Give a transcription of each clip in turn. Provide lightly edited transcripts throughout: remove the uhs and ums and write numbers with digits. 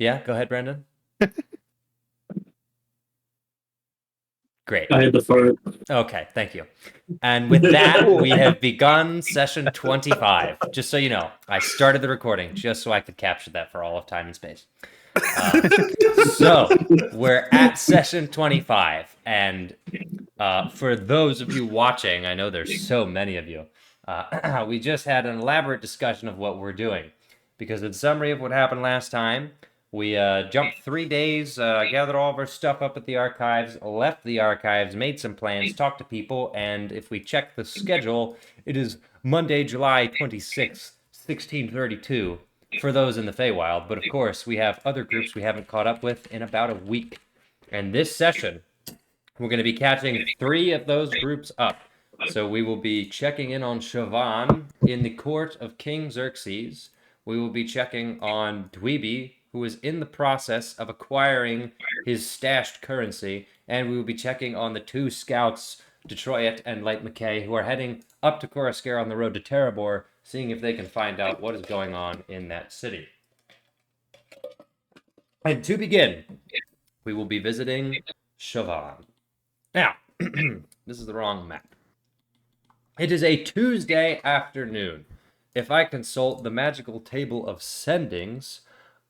Yeah, go ahead, Brandon. Great. I had the fart. Okay, thank you. And with that, we have begun session 25. Just so you know, I started the recording just so I could capture that for all of time and space. So we're at session 25, and for those of you watching, I know there's so many of you, we just had an elaborate discussion of what we're doing, because in summary of what happened last time, we jumped 3 days, gathered all of our stuff up at the archives, left the archives, made some plans, talked to people, and if we check the schedule, it is Monday, July 26th, 1632, for those in the Feywild. But of course, we have other groups we haven't caught up with in about a week. And this session, we're going to be catching 3 of those groups up. So we will be checking in on Siobhan in the court of King Xerxes. We will be checking on Dweeby, who is in the process of acquiring his stashed currency. And we will be checking on the 2 scouts, Detroit and Light McKay, who are heading up to Coruscant on the road to Terabor, seeing if they can find out what is going on in that city. And to begin, we will be visiting Siobhan. Now, this is the wrong map. It is a Tuesday afternoon. If I consult the magical table of sendings,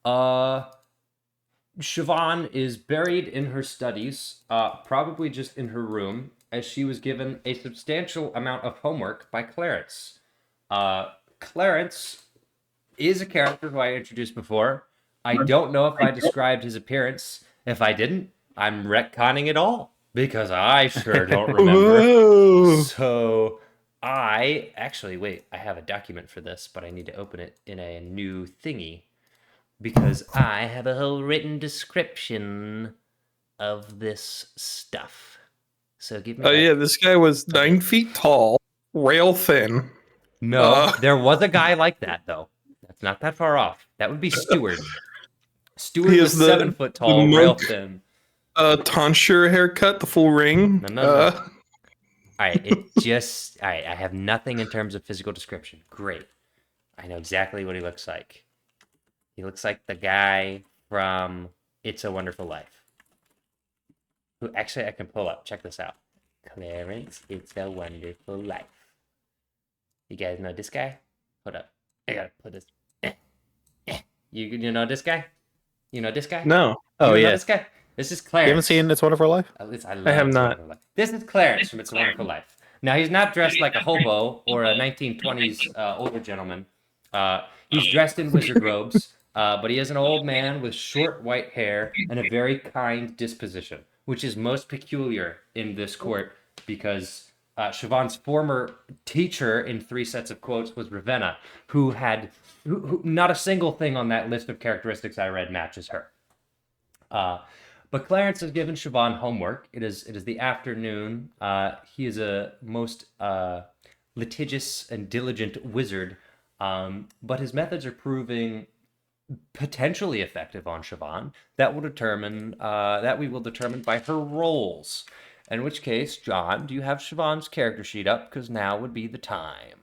Siobhan is buried in her studies, probably just in her room, as she was given a substantial amount of homework by Clarence. Clarence is a character who I introduced before. I don't know if I described his appearance. If I didn't, I'm retconning it all, because I sure don't remember. So wait, I have a document for this, but I need to open it in a new thingy, because I have a whole written description of this stuff. So give me. Oh yeah, this guy was 9 feet tall, rail thin. No, there was a guy like that though. That's not that far off. That would be Stewart. Stewart was 7 foot tall, rail thin. Tonsure haircut, the full ring. No. All right, I have nothing in terms of physical description. Great. I know exactly what he looks like. He looks like the guy from It's a Wonderful Life. Who actually I can pull up. Check this out. Clarence, It's a Wonderful Life. You guys know this guy? Hold up. I gotta put this. You know this guy? You know this guy? No. Oh yeah. This guy. This is Clarence. You haven't seen It's a Wonderful Life? At least I have not. This is Clarence from It's a Wonderful Life. Now he's not dressed like a hobo or a 1920s older gentleman. He's dressed in wizard robes, but he is an old man with short white hair and a very kind disposition, which is most peculiar in this court because Siobhan's former teacher in 3 sets of quotes was Ravenna, who not a single thing on that list of characteristics I read matches her. But Clarence has given Siobhan homework. It is the afternoon. He is a most litigious and diligent wizard, but his methods are proving potentially effective on Siobhan. That we will determine by her roles. In which case, John, do you have Siobhan's character sheet up? Because now would be the time.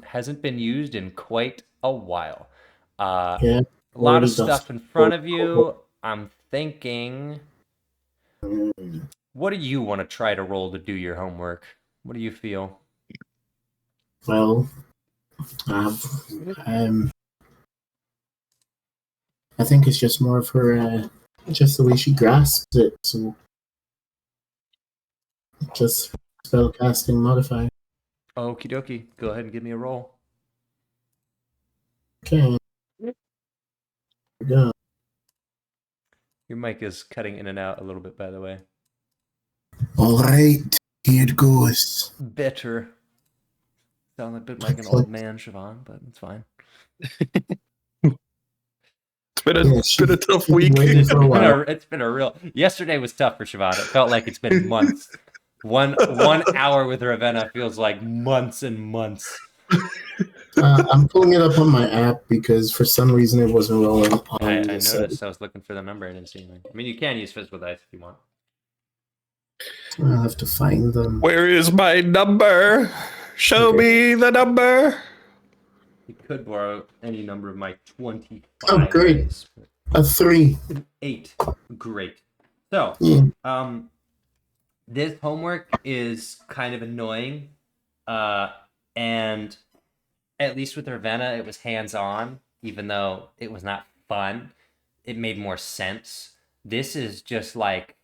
Hasn't been used in quite a while. A lot of stuff in front of you. I'm thinking, what do you want to try to roll to do your homework? What do you feel? Well, I think it's just more of her, just the way she grasps it. So, just spellcasting modifier. Okie dokie. Go ahead and give me a roll. Okay. Here we go. Your mic is cutting in and out a little bit, by the way. All right, here it goes. Better. Sound a bit like an old man, Siobhan, but it's fine. It's been a tough week. It's been a real. Yesterday was tough for Siobhan. It felt like it's been months. One hour with Ravenna feels like months and months. I'm pulling it up on my app because for some reason it wasn't rolling. I noticed. I was looking for the number. I didn't see anything. I mean, you can use physical dice if you want. I'll have to find them. Where is my number? Show me the number. You could borrow any number of my 25. Oh, great. dice. A 3. 8. Great. So, Yeah. this homework is kind of annoying. And at least with Ravenna, it was hands-on, even though it was not fun. It made more sense. This is just like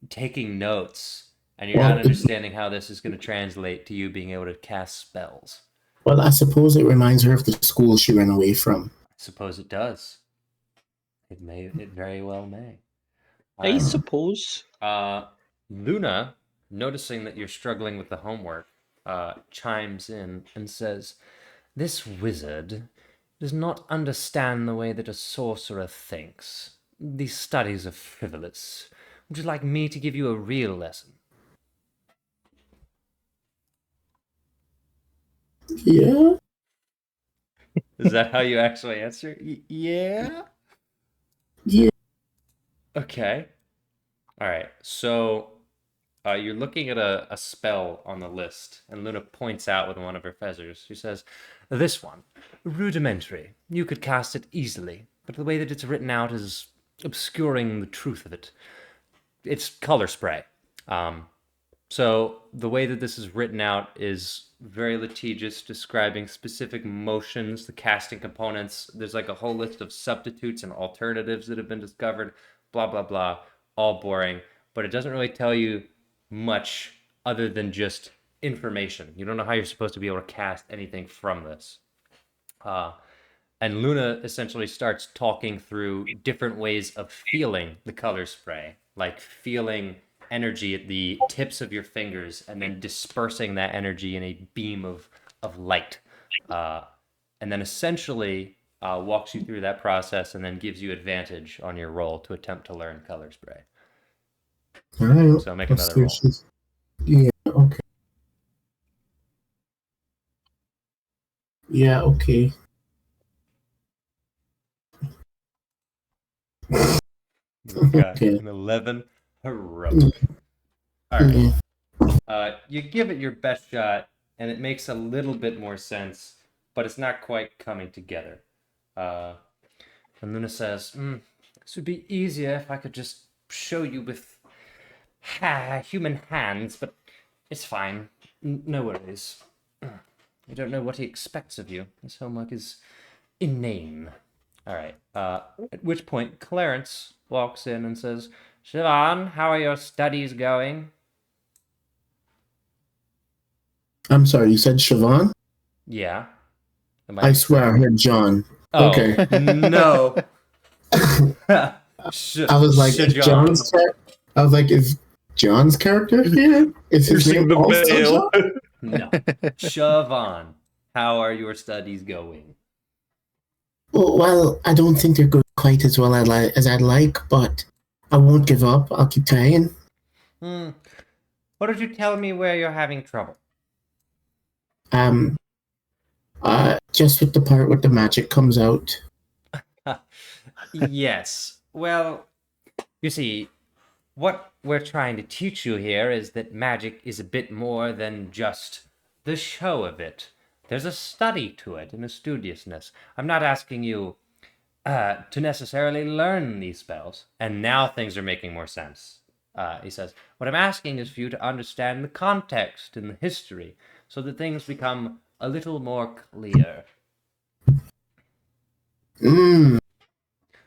taking notes, and you're not understanding how this is going to translate to you being able to cast spells. Well, I suppose it reminds her of the school she ran away from. I suppose it does. It very well may. I suppose. Luna, noticing that you're struggling with the homework, chimes in and says, "This wizard does not understand the way that a sorcerer thinks. These studies are frivolous. Would you like me to give you a real lesson?" Yeah? Is that how you actually answer? Yeah? Yeah. Okay. All right. So you're looking at a spell on the list, and Luna points out with one of her feathers. She says, "This one, rudimentary. You could cast it easily, but the way that it's written out is obscuring the truth of it. It's color spray. So the way that this is written out is very litigious, describing specific motions, the casting components. There's like a whole list of substitutes and alternatives that have been discovered, blah, blah, blah, all boring. But it doesn't really tell you much other than just information. You don't know how you're supposed to be able to cast anything from this. And Luna essentially starts talking through different ways of feeling the color spray, like feeling energy at the tips of your fingers and then dispersing that energy in a beam of light. And then essentially walks you through that process and then gives you advantage on your roll to attempt to learn color spray. All right. So make Let's another see roll. Yeah, okay. Yeah, okay. Okay. An 11. Heroic. All right. You give it your best shot, and it makes a little bit more sense, but it's not quite coming together. And Luna says, "This would be easier if I could just show you with human hands, but it's fine. No worries. I don't know what he expects of you. This homework is inane." All right. At which point, Clarence walks in and says, "Siobhan, how are your studies going?" I'm sorry, you said Siobhan? Yeah. I swear I heard John. Oh, Okay. no. I was like, I was like, is John's character here? Is his Piercing name the also veil. John? No. Siobhan, how are your studies going? Well, I don't think they're going quite as well as I'd like, but I won't give up. I'll keep trying. Why don't you tell me where you're having trouble? Just with the part where the magic comes out. Yes. Well, you see, what we're trying to teach you here is that magic is a bit more than just the show of it. There's a study to it and a studiousness. I'm not asking you to necessarily learn these spells. And now things are making more sense. He says, what I'm asking is for you to understand the context and the history so that things become a little more clear.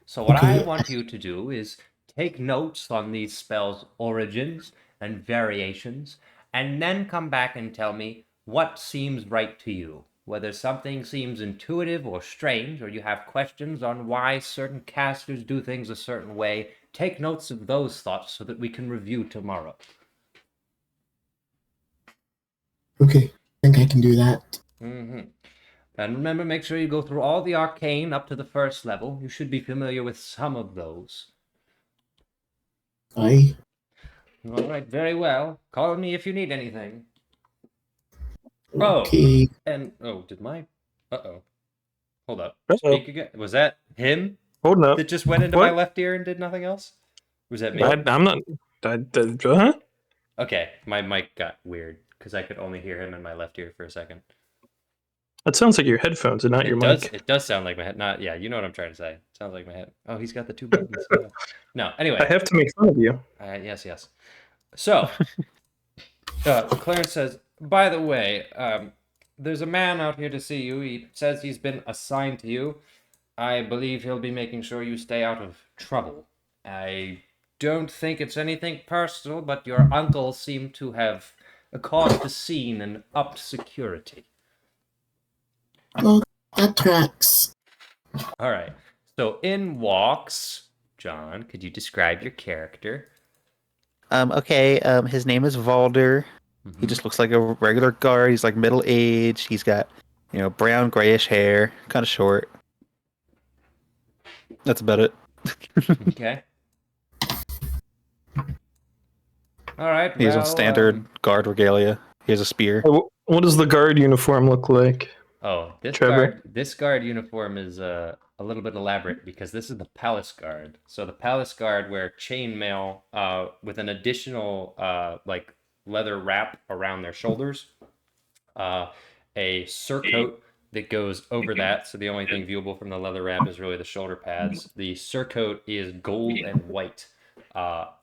So what I want you to do is take notes on these spells' origins and variations, and then come back and tell me what seems right to you. Whether something seems intuitive or strange, or you have questions on why certain casters do things a certain way, take notes of those thoughts so that we can review tomorrow. Okay, I think I can do that. And remember, make sure you go through all the arcane up to the first level. You should be familiar with some of those. Aye. All right, very well. Call me if you need anything. Okay. Did my... Hold up. Uh-oh. Speak again. Was that him Hold up. that just went into What? my left ear and did nothing else? Was that me? I'm not. Huh? Okay, my mic got weird because I could only hear him in my left ear for a second. That sounds like your headphones and not your mic. It does sound like my head. Not yeah, you know what I'm trying to say. It sounds like my head. Oh, he's got the two buttons. No, anyway. I have to make fun of you. Yes. So, Clarence says, by the way, there's a man out here to see you. He says he's been assigned to you. I believe he'll be making sure you stay out of trouble. I don't think it's anything personal, but your uncle seemed to have caused the scene and upped security. Well, that tracks. All right. So in walks John. Could you describe your character? Okay. His name is Valder. Mm-hmm. He just looks like a regular guard. He's like middle aged. He's got, brown grayish hair, kind of short. That's about it. Okay. All right. He's a standard guard regalia. He has a spear. What does the guard uniform look like? Oh, Trevor? This guard uniform is a little bit elaborate because this is the palace guard. So the palace guard wear chainmail with an additional like leather wrap around their shoulders, a surcoat that goes over that. So the only thing viewable from the leather wrap is really the shoulder pads. The surcoat is gold and white,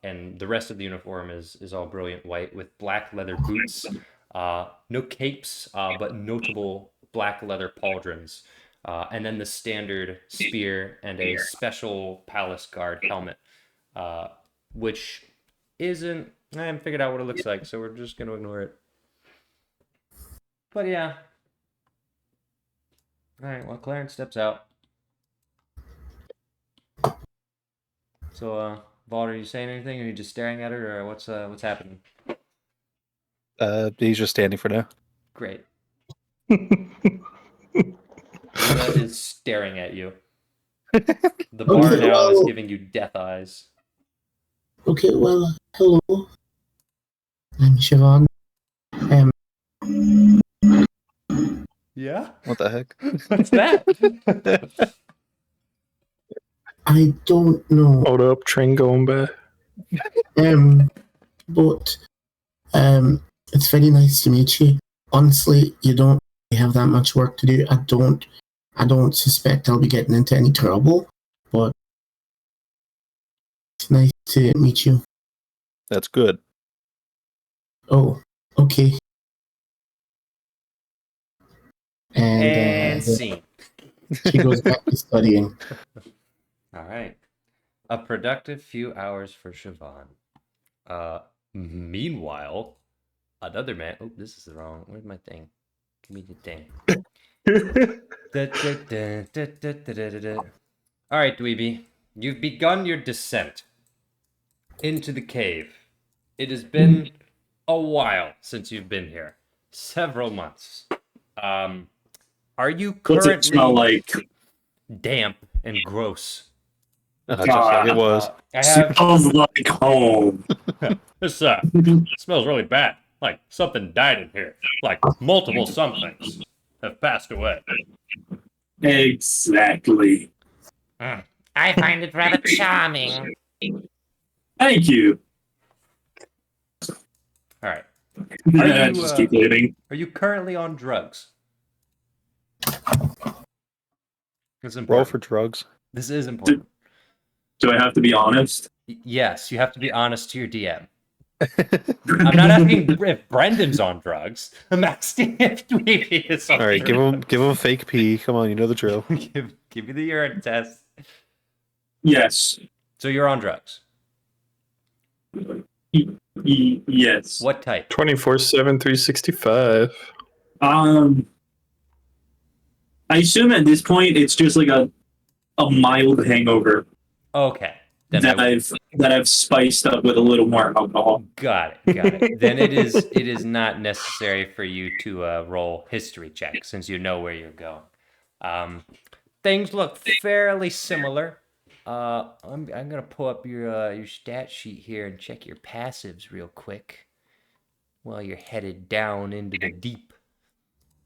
and the rest of the uniform is all brilliant white with black leather boots. No capes, but notable black leather pauldrons, and then the standard spear and a special palace guard helmet, which isn't. I haven't figured out what it looks like, so we're just gonna ignore it. But yeah. All right. Well, Clarence steps out. So, Valder, are you saying anything, or are you just staring at her, or what's happening? He's just standing for now. Great. Luna is staring at you. The bar now is giving you death eyes. Okay, well, hello. I'm Siobhan. Yeah? What the heck? What's that? I don't know. Hold up, train going by. But it's very nice to meet you. Honestly, you don't have that much work to do. I don't suspect I'll be getting into any trouble, but it's nice to meet you. That's good. Oh, okay. And scene. She goes back to studying. All right. A productive few hours for Siobhan. Meanwhile, another man. Oh, this is the wrong. Where's my thing? Give me the thing. All right, Dweeby. You've begun your descent into the cave. It has been a while since you've been here. Several months. Are you currently... What's it smell like? Damp and gross. Just like it was. I have... Smells like home. This smells really bad. Like something died in here. Like multiple somethings have passed away. Exactly. I find it rather charming. Thank you. All right. Just keep living. Are you currently on drugs? It's important. Roll for drugs. This is important. Do I have to be honest? Yes, you have to be honest to your DM. I'm not asking if Brendan's on drugs. I'm asking if Dweeby is on All right, drugs. give him fake pee. Come on, you know the drill. give me the urine test. Yes. So you're on drugs. Yes. What type? 24/7, 365. I assume at this point it's just like a mild hangover Okay. Then that I've spiced up with a little more alcohol. Got it. Then it is not necessary for you to roll history check since you know where you're going. Things look fairly similar. I'm gonna pull up your stat sheet here and check your passives real quick while you're headed down into the deep.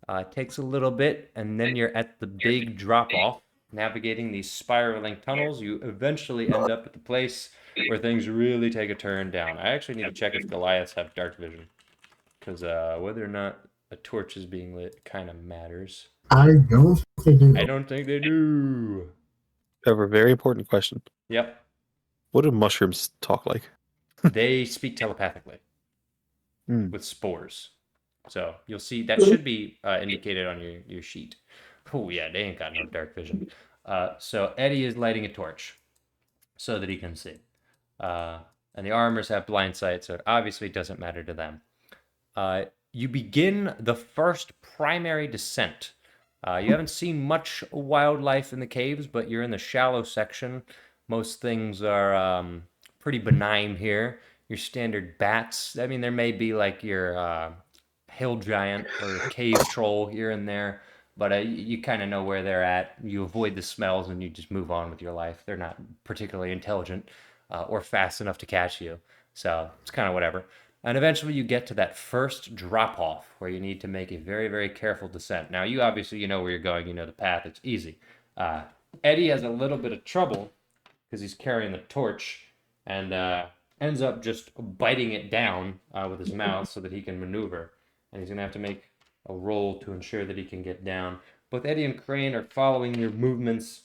It takes a little bit, and then you're at the big drop-off. Navigating these spiraling tunnels, you eventually end up at the place where things really take a turn down. I actually need to check if Goliaths have dark vision, because whether or not a torch is being lit kind of matters. I don't think they do. I don't think they do. I have a very important question. Yep. What do mushrooms talk like? They speak telepathically Hmm. with spores. So you'll see that should be indicated on your sheet. Oh yeah, they ain't got no dark vision. So Eddie is lighting a torch so that he can see. And the armors have blind sight, so it obviously doesn't matter to them. You begin the first primary descent. You haven't seen much wildlife in the caves, but you're in the shallow section. Most things are pretty benign here. Your standard bats. I mean, there may be like your hill giant or cave troll here and there, but you kind of know where they're at. You avoid the smells and you just move on with your life. They're not particularly intelligent or fast enough to catch you, so it's kind of whatever. And eventually you get to that first drop off where you need to make a very, very careful descent. Now, you obviously, you know where you're going, you know the path, it's easy. Eddie has a little bit of trouble because he's carrying the torch and ends up just biting it down with his mouth so that he can maneuver. And he's going to have to make a roll to ensure that he can get down. Both Eddie and Crane are following your movements,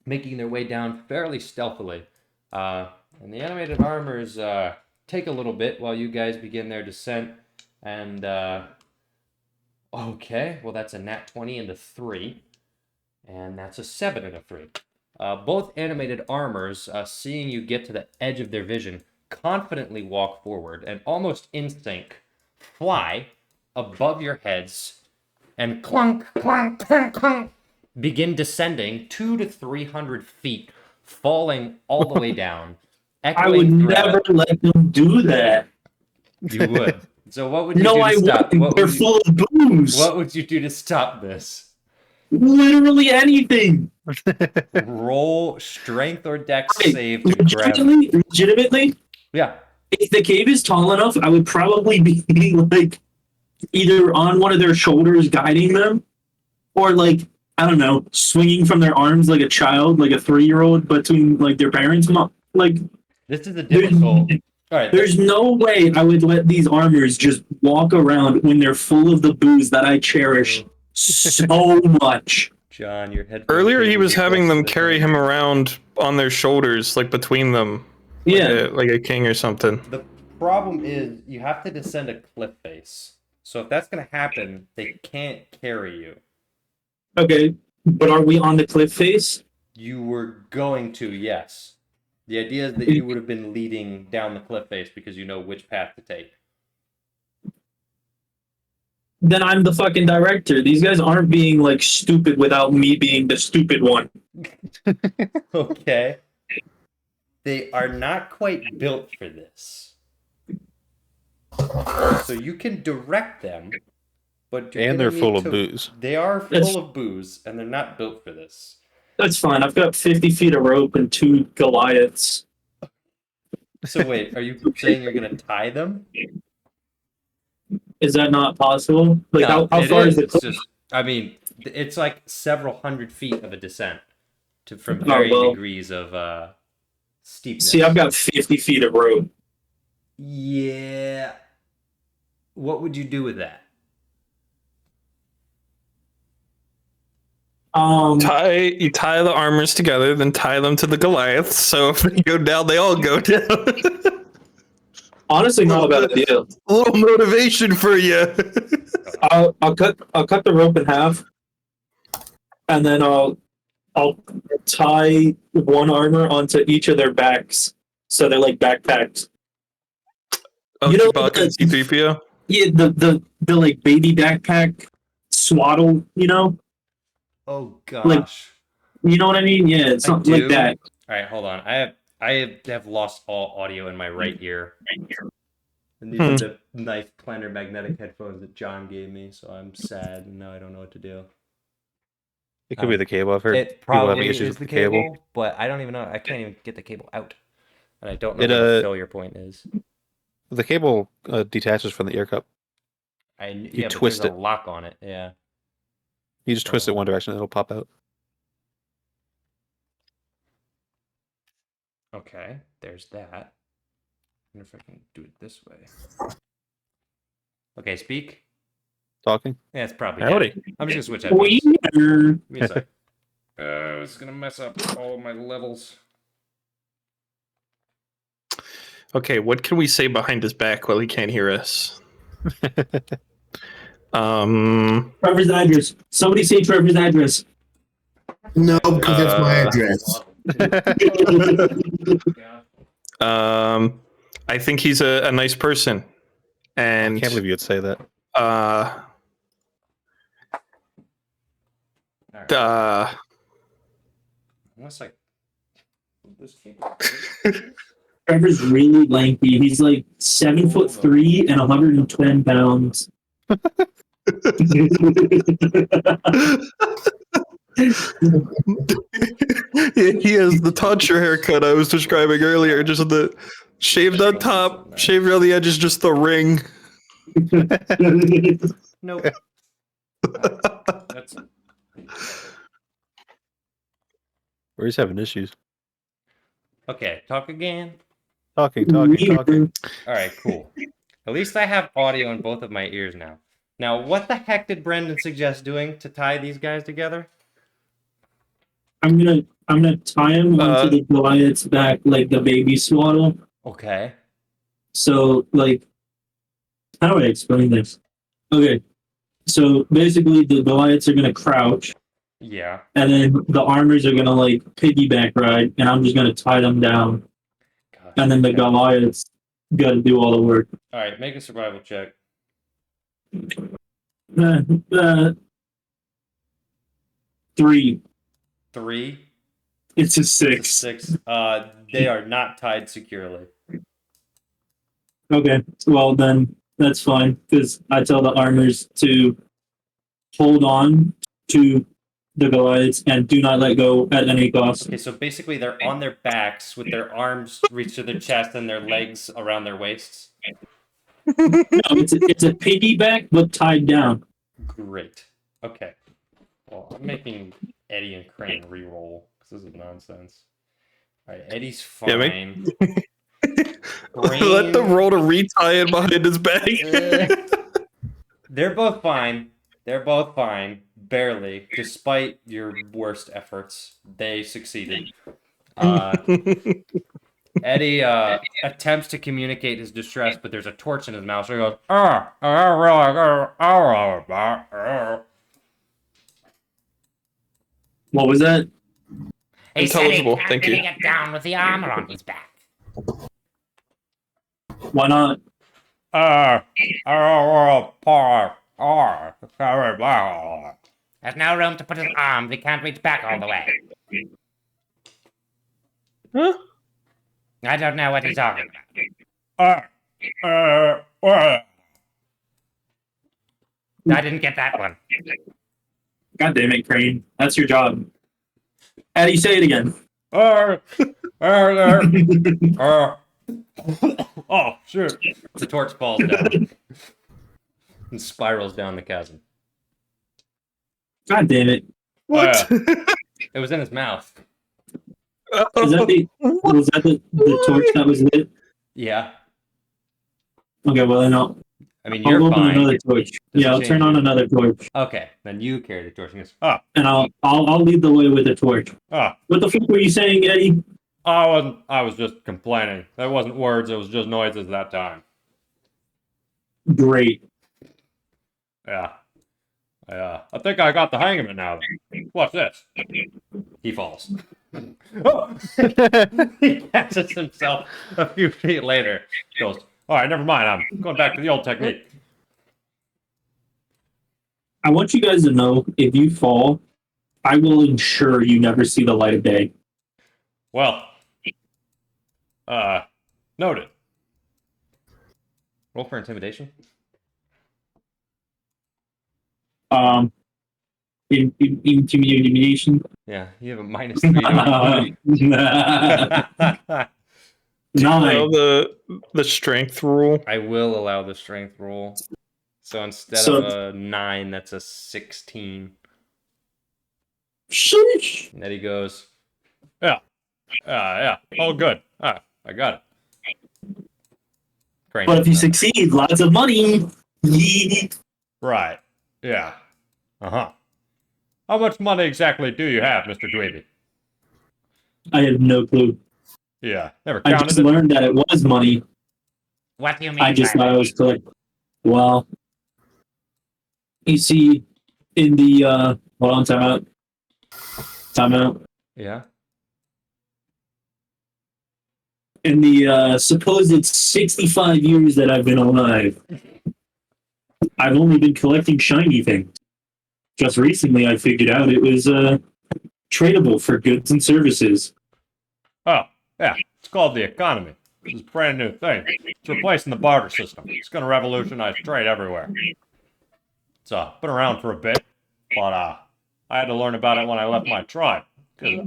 making their way down fairly stealthily. And the animated armors take a little bit while you guys begin their descent. And, okay, well, that's a nat 20 and a 3. And that's a 7 and a 3. Both animated armors, seeing you get to the edge of their vision, confidently walk forward and almost in sync fly above your heads and clunk, clunk, clunk, clunk, begin descending 200 to 300 feet, falling all the way down. I would never let them do that. You would. So what would you No, do I to stop? wouldn't. They're full of booze. What would you do to stop this? Literally anything. Roll strength or dex save to grab. Legitimately, Yeah. if the cave is tall enough, I would probably be like either on one of their shoulders guiding them, or like, I don't know, swinging from their arms like a child, like a 3-year-old between like their parents. Like, this is a difficult. All right. There's no way I would let these armors just walk around when they're full of the booze that I cherish so much. John, your head. Earlier, he was having them carry him around on their shoulders, like between them. Yeah. Like a king or something. The problem is you have to descend a cliff face. So if that's going to happen, they can't carry you. Okay, but are we on the cliff face? You were going to, yes. The idea is that you would have been leading down the cliff face because you know which path to take. Then I'm the fucking director. These guys aren't being like stupid without me being the stupid one. Okay. They are not quite built for this. So you can direct them, but And they're full of booze. They are full of booze, and they're not built for this. That's fine. I've got 50 feet of rope and 2 Goliaths. So wait, are you saying you're going to tie them? Is that not possible? Like, No, how far is the It's cliff? just, I mean, it's like several hundred feet of a descent from varying degrees of steepness. See, I've got 50 feet of rope. Yeah. What would you do with that? You tie the armors together, then tie them to the Goliaths. So if they go down, they all go down. Honestly, not a bad idea. A little motivation for you. I'll cut the rope in half, and then I'll tie one armor onto each of their backs, so they're like backpacks. Oh, You know, Chewbacca and C-3PO? Yeah, the like baby backpack swaddle, you know? Oh gosh. Like, you know what I mean? Yeah, it's something like that. All right, hold on. I have lost all audio in my right ear. And these are the nice planar magnetic headphones that John gave me, so I'm sad and now I don't know what to do. It could be the cable. I've heard It people having probably issues is with the cable, but I don't even know. I can't even get the cable out. And I don't know what the failure point is. The cable detaches from the ear cup. You twist but there's a lock on it, yeah. You just twist it one direction, it'll pop out. Okay, there's that. I wonder if I can do it this way. Okay, speak. Talking. Yeah, it's probably Howdy. dead. I'm just gonna switch headphones. Wiener. Give me a sec. It's gonna mess up all of my levels. Okay, what can we say behind his back while he can't hear us? Trevor's address. Somebody say Trevor's address. No, because that's my address. I think he's a nice person, and I can't believe you'd say that. Unless I this Trevor's really lanky. He's like 7'3" and 110 pounds. he has the tonsure haircut I was describing earlier, just the shaved on top, shaved around the edges, just the ring. Nope. That's Or he's having issues. okay. Talk again. Talking. All right, cool. At least I have audio in both of my ears now. Now, what the heck did Brendan suggest doing to tie these guys together? I'm gonna tie him onto the Goliath's back like the baby swaddle. Okay. So like, how do I explain this? Okay, so basically the Goliaths are gonna crouch, Yeah. and then the armors are gonna like piggyback ride, and I'm just gonna tie them down, Gosh. and then the Goliaths gotta do all the work. All right, make a survival check. Three. 3. It's a It's a 6. 6. They are not tied securely. Okay, well then that's fine because I tell the armors to hold on to the Goliaths and do not let go at any cost. Okay, so basically they're on their backs with their arms reached to their chest and their legs around their waists. No, it's a piggyback but tied down. Great. Okay. Well, I'm making Eddie and Crane re-roll because this is nonsense. All right, Eddie's Yeah, fine. Let them roll to retie it behind his back. They're both fine. They're both fine. Barely. Despite your worst efforts, they succeeded. Eddie attempts to communicate his distress, but there's a torch in his mouth, so he goes, What was that? He said Intelligible, he thank can't you. get down with the armor on his back. Why not? There's no room to put his arms. He can't reach back all the way. Huh? I don't know what he's talking Uh, about. I didn't get that one. God damn it, Crane. That's your job. Eddie, say it again. oh, shit. The torch falls down and spirals down the chasm. God damn it. What? It was in his mouth. Was that the torch that was lit? Yeah. Okay, well then I'll You're open fine. another torch. Yeah, I'll change turn on it. another torch. Okay, then you carry the torch. And goes, And I'll lead the way with the torch. What the fuck were you saying, Eddie? I was just complaining. That wasn't words, it was just noises that time. Great. Yeah. I think I got the hang of it now. Watch this. He falls. Oh! He catches himself a few feet later. Goes, all right, never mind. I'm going back to the old technique. I want you guys to know if you fall, I will ensure you never see the light of day. Well, noted. Roll for intimidation. Intimidation. Yeah, you have a -3 to it. 9. The strength rule. I will allow the strength roll. So instead So- of a 9, that's a 16. Sheesh. And then he goes, yeah, all good. I got it. Crane But if you does not. succeed, lots of money. Yee. Right. Yeah. Uh-huh. How much money exactly do you have, Mr. Dweeby? I have no clue. Yeah, never I counted just it. learned that it was money. What do you mean I just by thought I that? was collecting. Well, you see, in the hold on, time out. Yeah. In the supposed 65 years that I've been alive, I've only been collecting shiny things. Just recently, I figured out it was tradable for goods and services. Oh, yeah. It's called the economy. This is a brand new thing. It's replacing the barter system. It's going to revolutionize trade everywhere. It's been around for a bit, but I had to learn about it when I left my tribe. Because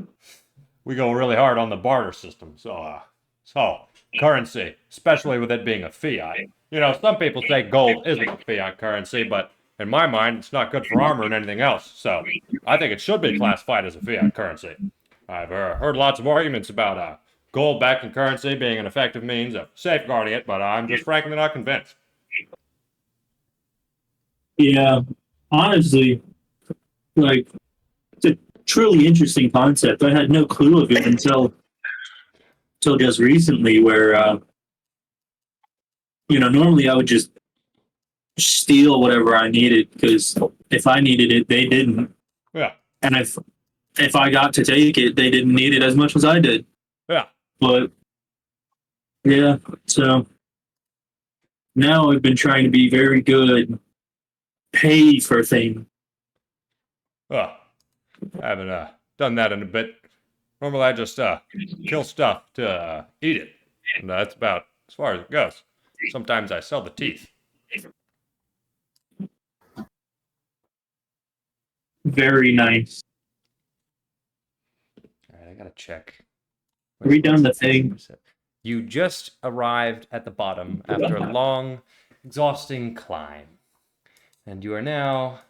we go really hard on the barter system. So currency, especially with it being a fiat. You know, some people say gold isn't a fiat currency, but in my mind, it's not good for armor and anything else. So I think it should be classified as a fiat currency. I've heard lots of arguments about gold backing currency being an effective means of safeguarding it, but I'm just frankly not convinced. Yeah, honestly, like it's a truly interesting concept. I had no clue of it until just recently, where normally I would just steal whatever I needed because if I needed it, they didn't, Yeah, and if I got to take it, they didn't need it as much as I did. yeah. But yeah, so now I've been trying to be very good, pay for things. I haven't done that in a bit. Normally, I just kill stuff to eat it, and that's about as far as it goes. Sometimes I sell the teeth. Very nice. All right, I gotta check. Read down the thing. You just arrived at the bottom after a long, exhausting climb, and you are now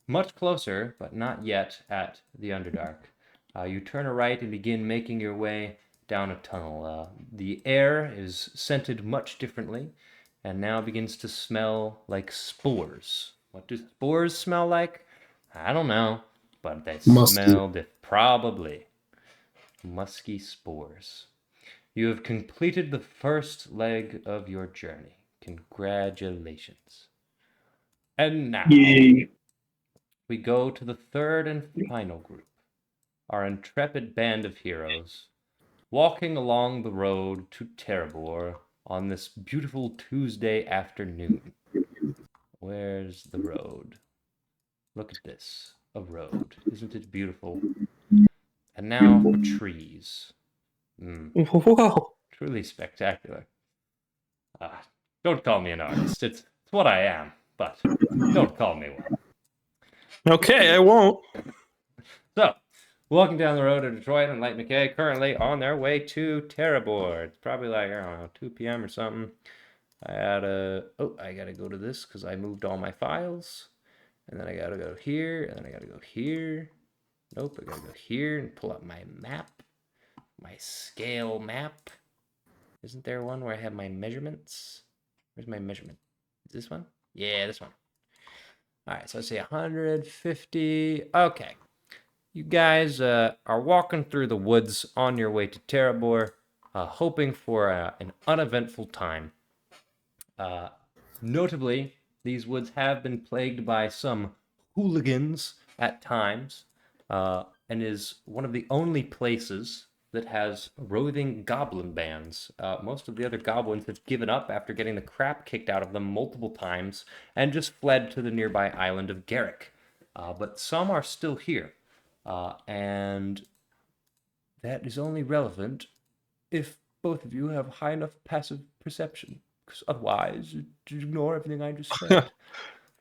much closer, but not yet, at the Underdark. You turn a right and begin making your way down a tunnel. The air is scented much differently, and now begins to smell like spores. What do spores smell like? I don't know, but they Musky. smell probably musky spores. You have completed the first leg of your journey. Congratulations. And now Yay. we go to the third and final group, our intrepid band of heroes, walking along the road to Terabor on this beautiful Tuesday afternoon. Where's the road? Look at this, a road. Isn't it beautiful? And now for trees. Whoa. Truly spectacular. Don't call me an artist. It's what I am, but don't call me one. Okay, I won't. So, walking down the road to Detroit and Light McKay, currently on their way to Terabor. It's probably like, I don't know, 2 p.m. or something. I gotta go to this because I moved all my files. And then I gotta go here, and then I gotta go here. Nope, I gotta go here and pull up my map. My scale map. Isn't there one where I have my measurements? Where's my measurement? Is this one? Yeah, this one. All right, so let's say 150. Okay. You guys are walking through the woods on your way to Terabor, hoping for an uneventful time. Notably, these woods have been plagued by some hooligans at times, and is one of the only places that has roving goblin bands. Most of the other goblins have given up after getting the crap kicked out of them multiple times and just fled to the nearby island of Garrick. But some are still here, and that is only relevant if both of you have high enough passive perception. Because otherwise, you ignore everything I just said.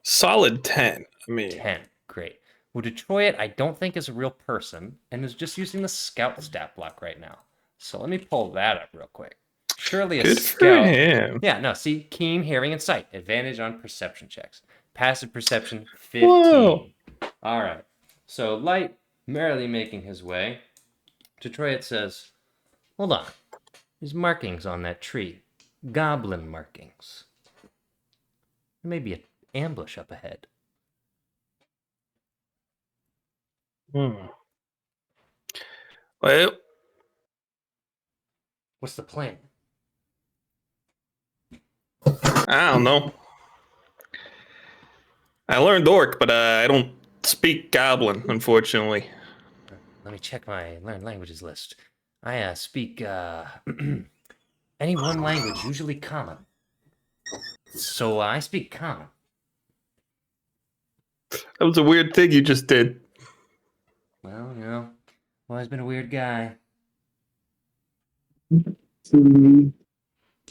Solid 10. I mean, 10. Great. Well, Detroit, I don't think is a real person and is just using the scout stat block right now. So let me pull that up real quick. Surely a good for scout. him. Yeah, no, see, keen hearing and sight. Advantage on perception checks. Passive perception, 15. Whoa. All right. So Light merrily making his way. Detroit says, hold on. There's markings on that tree. Goblin markings. There may be an ambush up ahead. Well, What's the plan? I don't know. I learned Orc, but I don't speak Goblin, unfortunately. Let me check my learned languages list. I speak any one language, usually Common. So I speak Common. That was a weird thing you just did. Well, always been a weird guy. All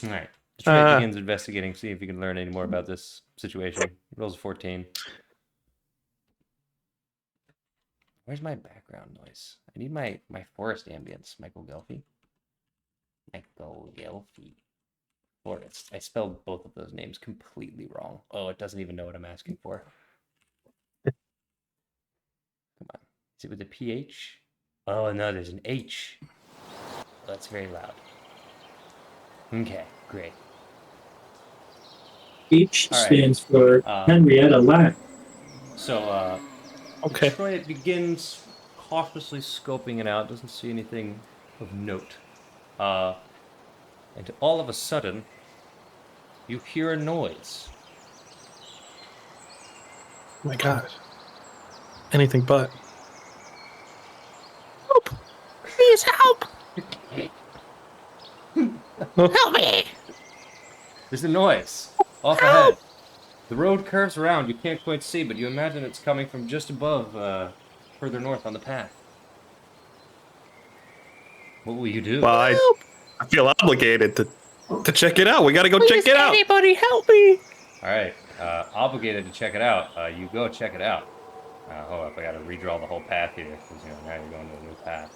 right. Detroit begins investigating, see if you can learn any more about this situation. Rolls a 14. Where's my background noise? I need my forest ambience. Michael Gelfie. Michael Gelfie. Forest. I spelled both of those names completely wrong. Oh, it doesn't even know what I'm asking for. Come on. Is it with a PH? Oh, no, there's an H. Oh, that's very loud. Okay, great. H All right. stands for Henrietta Lack. So, Okay. Detroit begins cautiously scoping it out, doesn't see anything of note. And all of a sudden, you hear a noise. Oh my god. Anything but. Help! Please help! Help me! There's a noise off ahead. The road curves around. You can't quite see, but you imagine it's coming from just above, further north on the path. What will you do? Well, I feel obligated to check it out. We gotta go check it out. Anybody help me? All right, obligated to check it out. You go check it out. Hold up, I gotta redraw the whole path here, because now you're going to a new path.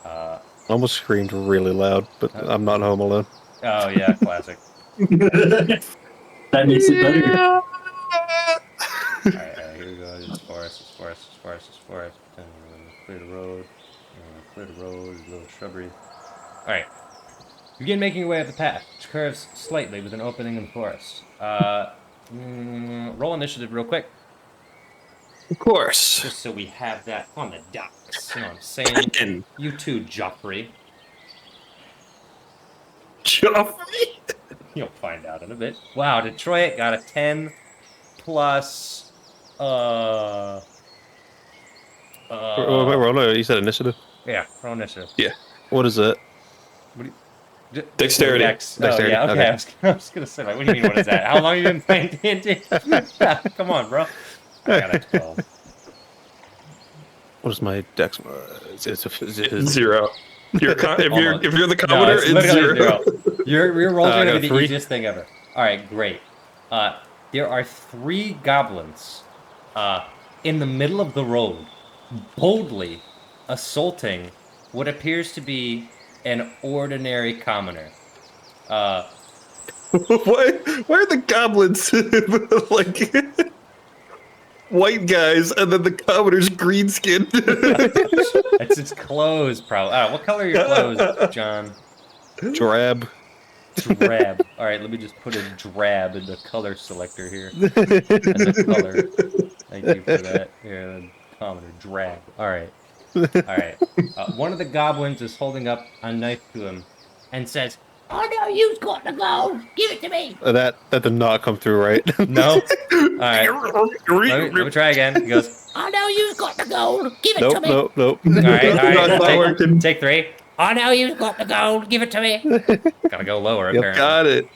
I almost screamed really loud, but I'm not home alone. Oh yeah, classic. That makes it better. Alright, here we go. It's forest. Clear the road. There's a little shrubbery. Alright. You begin making your way up the path, which curves slightly with an opening in the forest. Roll initiative real quick, Of course. just so we have that on the dots. You know what I'm saying? And You too, Joffrey. Joffrey. You'll find out in a bit. Wow, Detroit got a 10 plus. Wait, no, you said initiative? Yeah, roll initiative. What is it? Dexterity. Dex. Oh, Dexterity, yeah, okay. okay. I was gonna say, like, what do you mean, what is that? How long have you been playing D&D? Come on, bro. I got a 12. What is my dex? It's 0. If you're the No, commoner, it's it's literally 0. Your rolls I are gonna got be a the 3. easiest thing ever. Alright, great. There are 3 goblins in the middle of the road, boldly assaulting what appears to be an ordinary commoner. Why are the goblins like white guys and then the commoner's green skin? It's clothes, probably. What color are your clothes, John? drab. Drab. All right, let me just put a drab in the color selector here. And the color. Thank you for that. Here, the commoner, drab. All right. All right. One of the goblins is holding up a knife to him and says, Oh no, you've got the gold! Give it to me! That did not come through right. "No." All right. Let me try again. He goes, Oh no, you've got the gold! Give it to Nope, me! nope, nope. "All right, Not working. take 3." Oh no, you've got the gold! Give it to me! Gotta go lower, Yep, apparently. Got it.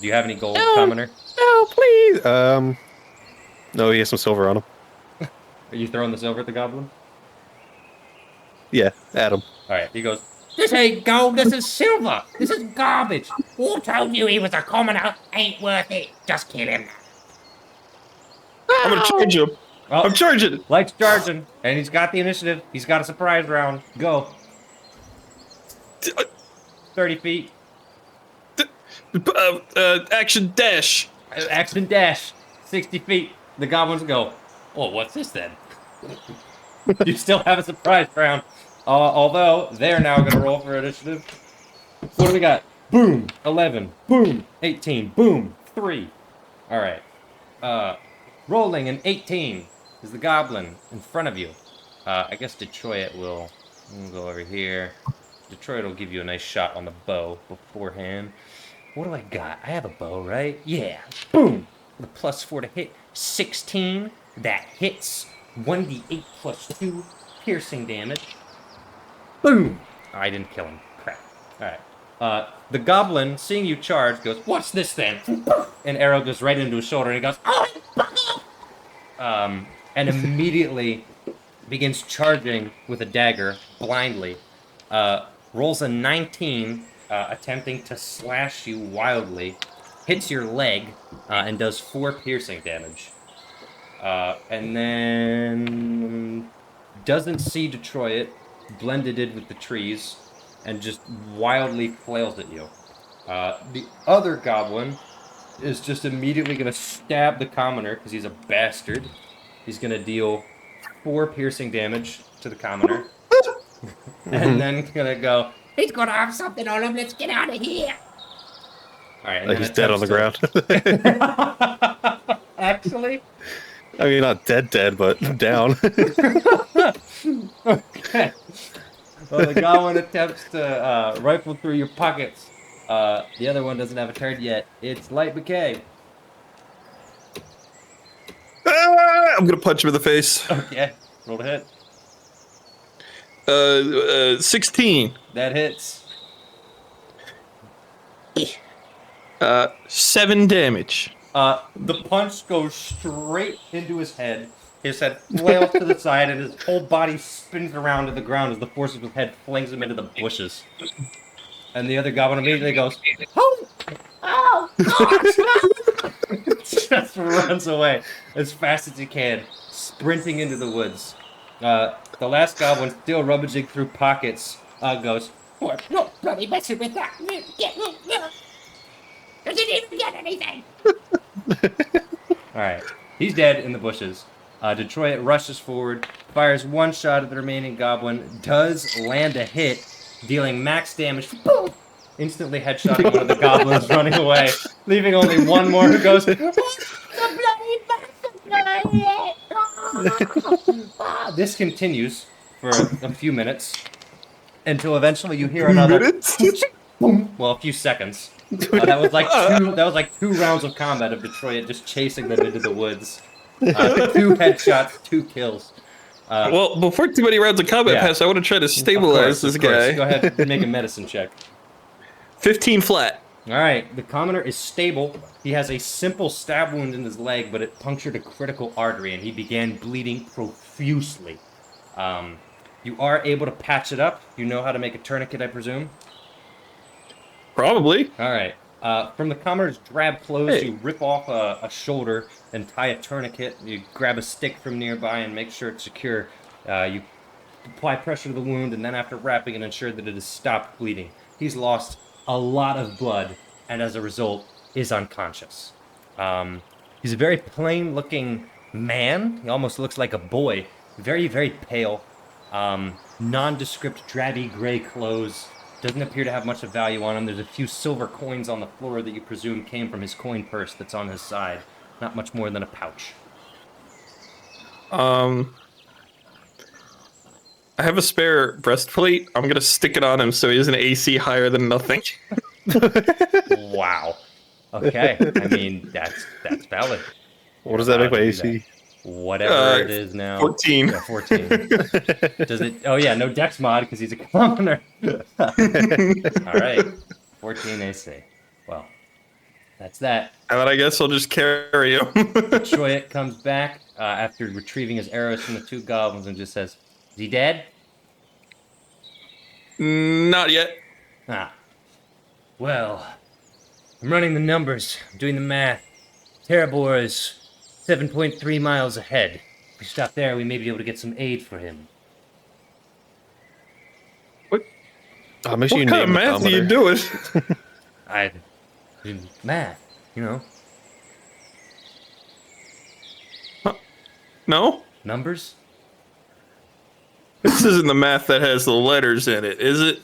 Do you have any gold, No. commoner? No, please. No, he has some silver on him. Are you throwing the silver at the goblin? Yeah, Adam. All right. He goes, This ain't gold, this is silver! This is garbage! Who told you he was a commoner? Ain't worth it! Just kill him! I'm gonna charge him. "Oh, I'm charging. Light's charging, and he's got the initiative. He's got a surprise round. Go. 30 feet. Action dash. Action dash. 60 feet. The goblins go, oh, what's this then? You still have a surprise round. Although, they're now going to roll for initiative. So what do we got? Boom. 11. Boom. 18. Boom. 3. All right. Rolling an 18. is the goblin in front of you. I guess Detroit will we'll go over here. Detroit will give you a nice shot on the bow beforehand. What do I got? I have a bow, right? Yeah. Boom! The +4 to hit. 16. That hits. 1d8 + 2 piercing damage. Boom! Oh, I didn't kill him. Crap. Alright. The goblin, seeing you charge, goes, "What's this then?" An arrow goes right into his shoulder, and he goes, "Oh!" And immediately begins charging with a dagger, blindly. Rolls a 19, attempting to slash you wildly. Hits your leg, and does 4 piercing damage. And then doesn't see Detroit, blended in with the trees, and just wildly flails at you. The other goblin is just immediately going to stab the commoner because he's a bastard. He's going to deal 4 piercing damage to the commoner. And then going to go, He's gonna have something on him. Let's get out of here. all right. And Like then he's dead on the ground. Actually? I mean, not dead, but down. Okay. Well, the goblin attempts to rifle through your pockets. The other one doesn't have a turn yet. It's Light Decay. I'm gonna punch him in the face. Okay. Roll to hit. 16. That hits. 7 damage. The punch goes straight into his head. His head flails to the side, and his whole body spins around to the ground as the force of his head flings him into the bushes. And the other goblin immediately goes, Oh, just runs away as fast as he can, sprinting into the woods. The last goblin, still rummaging through pockets, goes, no, bloody messing with that. Doesn't even get anything. Alright, he's dead in the bushes. Detroit rushes forward, fires 1 shot at the remaining goblin, does land a hit, dealing max damage. Boom! Instantly headshotting one of the goblins, running away, leaving only one more who goes, The bloody bastard. This continues for a few minutes until eventually you hear another. Well, a few seconds. That was like 2 rounds of combat of Detroit just chasing them into the woods. 2 headshots, 2 kills. Well, before too many rounds of combat pass, I want to try to stabilize this guy. Go ahead and make a medicine check. 15 flat. All right, the commoner is stable. He has a simple stab wound in his leg, but it punctured a critical artery, and he began bleeding profusely. You are able to patch it up. You know how to make a tourniquet, I presume? Probably. All right. From the commoner's drab clothes, you rip off a shoulder and tie a tourniquet. You grab a stick from nearby and make sure it's secure. You apply pressure to the wound, and then after wrapping it, ensure that it has stopped bleeding. He's lost a lot of blood, and as a result, is unconscious. He's a very plain-looking man. He almost looks like a boy. Very, very pale. Nondescript, drabby gray clothes. Doesn't appear to have much of value on him. There's a few silver coins on the floor that you presume came from his coin purse that's on his side. Not much more than a pouch. I have a spare breastplate. I'm gonna stick it on him so he has an AC higher than nothing. Wow. Okay. I mean, that's valid. What does that make my Do AC? Whatever it is now. 14. Yeah, 14. Does it? Oh yeah, no dex mod because he's a commoner. All right, 14 AC. Well, that's that. And then I guess I'll just carry him. Detroit comes back after retrieving his arrows from the 2 goblins and just says, "Is he dead?" Not yet. Ah. Well, I'm running the numbers, I'm doing the math. Terrabor is 7.3 miles ahead. If we stop there, we may be able to get some aid for him. Make sure What you kind of name the math are you commoner. doing? I do math, you know, No? numbers. This isn't the math that has the letters in it, is it?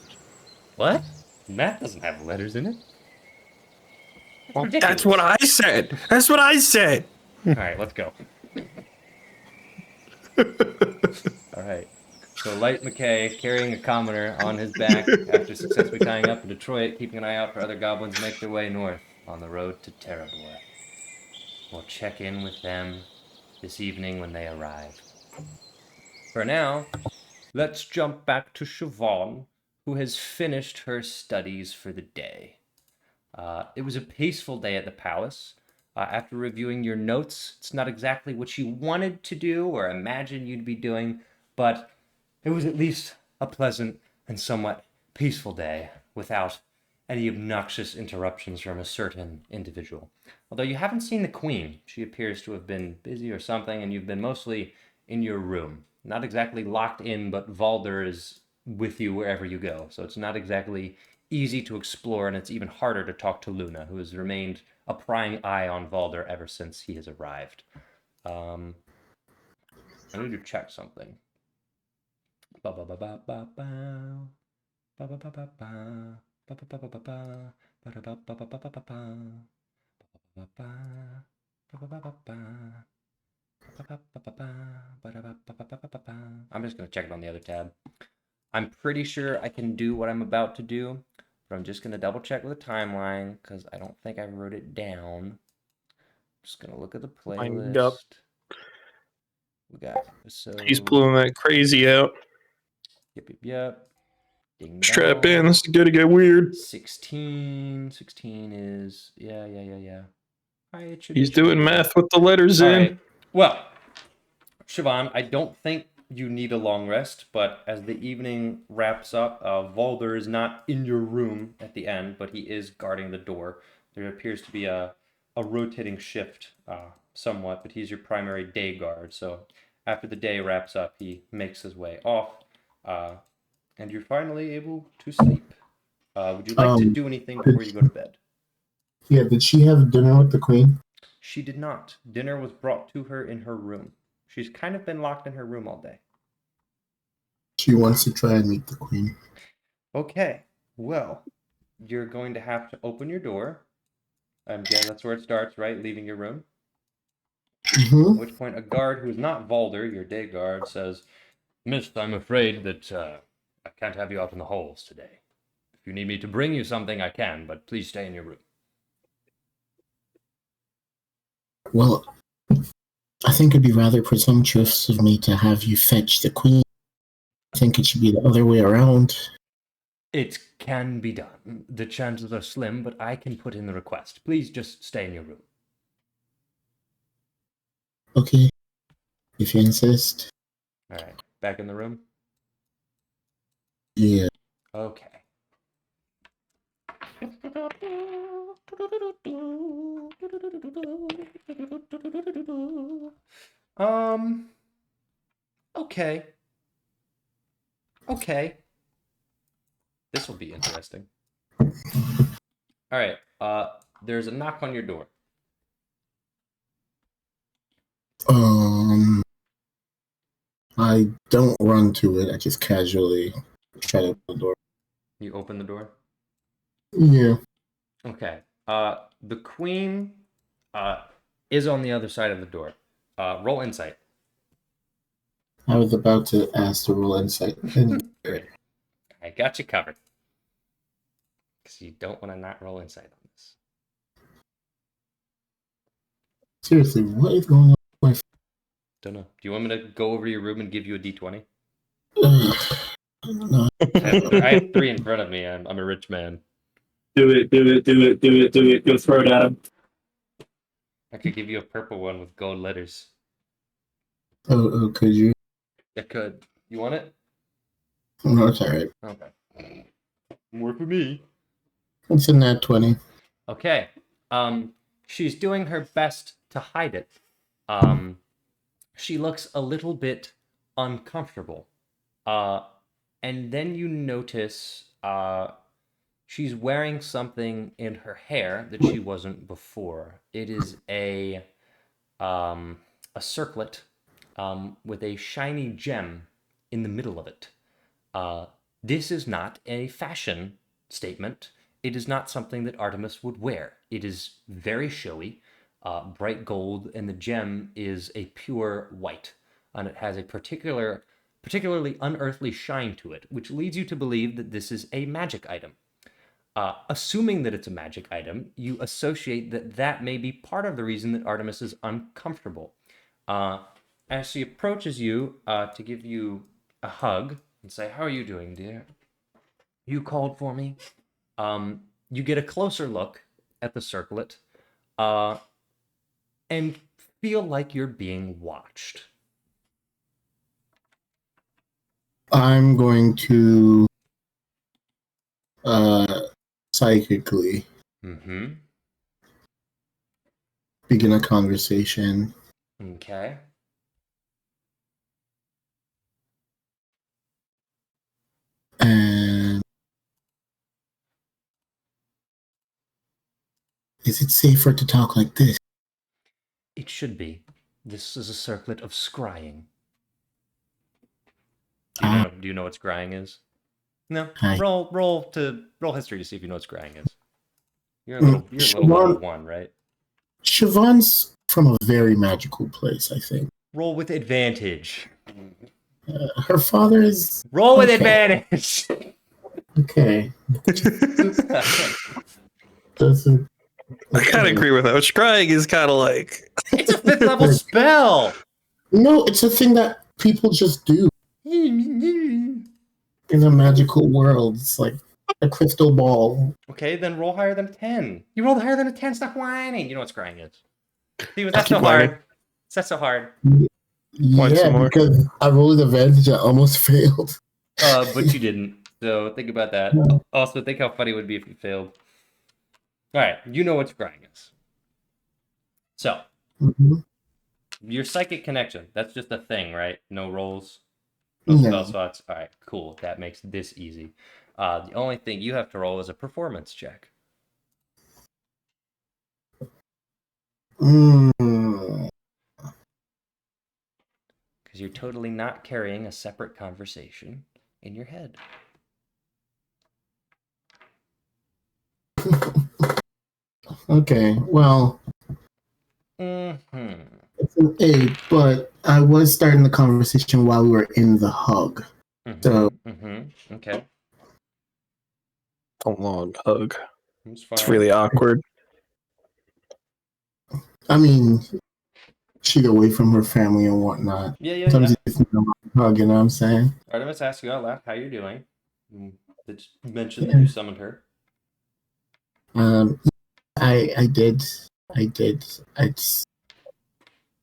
What? Math doesn't have letters in it. Well, that's what I said. That's what I said. All right, let's go. All right. So Light McKay carrying a commoner on his back after successfully tying up in Detroit, keeping an eye out for other goblins make their way north on the road to Terrabor. We'll check in with them this evening when they arrive. For now, let's jump back to Siobhan, who has finished her studies for the day. It was a peaceful day at the palace. After reviewing your notes, it's not exactly what you wanted to do or imagined you'd be doing, but it was at least a pleasant and somewhat peaceful day without any obnoxious interruptions from a certain individual. Although you haven't seen the queen. She appears to have been busy or something, and you've been mostly in your room. Not exactly locked in, but Valder is with you wherever you go. So it's not exactly easy to explore, and it's even harder to talk to Luna, who has remained a prying eye on Valder ever since he has arrived. I need to check something. I'm just going to check it on the other tab. I'm pretty sure I can do what I'm about to do, but I'm just going to double check with the timeline because I don't think I wrote it down. Just going to look at the Lined up. playlist. We got episode. He's pulling that crazy out. Yep. Ding Strap in. dong. This is gonna get weird. 16 is yeah. He's doing math with the letters All in. right. Well, Siobhan, I don't think you need a long rest, but as the evening wraps up, Valder is not in your room at the end, but he is guarding the door. There appears to be a rotating shift somewhat, but he's your primary day guard. So after the day wraps up, he makes his way off, and you're finally able to sleep. Would you like to do anything before you go to bed? Yeah, did she have dinner with the queen? She did not. Dinner was brought to her in her room. She's kind of been locked in her room all day. She wants to try and meet the queen. Okay, well, you're going to have to open your door. Yeah, that's where it starts, right? Leaving your room. Mm-hmm. At which point a guard who is not Valder, your day guard, says, "Miss, I'm afraid that I can't have you out in the halls today. If you need me to bring you something, I can, but please stay in your room." Well, I think it'd be rather presumptuous of me to have you fetch the queen. I think it should be the other way around. It can be done. The chances are slim, but I can put in the request. Please just stay in your room. Okay, if you insist. All right, back in the room? Yeah. Okay. Okay. Okay. This will be interesting. All right. There's a knock on your door. I don't run to it. I just casually try to open the door. You open the door? Yeah. Okay. The queen is on the other side of the door. Roll insight. I was about to ask to roll insight. I got you covered. Because you don't want to not roll insight on this. Seriously, what is going on with my phone? Don't know. Do you want me to go over your room and give you a d20? No. I have 3 in front of me. I'm a rich man. Do it. Go throw it at him. I could give you a purple one with gold letters. Oh, could you? I could. You want it? No, it's alright. Okay. More for me. It's in that 20. Okay. She's doing her best to hide it. She looks a little bit uncomfortable. And then you notice she's wearing something in her hair that she wasn't before. It is a circlet with a shiny gem in the middle of it. This is not a fashion statement. It is not something that Artemis would wear. It is very showy, bright gold, and the gem is a pure white. and it has a particularly unearthly shine to it, which leads you to believe that this is a magic item. Assuming that it's a magic item, you associate that may be part of the reason that Artemis is uncomfortable. As she approaches you to give you a hug and say, "How are you doing, dear? You called for me?" You get a closer look at the circlet and feel like you're being watched. I'm going to psychically Mm-hmm. begin a conversation. Okay. And is it safer to talk like this? It should be. This is a circlet of scrying. Do you know what scrying is? No. Hi. Roll history to see if you know what scrying is. You're a little level 1, right? Siobhan's from a very magical place, I think. Roll with advantage. Her father is... Roll with okay. advantage. Okay. Doesn't... I kind of agree with that. Scrying is kind of like It's a 5th level spell. No, it's a thing that people just do in a magical world. It's like a crystal ball. Okay, then roll higher than a 10. You rolled higher than a 10. Stop whining. You know what scrying is. See, that's keep so whining. hard. That's so hard. Point some Yeah, more. because I rolled advantage. I almost failed. But you didn't. So think about that. Also, think how funny it would be if you failed. All right, you know what scrying is. So, Mhm. your psychic connection, that's just a thing, right? No rolls, no spell slots. All right, cool. That makes this easy. The only thing you have to roll is a performance check. Mm. Because you're totally not carrying a separate conversation in your head. Okay, well, Mm-hmm. it's an 8, but I was starting the conversation while we were in the hug. So, Okay. a long hug. It's fine. It's really awkward. I mean, she's away from her family and whatnot. Yeah. Sometimes you just need a hug, you know what I'm saying? Artemis asked you out loud how you're doing. Did you mention that you summoned her? I did. It's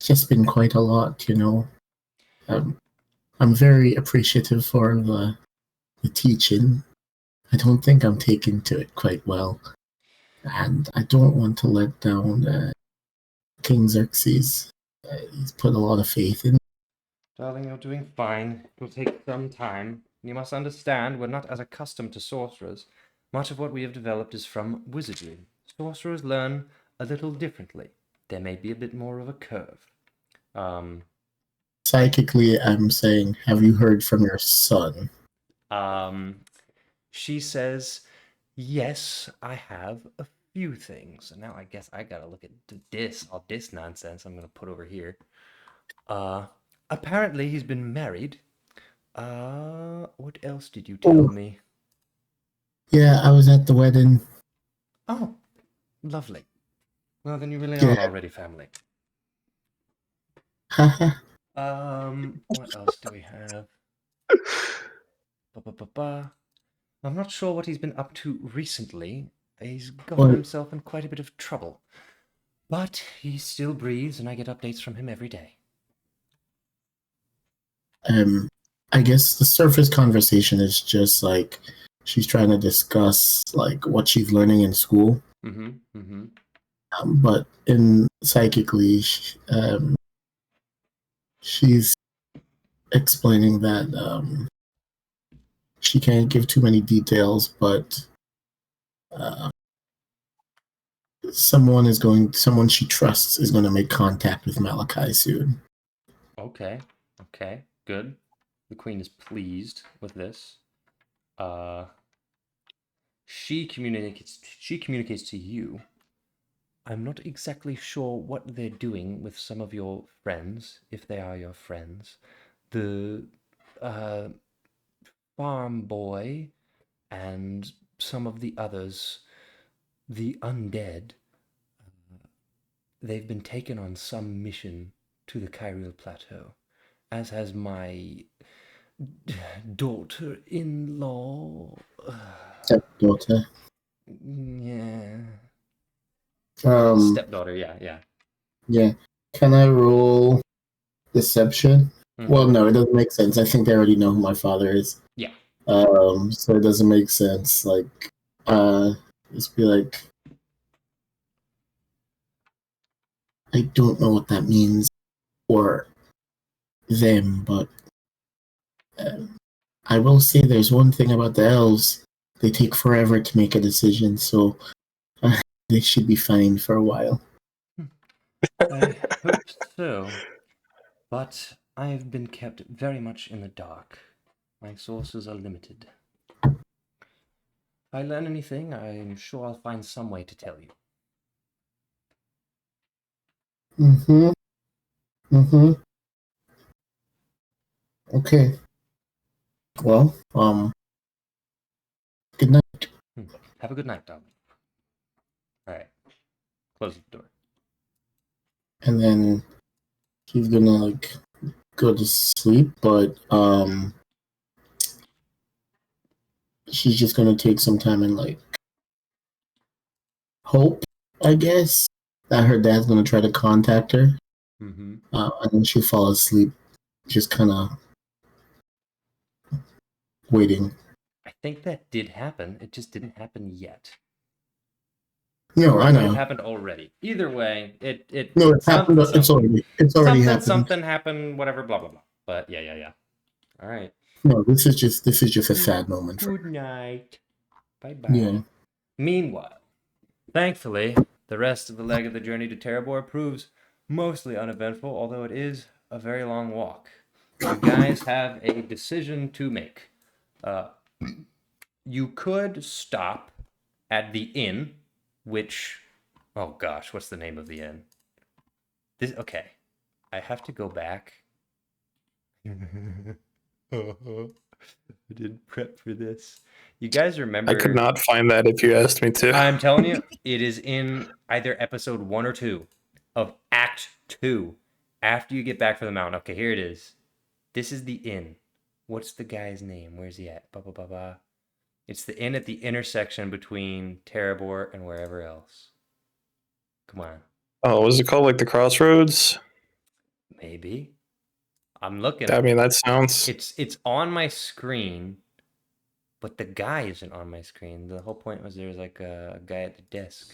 just been quite a lot, you know. I'm very appreciative for the teaching. I don't think I'm taking to it quite well. And I don't want to let down King Xerxes. He's put a lot of faith in. Darling, you're doing fine. It will take some time. You must understand, we're not as accustomed to sorcerers. Much of what we have developed is from wizardry. Sorcerers learn a little differently. There may be a bit more of a curve. Psychically, I'm saying, have you heard from your son? She says, yes, I have a few things. And now I guess I gotta look at all this nonsense I'm gonna put over here. Apparently he's been married. What else did you tell me? Yeah, I was at the wedding. Oh, lovely. Well, then you really Yeah. are already family. Haha. What else do we have? I'm not sure what he's been up to recently. He's gotten What? himself in quite a bit of trouble. But he still breathes, and I get updates from him every day. I guess the surface conversation is just like she's trying to discuss like what she's learning in school. But in psychically, she's explaining that she can't give too many details, but someone she trusts is going to make contact with Malachi soon. Okay, good. The queen is pleased with this. She communicates to you I'm not exactly sure what they're doing with some of your friends, if they are your friends. The farm boy and some of the others, the undead, they've been taken on some mission to the Kyril Plateau, as has my daughter-in-law. Stepdaughter. Yeah. Um, Stepdaughter, yeah. yeah. Can I roll deception? Mhm. Well, no, it doesn't make sense. I think they already know who my father is. Yeah. So it doesn't make sense. Like, just be like, I don't know what that means for them, but I will say there's one thing about the elves. They take forever to make a decision, so they should be fine for a while. I hope so. But I've been kept very much in the dark. My sources are limited. If I learn anything, I'm sure I'll find some way to tell you. Okay. Well, good night. Have a good night, darling. Alright. Close the door. And then he's gonna like go to sleep, but she's just gonna take some time and like hope, I guess, that her dad's gonna try to contact her. Mm-hmm. And then she'll fall asleep, just kind of waiting. I think that did happen. It just didn't happen yet. No, I It know. happened already. Either way, it No, it's happened. It's already happened. Something happened. Whatever. Blah blah blah. But yeah. All right. No, this is just a sad moment for Good night. Bye bye. Yeah. Meanwhile, thankfully, the rest of the leg of the journey to Terabor proves mostly uneventful, although it is a very long walk. You guys have a decision to make. You could stop at the inn, which, oh gosh, what's the name of the inn? Okay, I have to go back. I didn't prep for this. You guys remember? I could not find that if you asked me to. I'm telling you, it is in either episode 1 or 2 of Act 2. After you get back from the mountain. Okay, here it is. This is the inn. What's the guy's name? Where's he at? It's the inn at the intersection between Terabor and wherever else. Come on. Oh, was it called like the Crossroads? Maybe. I'm looking. I mean, that sounds. It's on my screen, but the guy isn't on my screen. The whole point was there's like a guy at the desk.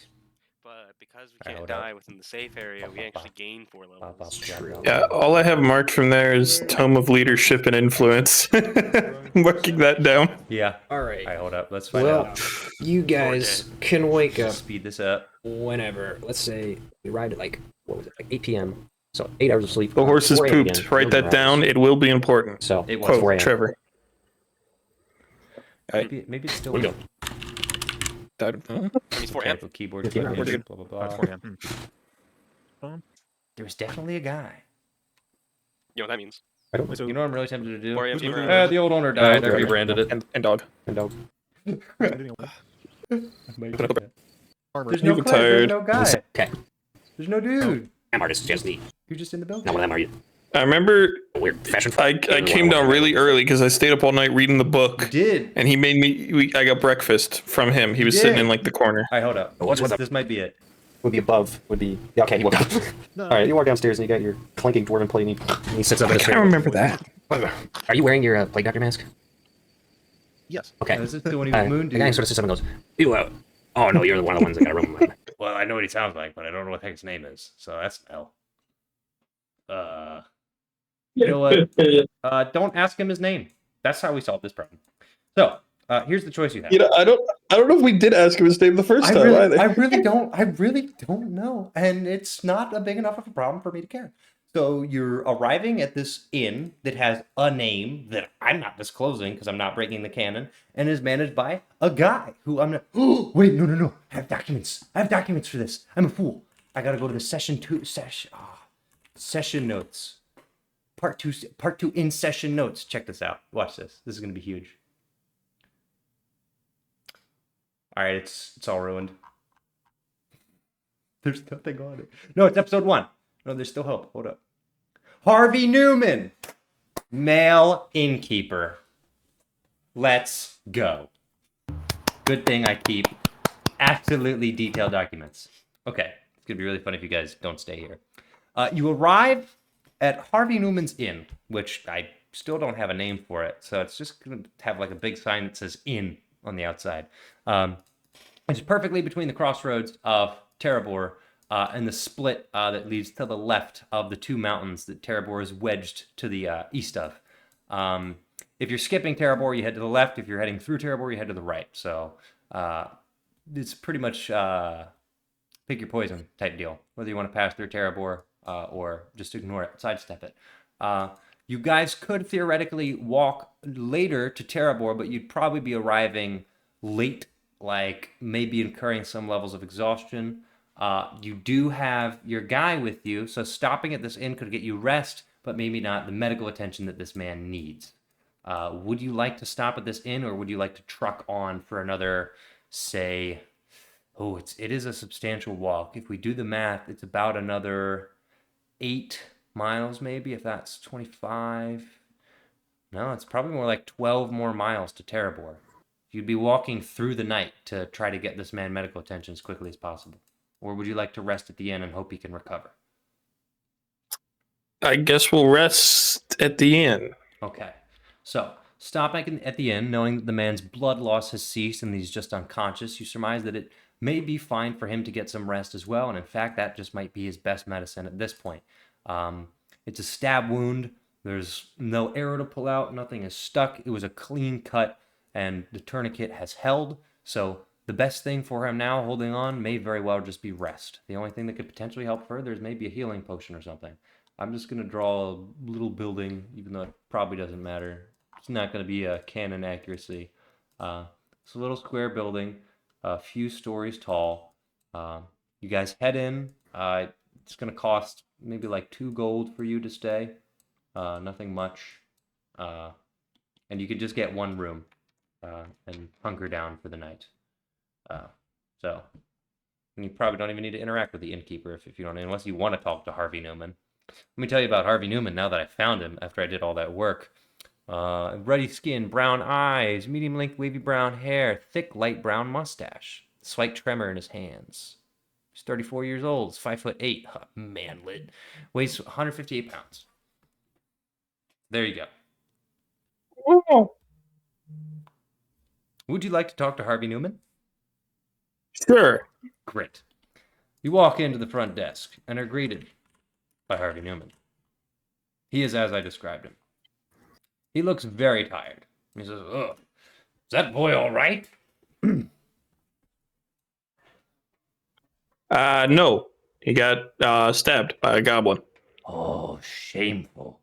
But because we can't die within the safe area, we actually gain 4 levels. Yeah, all I have marked from there is Tome of Leadership and Influence. Marking that down. Yeah. All right. Hold up. Let's find Well, out. you guys can wake up Speed this up. whenever. Let's say we ride at like 8 p.m. So 8 hours of sleep. The horse is 4 a.m. pooped. again. Write that down. It will be important. So It was Quote 4 a.m. Trevor. Maybe it's still What are you doing? It's 4 a.m. mechanical keyboard. Yeah, blah, we're blah, good. blah, blah, blah. 4 a.m. There was definitely a guy. You know what that means. I don't You know what I'm really tempted to do? 4 a.m. The old owner died. I okay. rebranded it. And dog. know. There's You no look guy. There's tired. no guy. Okay. There's no dude. I'm artist, just me. You're just in the building. Not one of them are you. I remember Weird fashion. I came down really early because I stayed up all night reading the You book. did. And he made me. I got breakfast from him. He was You sitting did. in like the corner. All right, hold up. What's with This might be it. Would be above. Would be. Yeah, okay, you woke up. All right, you walk downstairs and you got your clanking dwarven plate and he sits up. I can't remember that. Are you wearing your plague doctor mask? Yes. Okay. This is the one he was moon The guy dude. sort of sits up and goes, "Ew, oh no, you're one of the ones that got a room." Well, I know what he sounds like, but I don't know what the heck his name is. So that's an L. You know what? Don't ask him his name. That's how we solve this problem. So, here's the choice you have. You know, I don't know if we did ask him his name the first time either. I really don't know, and it's not a big enough of a problem for me to care. So you're arriving at this inn that has a name that I'm not disclosing because I'm not breaking the canon, and is managed by a guy who I'm not. Oh, wait, no. I have documents. I have documents for this. I'm a fool. I gotta go to the session notes. Part two in session notes. Check this out. Watch this. This is gonna be huge. All right, it's all ruined. There's nothing on it. No, it's episode 1. No, there's still hope. Hold up. Harvey Newman, male innkeeper. Let's go. Good thing I keep absolutely detailed documents. Okay, it's gonna be really funny if you guys don't stay here. You arrive at Harvey Newman's Inn, which I still don't have a name for it, so it's just gonna have like a big sign that says Inn on the outside. It's perfectly between the crossroads of Terrabor and the split that leads to the left of the 2 mountains that Terrabor is wedged to the east of. If you're skipping Terrabor, you head to the left. If you're heading through Terrabor, you head to the right. So it's pretty much pick your poison type deal, whether you want to pass through Terrabor or just ignore it, sidestep it. You guys could theoretically walk later to Terrabor, but you'd probably be arriving late, like maybe incurring some levels of exhaustion. You do have your guy with you, so stopping at this inn could get you rest, but maybe not the medical attention that this man needs. Would you like to stop at this inn, or would you like to truck on for another, say, it is a substantial walk. If we do the math, it's about another 8 miles maybe, if that's 25. No, it's probably more like 12 more miles to Terrabor. You'd be walking through the night to try to get this man medical attention as quickly as possible. Or would you like to rest at the inn and hope he can recover? I guess we'll rest at the inn. Okay. So, stopping at the inn, knowing that the man's blood loss has ceased and he's just unconscious, you surmise that it may be fine for him to get some rest as well. And in fact, that just might be his best medicine at this point. It's a stab wound. There's no arrow to pull out. Nothing is stuck. It was a clean cut, and the tourniquet has held. So the best thing for him now, holding on, may very well just be rest. The only thing that could potentially help further is maybe a healing potion or something. I'm just going to draw a little building, even though it probably doesn't matter. It's not going to be a cannon accuracy. It's a little square building, a few stories tall. You guys head in. It's going to cost maybe like 2 gold for you to stay. Nothing much. And you could just get 1 room and hunker down for the night. And you probably don't even need to interact with the innkeeper if you don't, unless you want to talk to Harvey Newman. Let me tell you about Harvey Newman now that I found him after I did all that work. Ruddy skin, brown eyes, medium length wavy brown hair, thick light brown mustache, slight tremor in his hands. He's 34 years old, 5'8", manlid, weighs 158 pounds. There you go. Oh. Would you like to talk to Harvey Newman? Sure. Great. You walk into the front desk and are greeted by Harvey Newman. He is as I described him. He looks very tired. He says, "Ugh, is that boy all right?" No. He got stabbed by a goblin. Oh, shameful.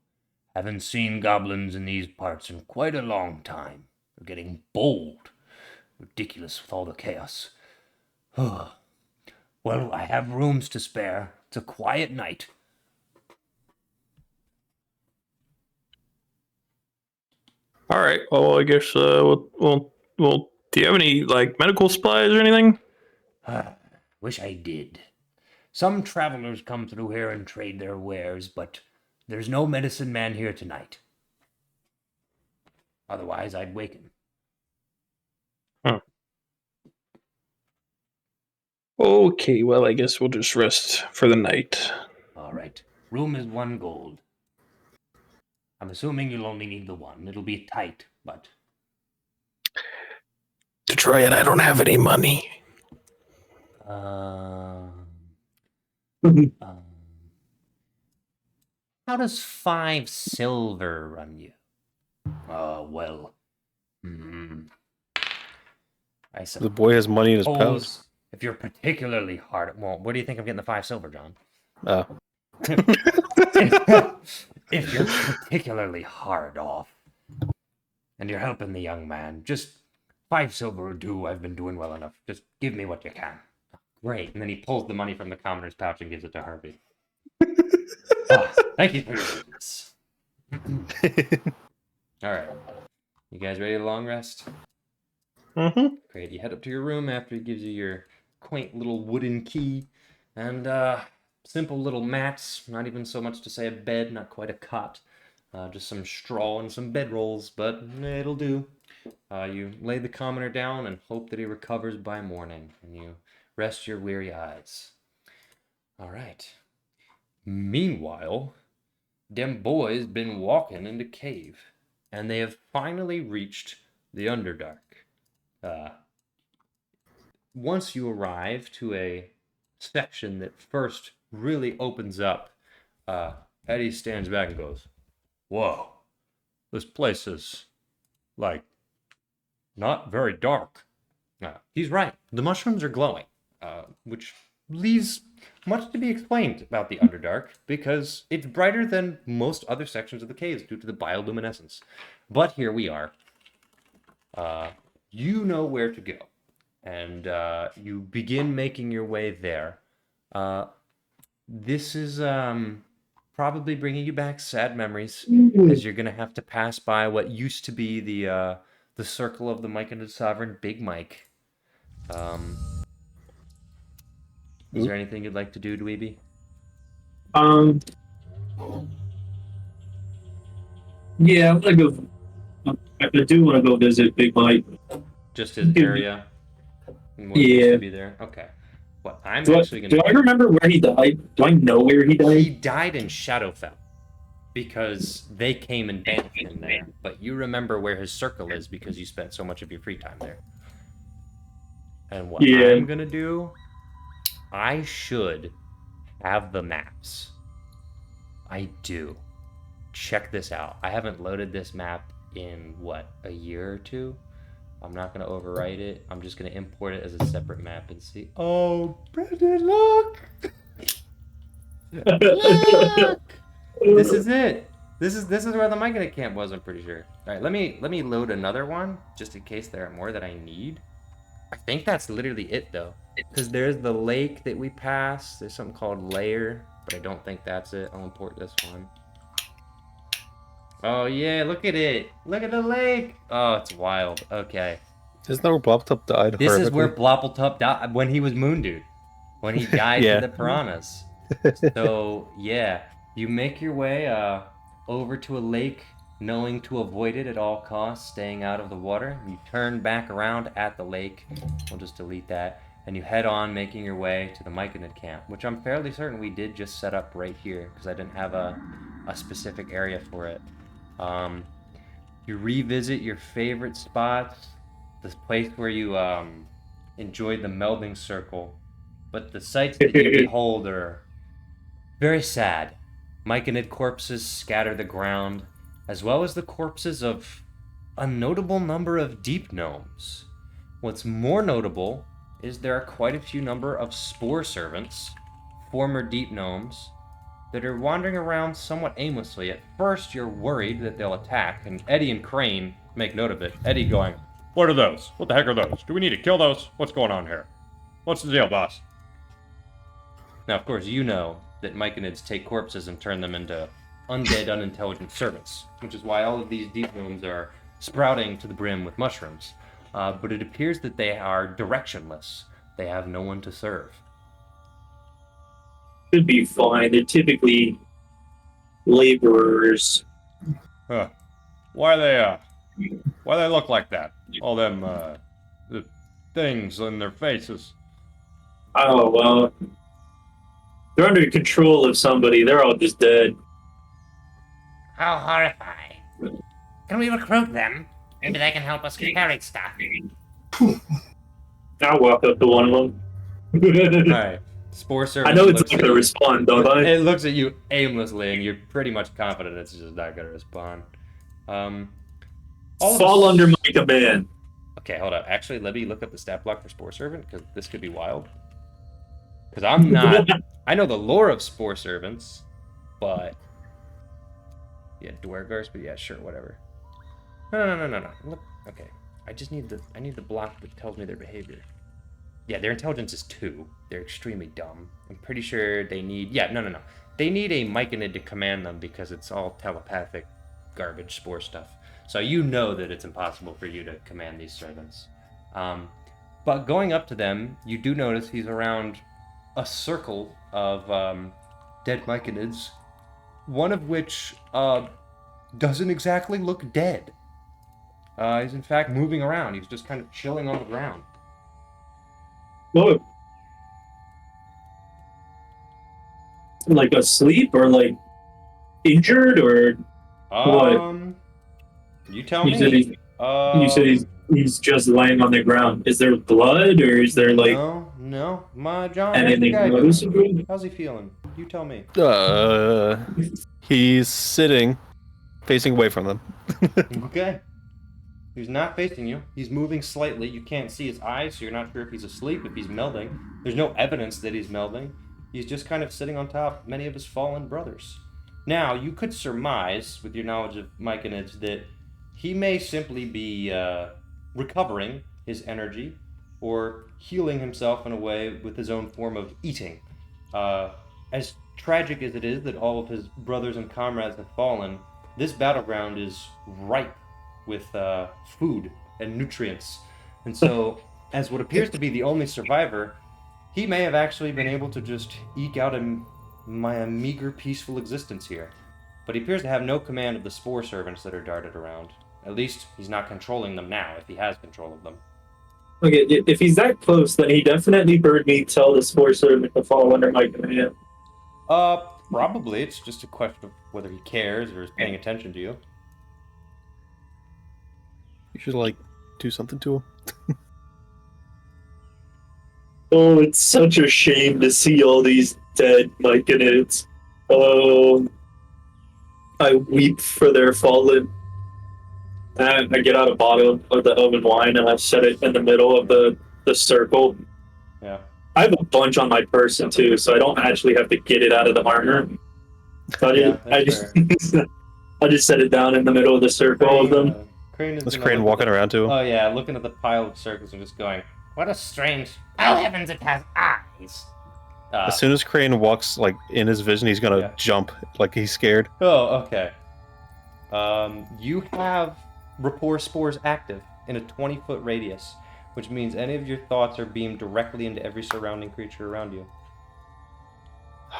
Haven't seen goblins in these parts in quite a long time. They're getting bold. Ridiculous with all the chaos. Well, I have rooms to spare. It's a quiet night. All right. Well, I guess we'll. Do you have any like medical supplies or anything? Wish I did. Some travelers come through here and trade their wares, but there's no medicine man here tonight. Otherwise, I'd waken. Okay. Well, I guess we'll just rest for the night. All right. Room is 1 gold. I'm assuming you'll only need the 1. It'll be tight, but... To try it, I don't have any money. How does 5 silver run you? Well... I suppose. The boy has money in his pouch. If you're particularly hard, well, where do you think I'm getting the 5 silver, John? If you're particularly hard off and you're helping the young man, just 5 silver will do. I've been doing well enough. Just give me what you can. Great. And then he pulls the money from the commoner's pouch and gives it to Harvey. Thank you for your business. All right. You guys ready to long rest? Mm-hmm. Great. You head up to your room after he gives you your quaint little wooden key and simple little mats. Not even so much to say a bed, not quite a cot. Just some straw and some bedrolls, but it'll do. You lay the commoner down and hope that he recovers by morning, and you rest your weary eyes. All right. Meanwhile, them boys been walking in the cave, and they have finally reached the Underdark. Once you arrive to a section that first really opens up, Eddie stands back and goes, "Whoa, this place is, like, not very dark." He's right. The mushrooms are glowing, which leaves much to be explained about the Underdark, because it's brighter than most other sections of the caves due to the bioluminescence. But here we are. You know where to go, and you begin making your way there. This is probably bringing you back sad memories, as you're going to have to pass by what used to be the circle of the Myconid Sovereign, Big Mike. Is there anything you'd like to do, Dweeby? Yeah, I'm gonna go. I do want to go visit Big Mike. Just his area? And what used to be there? Okay. What I'm actually going to do I remember where he died? Do I know where he died? He died in Shadowfell, because they came and banished him there. But you remember where his circle is because you spent so much of your free time there. And what I'm going to do, I should have the maps. I do. Check this out. I haven't loaded this map in, what, a year or two? I'm not going to overwrite it. I'm just going to import it as a separate map and see. Oh, Brendan, look! Look! This is it. This is where the Myconid camp was, I'm pretty sure. All right, let me load another one, just in case there are more that I need. I think that's literally it, though. Because there's the lake that we passed. There's something called Lair, but I don't think that's it. I'll import this one. Oh, yeah, look at it. Look at the lake. Oh, it's wild. Okay. Isn't that where Bloppletup died? This is where Bloppletup died when he was Moon Dude. When he died to the piranhas. So, yeah. You make your way over to a lake, knowing to avoid it at all costs, staying out of the water. You turn back around at the lake. We'll just delete that. And you head on, making your way to the Myconid camp, which I'm fairly certain we did just set up right here, because I didn't have a specific area for it. You revisit your favorite spots, this place where you enjoyed the melding circle, but the sights that you behold are very sad. Myconid corpses scatter the ground, as well as the corpses of a notable number of deep gnomes. What's more notable is there are quite a few number of spore servants, former deep gnomes, that are wandering around somewhat aimlessly. At first, you're worried that they'll attack, and Eddie and Crane make note of it. Eddie going, "What are those? What the heck are those? Do we need to kill those? What's going on here? What's the deal, boss?" Now, of course, you know that Myconids take corpses and turn them into undead, unintelligent servants, which is why all of these deep gnomes are sprouting to the brim with mushrooms. But it appears that they are directionless. They have no one to serve. Could be fine. They're typically laborers. Why they look like that? All them the things on their faces. Oh well, they're under control of somebody. They're all just dead. How horrifying! Can we recruit them? Maybe they can help us carry stuff. I'll walk up to one of them. Alright. Spore servant. I know it's not going to respond, don't I? It looks at you aimlessly, and you're pretty much confident it's just not going to respond. Fall under my command. Okay, hold up. Actually, let me look up the stat block for Spore Servant, because this could be wild. Because I'm not... I know the lore of Spore Servants, but Yeah, Dwergars, but yeah, sure, whatever. No. Look, okay. I need the block that tells me their behavior. Yeah, their intelligence is 2. They're extremely dumb. I'm pretty sure they need... Yeah, no. They need a Myconid to command them because it's all telepathic garbage spore stuff. So you know that it's impossible for you to command these servants. But going up to them, you do notice he's around a circle of dead Myconids, one of which doesn't exactly look dead. He's in fact moving around. He's just kind of chilling on the ground. Oh. Like asleep or like injured or what? You tell You said me. you said he's just laying on the ground. Is there blood or is there like No. My John, how's the anything guy doing? noticeable? How's he feeling? You tell me. He's sitting, facing away from them. Okay. He's not facing you. He's moving slightly. You can't see his eyes, so you're not sure if he's asleep, if he's melding. There's no evidence that he's melding. He's just kind of sitting on top of many of his fallen brothers. Now, you could surmise, with your knowledge of Myconids, that he may simply be recovering his energy or healing himself in a way with his own form of eating. As tragic as it is that all of his brothers and comrades have fallen, this battleground is ripe with food and nutrients. And so, as what appears to be the only survivor, he may have actually been able to just eke out a meager, peaceful existence here. But he appears to have no command of the spore servants that are darted around. At least, he's not controlling them now, if he has control of them. Okay, if he's that close, then he definitely heard me tell the spore servant to fall under my command. Probably. It's just a question of whether he cares or is paying attention to you. You should, like, do something to him. Oh, it's such a shame to see all these dead Myconids. Oh, I weep for their fallen. And I get out a bottle of the oven wine and I set it in the middle of the circle. Yeah. I have a bunch on my person too, so I don't actually have to get it out of the armor. So I just set it down in the middle of the circle of them. Is Crane walking around to him? Oh yeah, looking at the pile of circles and just going, what a strange... Oh heavens, it has eyes. As soon as Crane walks like in his vision, he's gonna jump like he's scared. Oh, okay. You have rapport spores active in a 20-foot radius, which means any of your thoughts are beamed directly into every surrounding creature around you.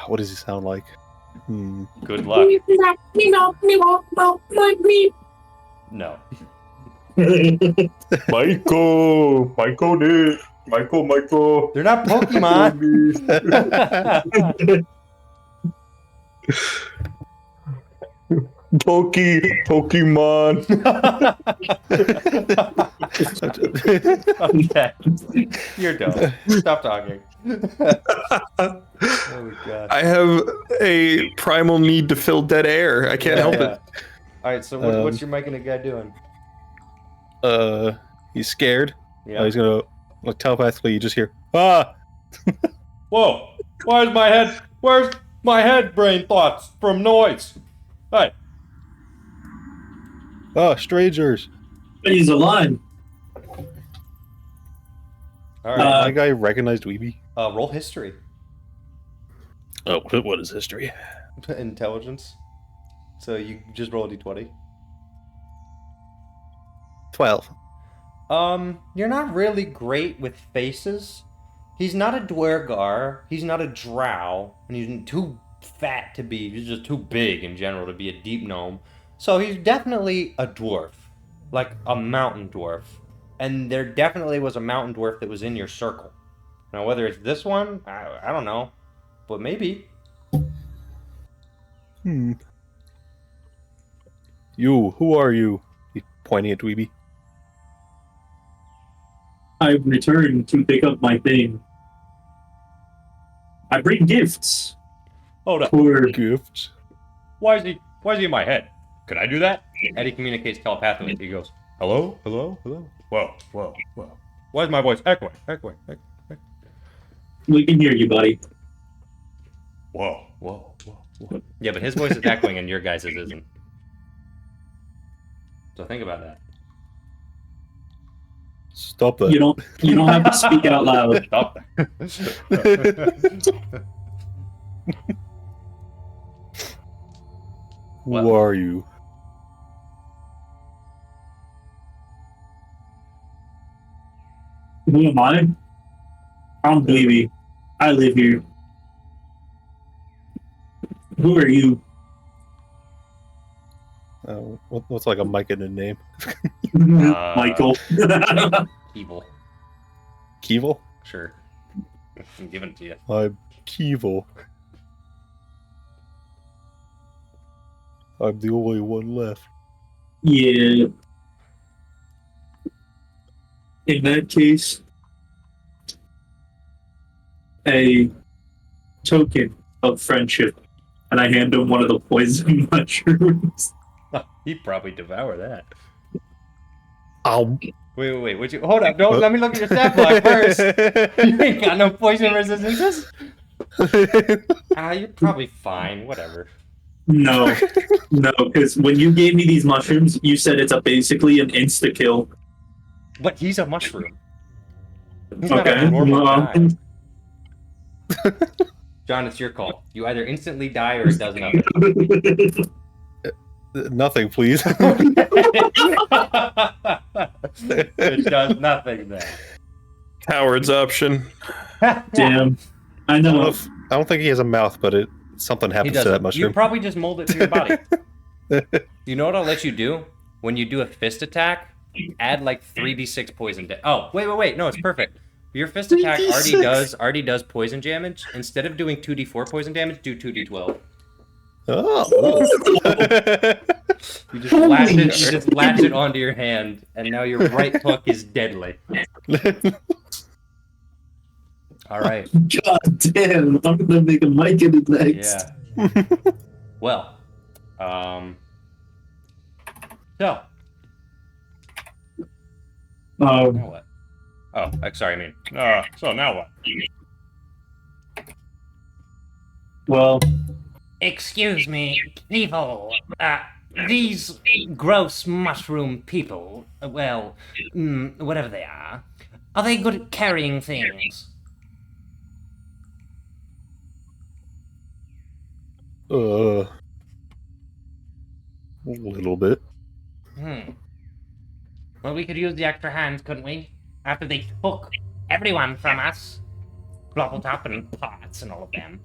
What does he sound like? Good luck. No. Michael! They're not Pokemon! Pokemon! Okay. You're dumb. Stop talking. Oh god. I have a primal need to fill dead air. I can't help it. Alright, so what's your Myconid guy doing? He's scared. Yeah. He's gonna like telepathically. You just hear ah. Whoa! Where's my head brain thoughts from noise? Hey. Oh, strangers. He's alive. All right. That guy recognized Weeby. Roll history. Oh, what is history? Intelligence. So you just roll a d20. 12. You're not really great with faces. He's not a Dwergar. He's not a Drow, and he's too fat to be. He's just too big in general to be a deep gnome. So he's definitely a dwarf, like a mountain dwarf. And there definitely was a mountain dwarf that was in your circle. Now, whether it's this one, I don't know, but maybe. You, who are you? He's pointing at Dweeby. I've returned to pick up my thing. I bring gifts. Hold up. For gifts? Why is he in my head? Could I do that? Eddie communicates telepathically. He goes, hello? Hello? Hello? Whoa, whoa, whoa. Why is my voice echoing? We can hear you, buddy. Whoa, whoa, whoa, whoa. Yeah, but his voice is echoing and your guys' isn't. So think about that. Stop that. You don't have to speak out loud. Stop Who are you? Who am I? I'm Baby. I live here. Who are you? What's like a Mike in a name? Michael. Evil. Keevil? Sure. I'm giving it to you. I'm Keevil. I'm the only one left. Yeah. In that case, a token of friendship, and I hand him one of the poison mushrooms. He'd probably devour that. Ow. Wait. Would you hold up? Don't let me look at your stat block first. You ain't got no poison resistances. You're probably fine. Whatever. No, because when you gave me these mushrooms, you said it's basically an insta kill. But he's a mushroom. He's Okay. not a normal guy. John, it's your call. You either instantly die or it does nothing. Nothing, please. It does nothing then. Coward's option. Damn. I know. I don't think he has a mouth, but something happens to that mushroom. You probably just mold it to your body. You know what I'll let you do? When you do a fist attack, add like 3d6 poison damage. Oh, wait. No, it's perfect. Your fist attack already does poison damage. Instead of doing 2d4 poison damage, do 2d12. Oh. You just latch it onto your hand, and now your right hook is deadly. All right. God damn, I'm gonna make a mic in it next. Yeah. Well, so. Now what? Oh, sorry, so now what? Well. Excuse me, people. These gross mushroom people, whatever they are they good at carrying things? A little bit. Well, we could use the extra hands, couldn't we? After they took everyone from us. Blobbletop and Pots and all of them.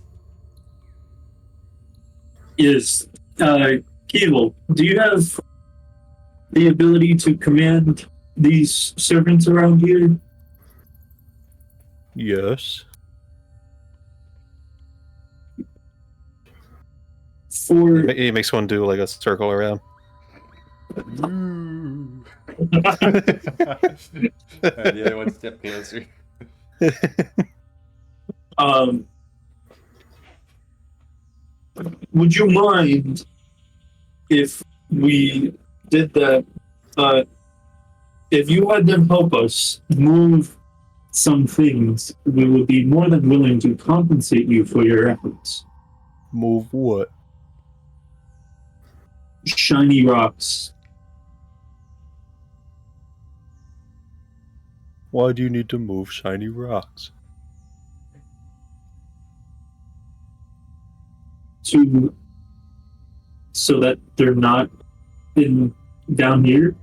Yes. Keevil, do you have the ability to command these servants around here? Yes. He makes one do like a circle around. The other one step closer. Would you mind if we did that? If you had them help us move some things, we would be more than willing to compensate you for your efforts. Move what? Shiny rocks. Why do you need to move shiny rocks? So that they're not down here.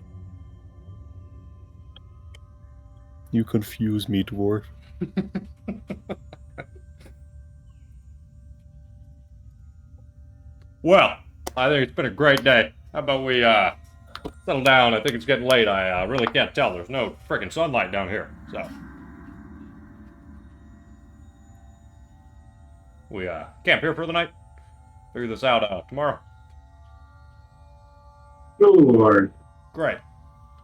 You confuse me, dwarf. Well, I think it's been a great day. How about we settle down? I think it's getting late. I really can't tell. There's no freaking sunlight down here, so we camp here for the night. Figure this out tomorrow. Sure. Great,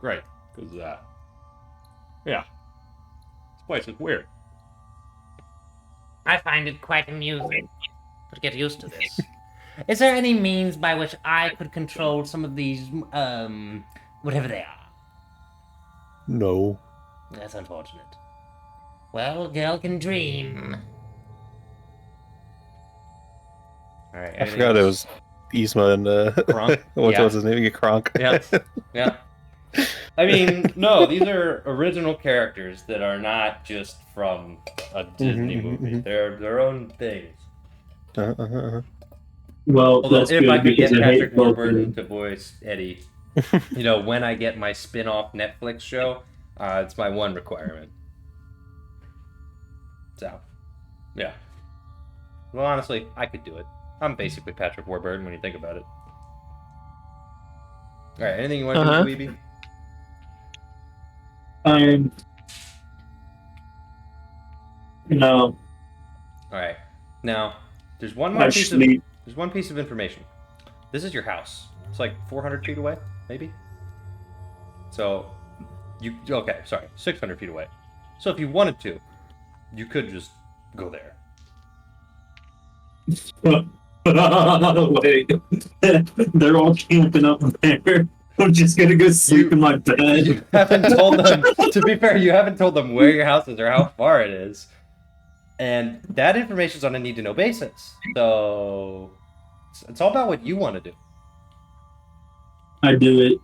because yeah, this place is weird. I find it quite amusing. But get used to this. Is there any means by which I could control some of these, whatever they are? No. That's unfortunate. Well, girl can dream. All right. I forgot it was Yzma and Kronk? what Yeah. was his name? Yeah, Kronk. Yeah, yeah. I mean, no, these are original characters that are not just from a Disney movie. They're their own things. Well, Although that's if good I could because get I hate Patrick both of Warburton them. to voice Eddie, when I get my spin-off Netflix show, it's my one requirement. So, yeah. Well, honestly, I could do it. I'm basically Patrick Warburton when you think about it. All right, anything you want to do with Weeby? No. All right. Now, there's one more piece of information. This is your house. It's like 400 feet away, maybe. So, 600 feet away. So if you wanted to, you could just go there. Wait, they're all camping up there. I'm just gonna go sleep in my bed. You haven't told them. To be fair, you haven't told them where your house is or how far it is, and that information is on a need-to-know basis. So it's all about what you want to do. I do it.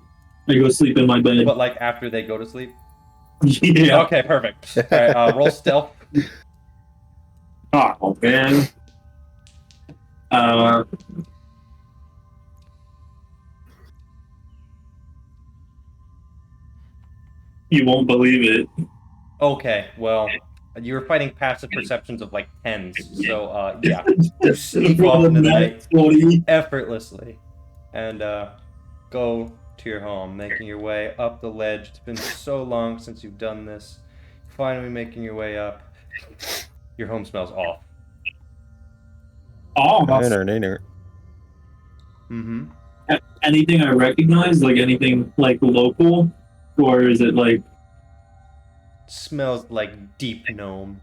I go sleep in my bed. But like after they go to sleep. Yeah. Okay, perfect. All right, roll stealth. Oh man. You won't believe it. Okay, well, you were fighting passive perceptions of like 10s, so yeah, you sneak off into the night effortlessly, and go to your home, making your way up the ledge. It's been so long since you've done this. Finally making your way up. Your home smells off. Mm-hmm. Anything I recognize, like anything like local, or is it like? Smells like deep gnome.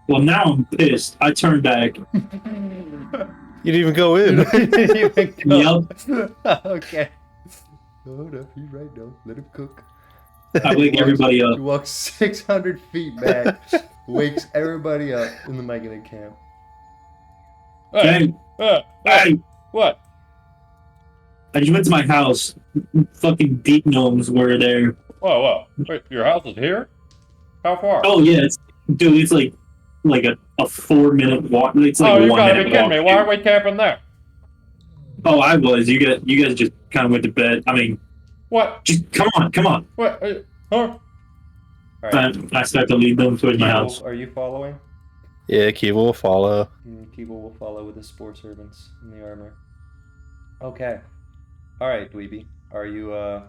Well, now I'm pissed. I turn back. You didn't even go in. Yep. Okay. Hold up, he's right now. Let him cook. I wake everybody up. He walks 600 feet back, wakes everybody up in the Megan camp. Hey, hey, what? I just went to my house. Fucking deep gnomes were there. Whoa. Wait, your house is here? How far? Oh yeah, it's like a 4-minute walk. It's like you 1 gotta minute be kidding walk. me. Why are we camping there? Oh, I was. You guys just kind of went to bed. I mean, what? Just come on. What? Huh? All right. I start to lead them towards my house. Are you following? Yeah, Kiva will follow. Kiva will follow with the sport servants in the armor. Okay. All right, Dweeby. Are you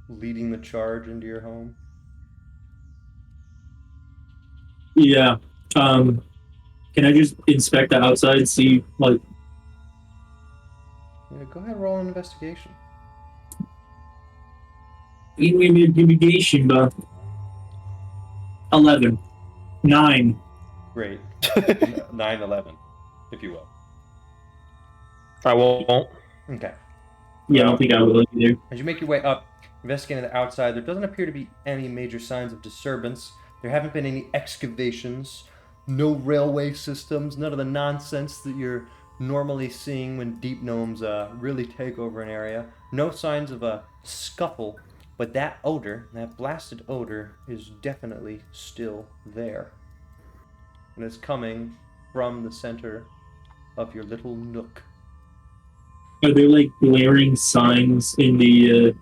leading the charge into your home? Yeah. Can I just inspect the outside, see like? Yeah, go ahead and roll an investigation. Investigation, but 11, 9. Great. 9/11, if you will. I won't. Okay. Yeah, I don't think I will either. As you make your way up, investigating the outside, there doesn't appear to be any major signs of disturbance. There haven't been any excavations, no railway systems, none of the nonsense that you're normally seeing when deep gnomes really take over an area. No signs of a scuffle, but that odor, that blasted odor, is definitely still there. And it's coming from the center of your little nook. Are there like glaring signs in the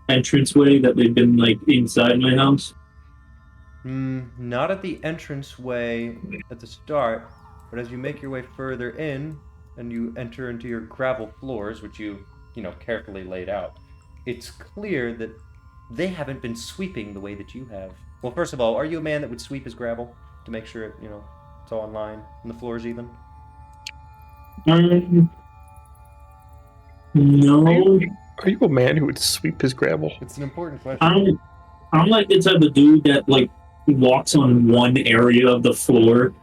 entranceway that they've been like inside my house? Not at the entranceway at the start, but as you make your way further in and you enter into your gravel floors, which you carefully laid out, it's clear that they haven't been sweeping the way that you have. Well, first of all, are you a man that would sweep his gravel to make sure it's all in line and the floors even? No. Are you a man who would sweep his gravel? It's an important question. I'm like the type of dude that like walks on one area of the floor.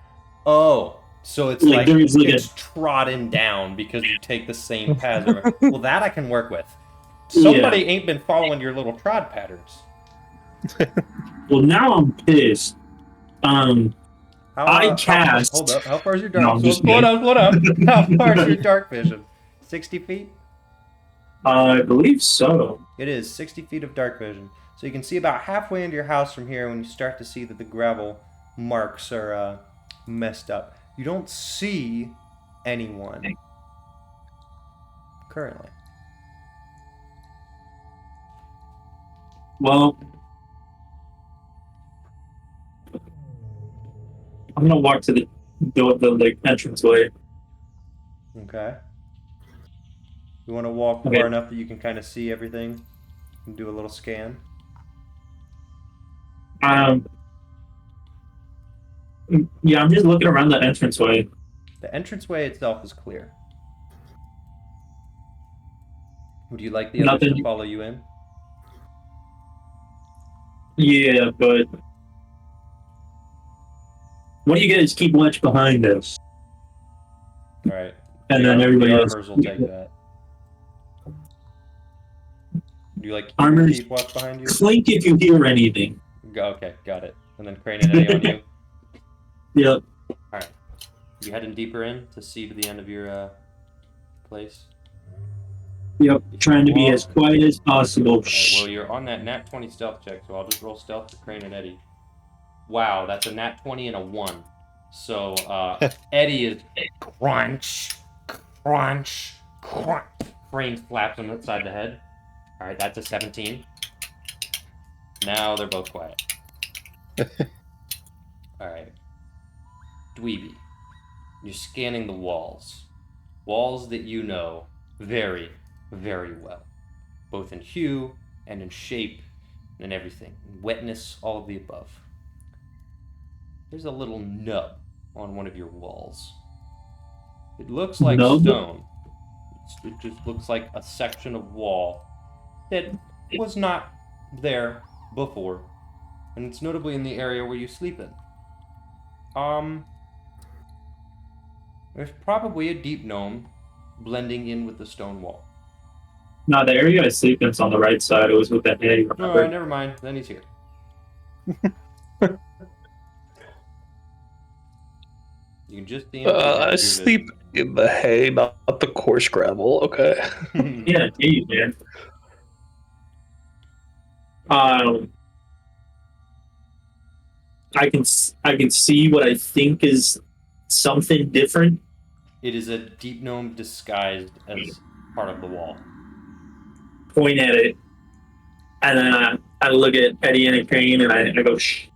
Oh, so it's Like, there is, like, it's trodden down because you take the same paths. Well, that I can work with. Somebody ain't been following your little trod patterns. Well, now I'm pissed. cast. Hold up. How far is your No, dark? I'm just Slow down. Slow down. How far is your kidding. dark vision? 60 feet. I believe so. It is 60 feet of dark vision. So you can see about halfway into your house from here when you start to see that the gravel marks are messed up. You don't see anyone currently. Well, I'm gonna walk to the like entranceway. Okay. You want to walk Okay. far enough that you can kind of see everything and do a little scan? Yeah, I'm just looking around the entranceway. The entranceway itself is clear. Would you like the others Nothing. to follow you in? Yeah, but what do you guys keep watch behind us? All right. And then everybody else. Armors will take that. Do you like to Armors. keep watch behind you? Clink if you hear anything. Okay, got it. And then Crane and Eddie on you. Yep. All right. You heading deeper in to see to the end of your place? Yep. Trying to be as quiet as possible. Right, well, you're on that nat 20 stealth check, so I'll just roll stealth for Crane and Eddie. Wow, that's a nat 20 and a 1. So Eddie is crunch, crunch, crunch. Crane slaps him outside the head. All right, that's a 17. Now they're both quiet. All right. Dweeby, you're scanning the walls. Walls that you know very, very well. Both in hue and in shape and everything. Wetness, all of the above. There's a little nub on one of your walls. It looks like stone. It just looks like a section of wall that was not there before. And it's notably in the area where you sleep in. There's probably a deep gnome blending in with the stone wall. No, the area I sleep in's on the right side. It was with that hay. No, never mind. Then he's here. You can just I sleep in the hay, not the coarse gravel. Okay. Yeah, geez, man. I can see what I think is something different. It is a deep gnome disguised as part of the wall. Point at it, and then I look at Eddie and Crane, and I go, shh.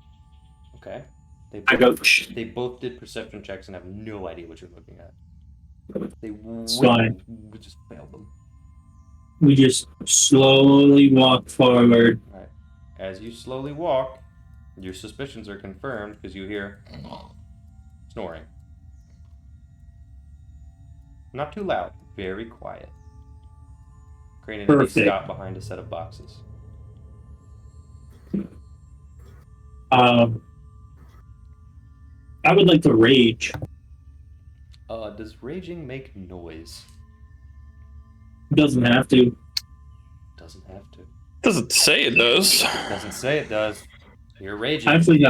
Okay. They both did perception checks and have no idea what you're looking at. They we just failed them. We just slowly walk forward. All right. As you slowly walk, your suspicions are confirmed because you hear snoring. Not too loud, very quiet. Crane and Eddie stop behind a set of boxes. I would like to rage. Does raging make noise? Doesn't have to. Doesn't have to. Doesn't say it does. Doesn't say it does. You're raging. Actually,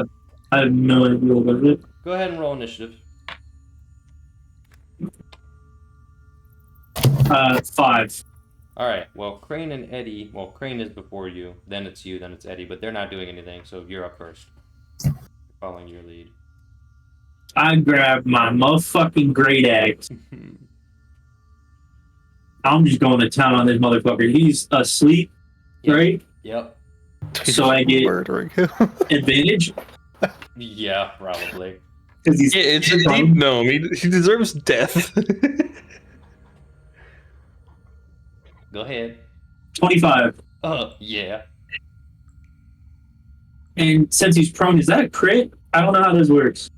I have no idea what it is. Go ahead and roll initiative. 5. All right. Well, Crane and Eddie. Well, Crane is before you. Then it's you. Then it's Eddie. But they're not doing anything, so you're up first. Following your lead. I grab my motherfucking great axe. I'm just going to town on this motherfucker. He's asleep, right? Yep. So I get advantage. Yeah, probably. It's a deep gnome. He deserves death. Go ahead. 25. Yeah. And since he's prone, is that a crit? I don't know how this works.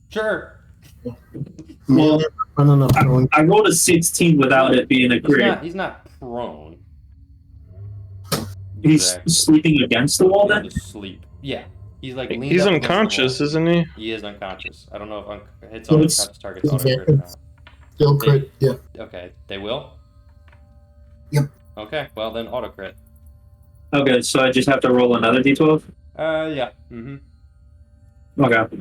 Sure. Well, I rolled a 16 without it being a crit. He's not prone. He's sleeping against the wall then? Sleep. Yeah. He's like leaned He's up against the unconscious, wall. isn't he? He is unconscious. I don't know if hits on unconscious targets auto crit or not. Still crit, yeah. Okay, they will? Yep. Okay, well then auto crit. Okay, so I just have to roll another d12? Yeah. Mm-hmm. Okay.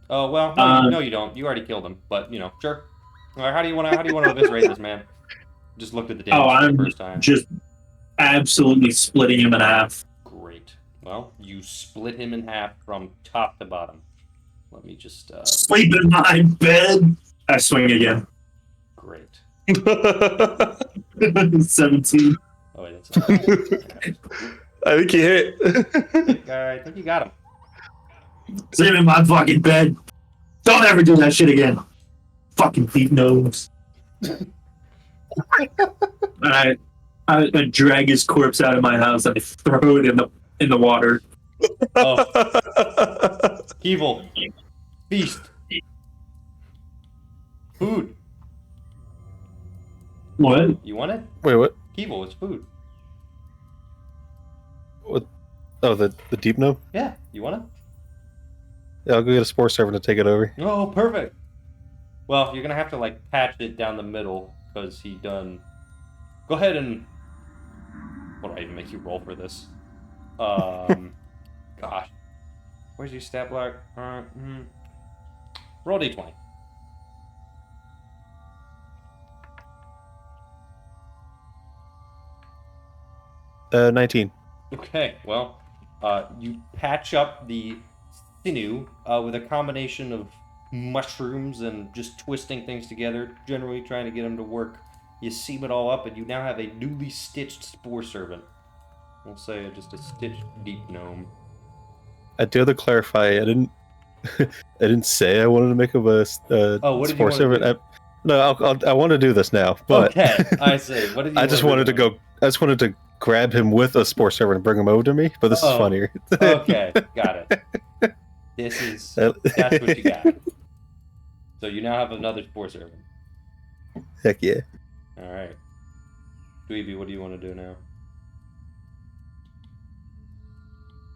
Oh well, no, you don't. You already killed him, but you know, sure. All right, how do you want to eviscerate this man? Just looked at the damage for the first time. Just absolutely splitting him in half. Great. Well, you split him in half from top to bottom. Let me just sleep in my bed. I swing again. Great. 17. Oh wait, that's not bad. I think he hit. I think you got him. Sleep in my fucking bed. Don't ever do that shit again. Fucking deep nose. I drag his corpse out of my house and I throw it in the water. Oh. Evil. Feast. Food. What? You want it? Wait, what? Evil, it's food. What? Oh, the deep gnome? Yeah, you want it? Yeah, I'll go get a spore servant to take it over. Oh, perfect. Well, you're gonna have to like patch it down the middle because he done. Go ahead and. What do I even make you roll for this? Gosh, where's your stat block? Roll d20. Uh, 19. Okay, well, you patch up the sinew with a combination of mushrooms and just twisting things together, generally trying to get them to work. You seam it all up, and you now have a newly stitched spore servant. We'll say just a stitched deep gnome. I do have to clarify. I didn't. I didn't say I wanted to make him a spore servant. I want to do this now. But okay, I see. What did you? I just wanted to grab him with a spore servant and bring him over to me. But this is funnier. Okay, got it. That's what you got. So you now have another spore servant. Heck yeah. All right. Dweeby, what do you want to do now?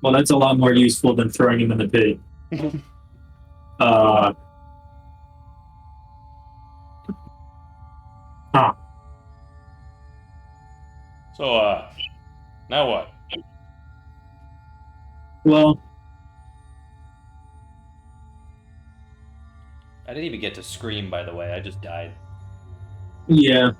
Well, that's a lot more useful than throwing him in the pit. So, now what? Well, I didn't even get to scream, by the way. I just died. Yeah.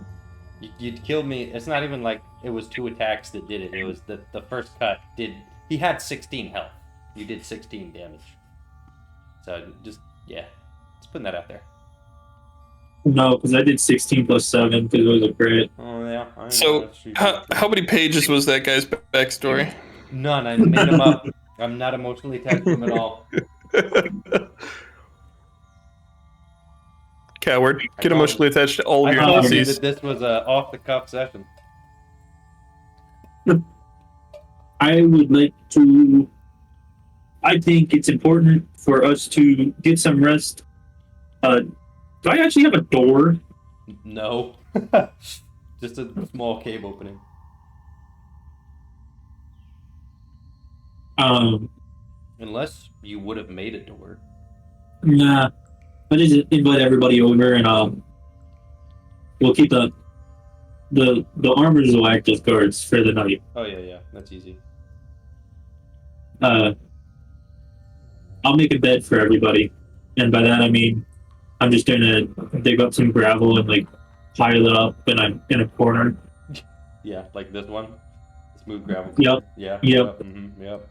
You killed me. It's not even like it was 2 attacks that did it. It was the first cut did. He had 16 health. You did 16 damage. So just putting that out there. No, because I did 16 plus 7 because it was a crit. Oh yeah. So how many pages was that guy's backstory? None. I made him up. I'm not emotionally attached to him at all. Coward. Get emotionally attached to all of your NPCs. This was a off-the-cuff session. I would like to. I think it's important for us to get some rest. Do I actually have a door? No. Just a small cave opening. Unless you would have made a door. Nah. I just invite everybody over and we'll keep the armors will act as guards for the night. Oh yeah, that's easy. I'll make a bed for everybody, and by that I mean I'm just gonna dig up some gravel and like pile it up in a corner. Yeah, like this one. Smooth gravel. Yep. Yeah. Yep. Yep.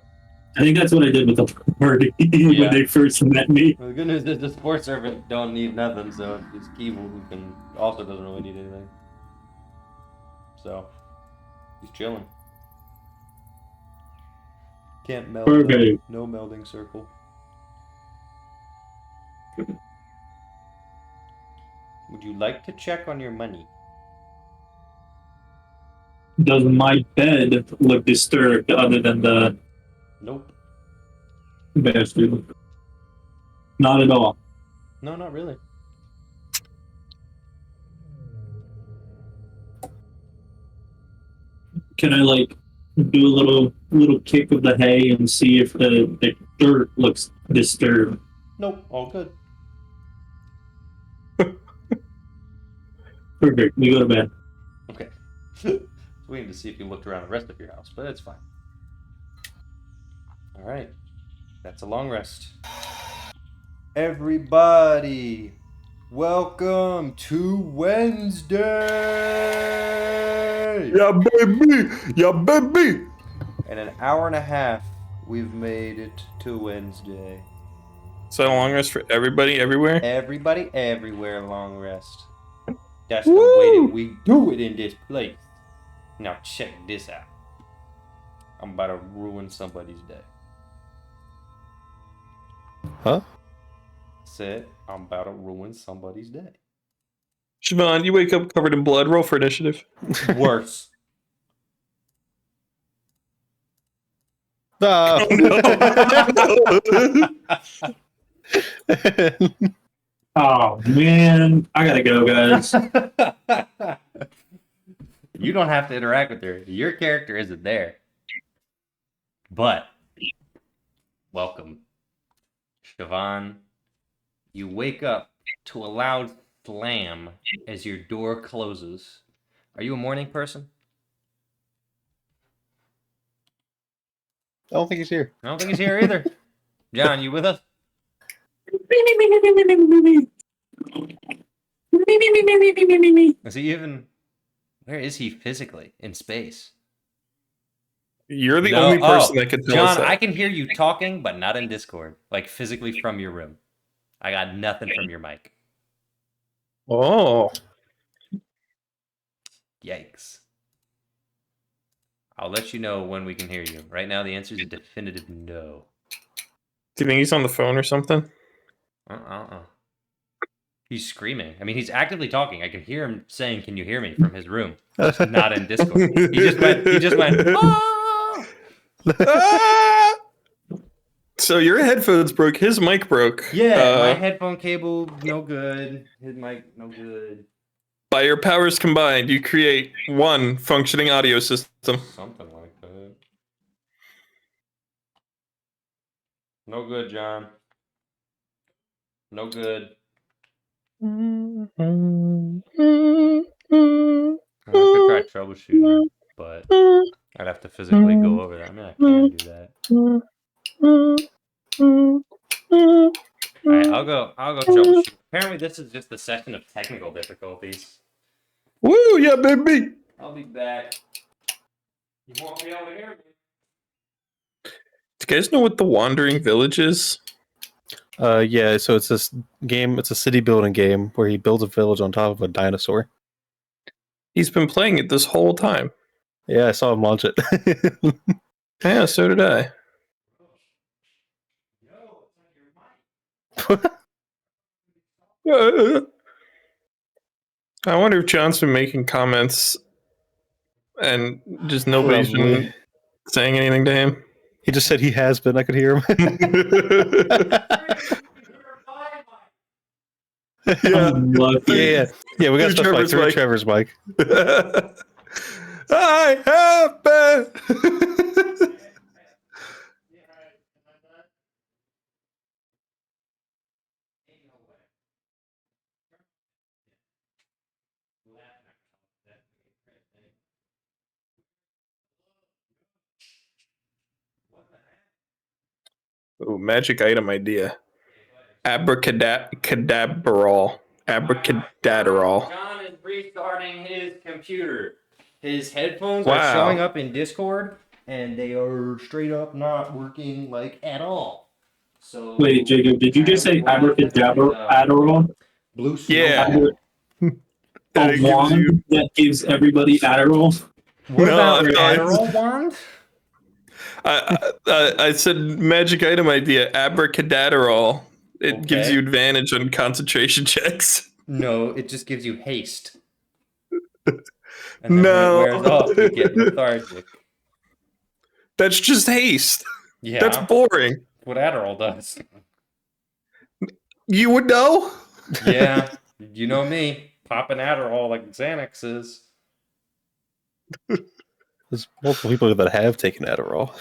I think that's what I did with the party when they first met me. Well, the good news is the spore servant don't need nothing, so it's Keeble who also doesn't really need anything. So he's chilling. Can't meld. Perfect. No melding circle. Would you like to check on your money? Does my bed look disturbed other than the Nope. bastard? Not at all. No, not really. Can I like do a little kick of the hay and see if the dirt looks disturbed? Nope, all good. Perfect. We go to bed. Okay. Waiting to see if you looked around the rest of your house, but it's fine. All right. That's a long rest. Everybody, welcome to Wednesday! Yeah, baby! Yeah, baby! In an hour and a half, we've made it to Wednesday. So long rest for everybody, everywhere? Everybody, everywhere, long rest. That's the way that we do it in this place. Now check this out. I'm about to ruin somebody's day. Huh? Said, I'm about to ruin somebody's day. Siobhan, you wake up covered in blood. Roll for initiative. Worse. No. Oh man, I gotta go, guys. You don't have to interact with her. Your character isn't there. But welcome, Siobhan. You wake up to a loud slam as your door closes. Are you a morning person? I don't think he's here. I don't think he's here either. John, you with us? Is he even... Where is he physically in space? You're the only person that can tell us John, that. I can hear you talking, but not in Discord. Like, physically from your room. I got nothing from your mic. Oh. Yikes. I'll let you know when we can hear you. Right now, the answer is a definitive no. Do you think he's on the phone or something? He's screaming. I mean, he's actively talking. I can hear him saying, "Can you hear me?" from his room. Not in Discord. He just went, "Ah!" Ah! So your headphones broke. His mic broke. Yeah, my headphone cable, no good. His mic, no good. By your powers combined, you create one functioning audio system. Something like that. No good, John. No good. I could try troubleshooting, but I'd have to physically go over that. I mean, I can do that. Alright, I'll go troubleshoot. Apparently this is just a session of technical difficulties. Woo, yeah, baby! I'll be back. You won't be able to hear me. Do you guys know what the Wandering Village is? Yeah, so it's this game, it's a city building game where he builds a village on top of a dinosaur. He's been playing it this whole time. Yeah, I saw him launch it. Yeah, so did I. I wonder if John's been making comments and just nobody's been saying anything to him. He just said he has been. I could hear him. Yeah. We got stuff like through Trevor's mic. I have been. Oh, magic item idea. Abracadabrol. Abracadabrol. John is restarting his computer. His headphones are showing up in Discord, and they are straight up not working like at all. So wait, Jacob, did you just say abracadabra Adderall? Blue snow. Yeah. A wand that gives everybody Adderall? What about your Adderall wand? I said magic item idea, abracadabrol. It gives you advantage on concentration checks. No, it just gives you haste. And then when it wears off, you get lethargic. That's just haste. Yeah. That's boring. What Adderall does. You would know? Yeah. You know me. Popping Adderall like Xanax is. There's multiple people that have taken Adderall.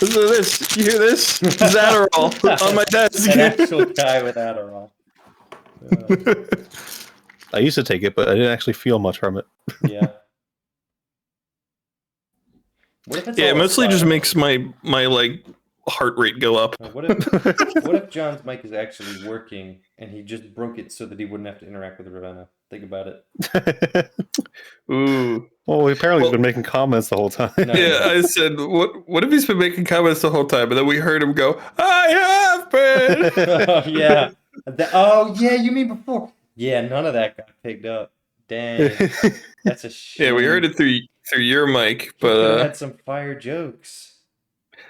Listen to this. You hear this? This is Adderall on my desk. An actual guy with Adderall. I used to take it, but I didn't actually feel much from it. Yeah. Yeah, it mostly just makes my like heart rate go up. What if John's mic is actually working and he just broke it so that he wouldn't have to interact with Ravenna? Think about it. Ooh. Well, apparently he's been making comments the whole time. Yeah, I said, what if he's been making comments the whole time, and then we heard him go, I have been! Oh, yeah. Oh, yeah, you mean before. Yeah, none of that got picked up. Dang. That's a shame. Yeah, we heard it through your mic, but... had some fire jokes.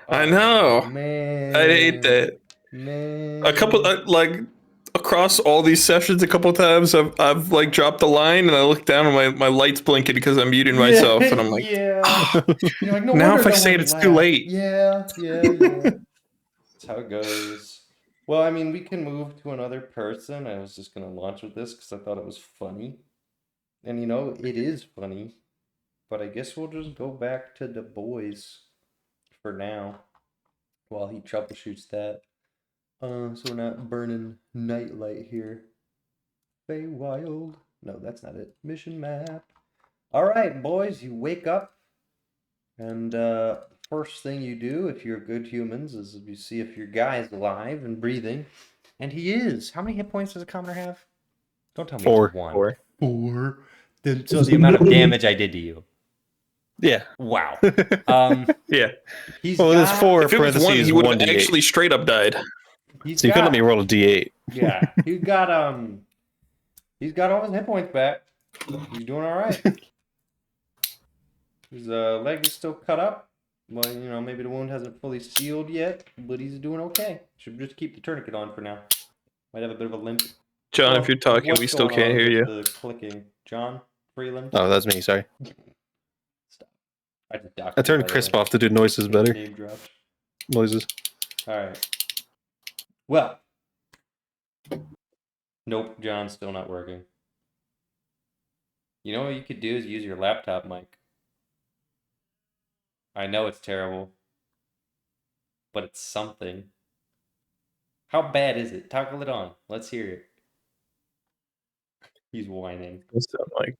I know. Man. I hate that. Man. A couple, across all these sessions, a couple times, I've like dropped the line, and I look down, and my light's blinking because I'm muting myself, and I'm like, yeah. You're like, no now wonder if I no say one it, it's laughed. too late. Yeah. That's how it goes. Well, I mean, we can move to another person. I was just going to launch with this because I thought it was funny. And, it is funny. But I guess we'll just go back to the boys for now while he troubleshoots that. So we're not burning nightlight here. Feywild. No, that's not it. Mission map. All right, boys, you wake up. And first thing you do, if you're good humans, is you see if your guy is alive and breathing. And he is. How many hit points does a commoner have? Don't tell me it's 1. 4. So the amount of damage I did to you. Yeah. Wow. Yeah. There's 4 if it was 1, he would have actually straight up died. So you couldn't let me roll a d8. Yeah. He's got all his hit points back. He's doing all right. His leg is still cut up. Well, maybe the wound hasn't fully sealed yet, but he's doing okay. Should just keep the tourniquet on for now. Might have a bit of a limp. John, if you're talking, we still can't hear you. The clicking. John Freeland. Oh, that's me. Sorry. Stop. I turned Crisp off to do noises better. Name dropped. Noises. All right. Well. Nope, John's still not working. You know what you could do is use your laptop mic. I know it's terrible, but it's something. How bad is it? Toggle it on. Let's hear it. He's whining. What's that like?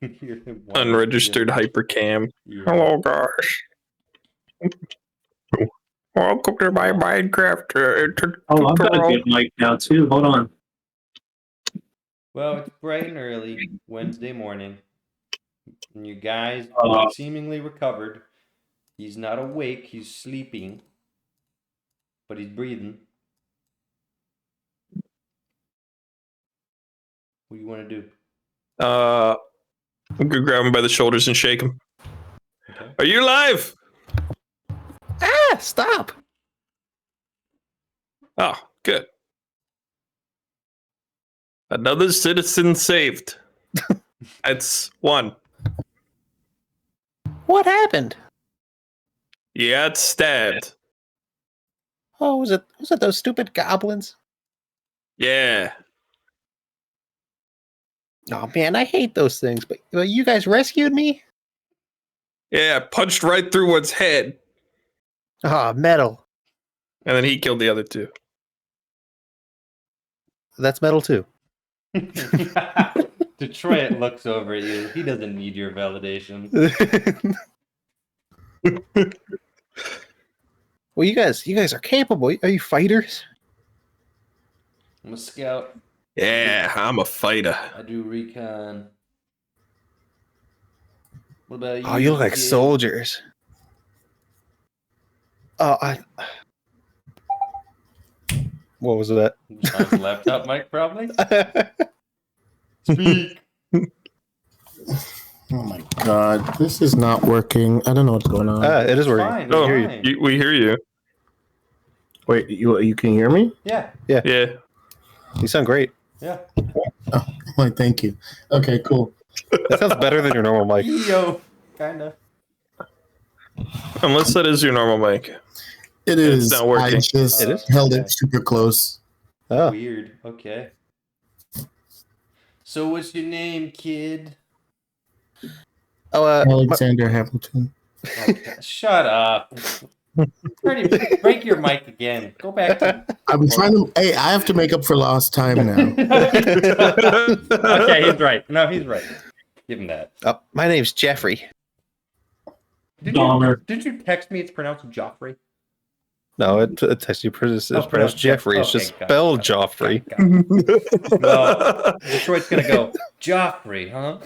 Hear him whining. Unregistered hypercam. Yeah. Hello, gosh. Welcome to my Minecraft I've got a good mic now too. Hold on. Well, it's bright and early Wednesday morning, and you guys seemingly recovered. He's not awake. He's sleeping, but he's breathing. What do you want to do? I'm gonna grab him by the shoulders and shake him. Okay. Are you alive? Ah, stop. Oh, good. Another citizen saved. That's 1. What happened? Yeah, it's stabbed. Oh, was it those stupid goblins? Yeah. Oh man, I hate those things. But you guys rescued me? Yeah, punched right through one's head. Ah, metal. And then he killed the other 2. That's metal too. Detroit looks over at you. He doesn't need your validation. Well, you guys are capable. Are you fighters? I'm a scout. Yeah, I'm a fighter. I do recon. What about you? Oh, you look like soldiers. Oh, what was that? John's laptop mic, probably. Speak. Oh my god, this is not working. I don't know what's going on. It is working. Fine, Oh, fine. we hear you. Wait, you can hear me? Yeah. Yeah. You sound great. Yeah. Oh, why, thank you. Okay, cool. That sounds better than your normal mic. Yo, kinda. Unless that is your normal mic. It is. It's not working. I just It is? held it super close. Oh. Weird. Okay. So what's your name, kid? Oh, Alexander Hamilton. Okay. Shut up. Freddie, break your mic again. Go back to... I'm trying to. Hey, I have to make up for lost time now. Okay, he's right. No, he's right. Give him that. my name's Jeffrey. Did you text me it's pronounced Joffrey? No, it's actually pronounced Jeffrey. It's just spelled Joffrey. Well, Detroit's gonna go Joffrey, huh?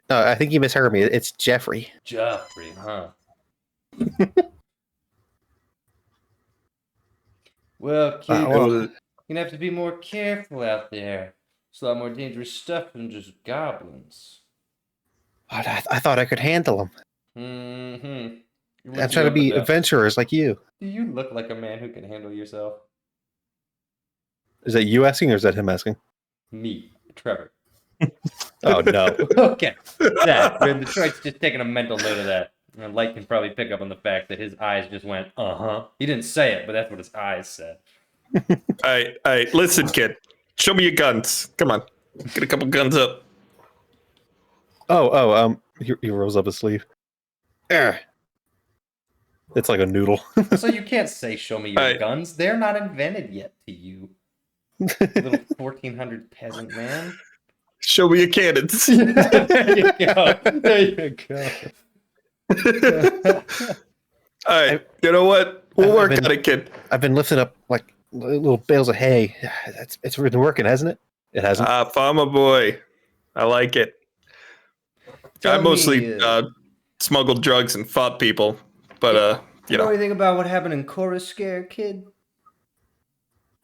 No, I think you misheard me. It's Jeffrey. Joffrey, huh? Well, kid, you're gonna have to be more careful out there. It's a lot more dangerous stuff than just goblins. I thought I could handle them. Mm-hmm. I'm trying to be adventurers like you. Do you look like a man who can handle yourself? Is that you asking or is that him asking? Me, Trevor. Oh, no. Okay. Detroit's just taking a mental note of that. And Light can probably pick up on the fact that his eyes just went, uh-huh. He didn't say it, but that's what his eyes said. All right. Listen, kid. Show me your guns. Come on. Get a couple guns up. He rolls up his sleeve. It's like a noodle. So you can't say, show me your guns. They're not invented yet to you. Little 1400 peasant man. Show me your cannons. There you go. There you go. All right. You know what? We'll work on it, kid. I've been lifting up like little bales of hay. It's been working, hasn't it? It hasn't. Farmer boy. I like it. I mostly smuggled drugs and fought people, but you know anything about what happened in Chorus Scare, kid?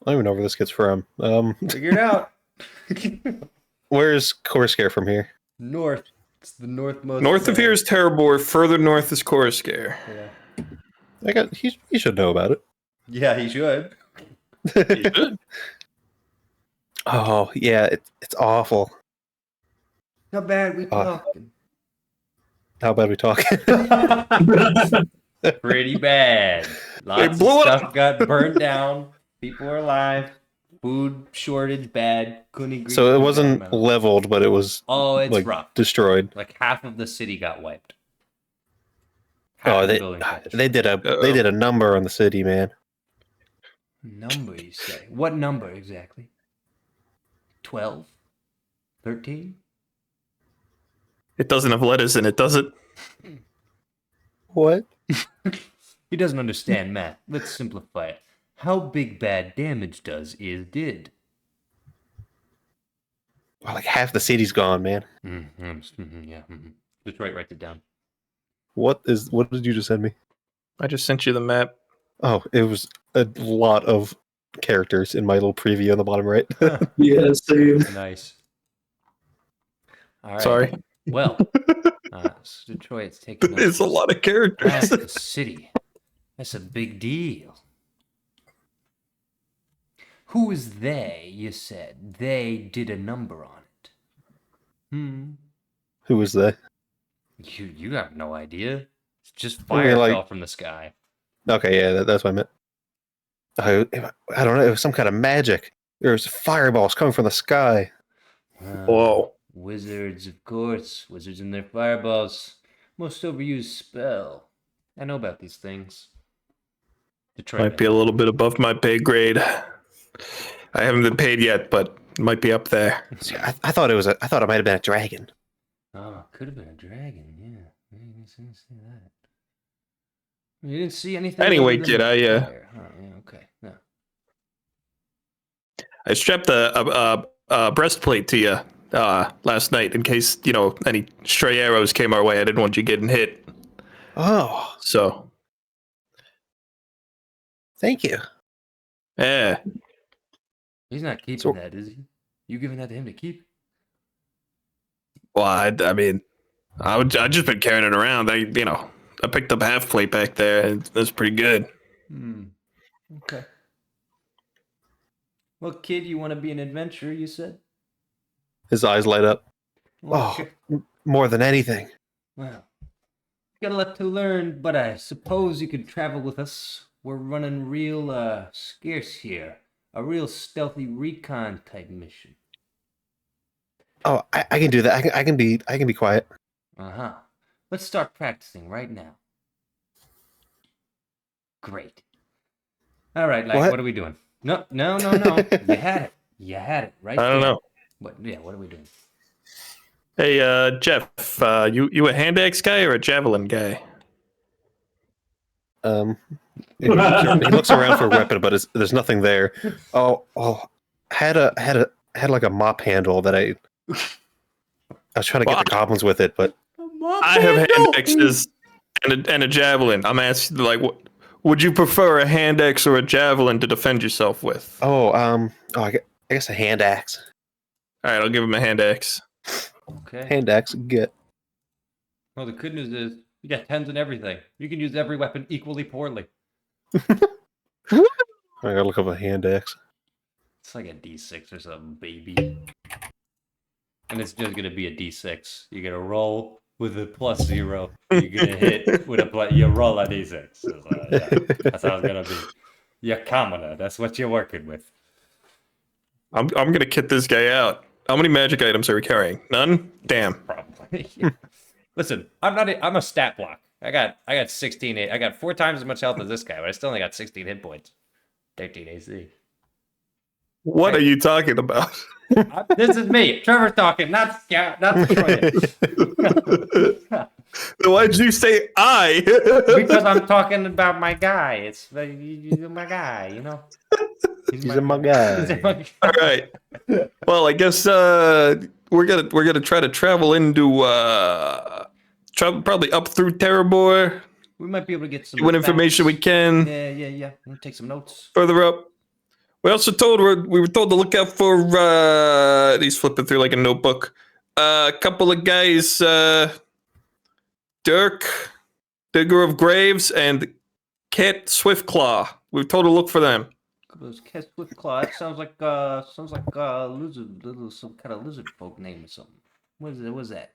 I don't even know where this kid's from. Figure it out. Where's Coruscare from here? North. It's the northmost. North of here is Terrabor. Further north is Coruscare. Yeah. He should know about it. Yeah, he should. He should. Oh yeah, it's awful. How bad we talking? How bad we talking? Pretty bad. Lots of stuff got burned down. People are alive. Food shortage bad. Couldn't agree. So it wasn't leveled, but it was it's rough. Destroyed. Like half of the city got wiped. They did a number on the city, man. Number, you say? What number exactly? 12? 13? It doesn't have letters in it, does it? What? He doesn't understand math. Let's simplify it. How big bad damage is did. Well, like half the city's gone, man. Yeah. Detroit, write it down. What did you just send me? I just sent you the map. Oh, it was a lot of characters in my little preview on the bottom right. Yeah, same. Nice. All right. Sorry. Well, so Detroit's taking. It's a lot of characters. Half the city. That's a big deal. Who is they? You said they did a number on it. Who was they? You have no idea. It's just fire fell from the sky. Okay, yeah, that's what I meant. I don't know. It was some kind of magic. There was fireballs coming from the sky. Whoa. Wizards, of course. Wizards and their fireballs. Most overused spell. I know about these things. Detroit Might be a little bit above my pay grade. I haven't been paid yet, but it might be up there. See, I thought I thought it might have been a dragon. Oh, could have been a dragon. Yeah, you didn't see that. You didn't see anything. Anyway, kid, yeah, okay. Yeah. I strapped a breastplate to you last night in case any stray arrows came our way. I didn't want you getting hit. Oh, so thank you. Yeah. He's not keeping that, is he? You giving that to him to keep? Well, I mean, I just been carrying it around. I picked up a half plate back there. And that's pretty good. Okay. Well, kid, you want to be an adventurer? You said. His eyes light up. Well, more than anything. Well, got a lot to learn, but I suppose you could travel with us. We're running real scarce here. A real stealthy recon type mission. Oh, I can do that. I can be quiet. Let's start practicing right now. Great. All right, what are we doing? No. You had it right. I don't know. What are we doing? Hey, Jeff, you a hand axe guy or a javelin guy? He looks around for a weapon, but there's nothing there. Had like a mop handle that I was trying to get the goblins with it, but I have hand axes and a javelin. I'm asking, like, what would you prefer, a hand axe or a javelin to defend yourself with? I guess a hand axe. All right, I'll give him a hand axe. Okay. Hand axe, get. Well, the good news is you got 10s and everything. You can use every weapon equally poorly. I gotta look up a hand axe. It's like a D6 or something, baby. And it's just gonna be a D6. You're gonna roll with a +0. You're gonna hit with a plus. You roll a D6. So, yeah, that's how it's gonna be. You're commoner. That's what you're working with. I'm gonna kit this guy out. How many magic items are we carrying? None? Damn. Probably. Yeah. Listen, I'm a stat block. I got 16. I got 4 times as much health as this guy, but I still only got 16 hit points. 13 AC. What are you talking about? This is me. Trevor's talking, not Troy. Why'd you say I? Because I'm talking about my guy. It's my guy, you know? He's my guy. All right. Well, I guess we're gonna try to travel into probably up through Terrabor. We might be able to get some what information we can. Yeah. We'll take some notes. Further up. We also we were told to look out for he's flipping through like a notebook. A couple of guys, Dirk, Digger of Graves, and Cat Swiftclaw. We were told to look for them. Those Cat Swiftclaw. That sounds like lizard, some kind of lizard folk name or something. What is it? What's that?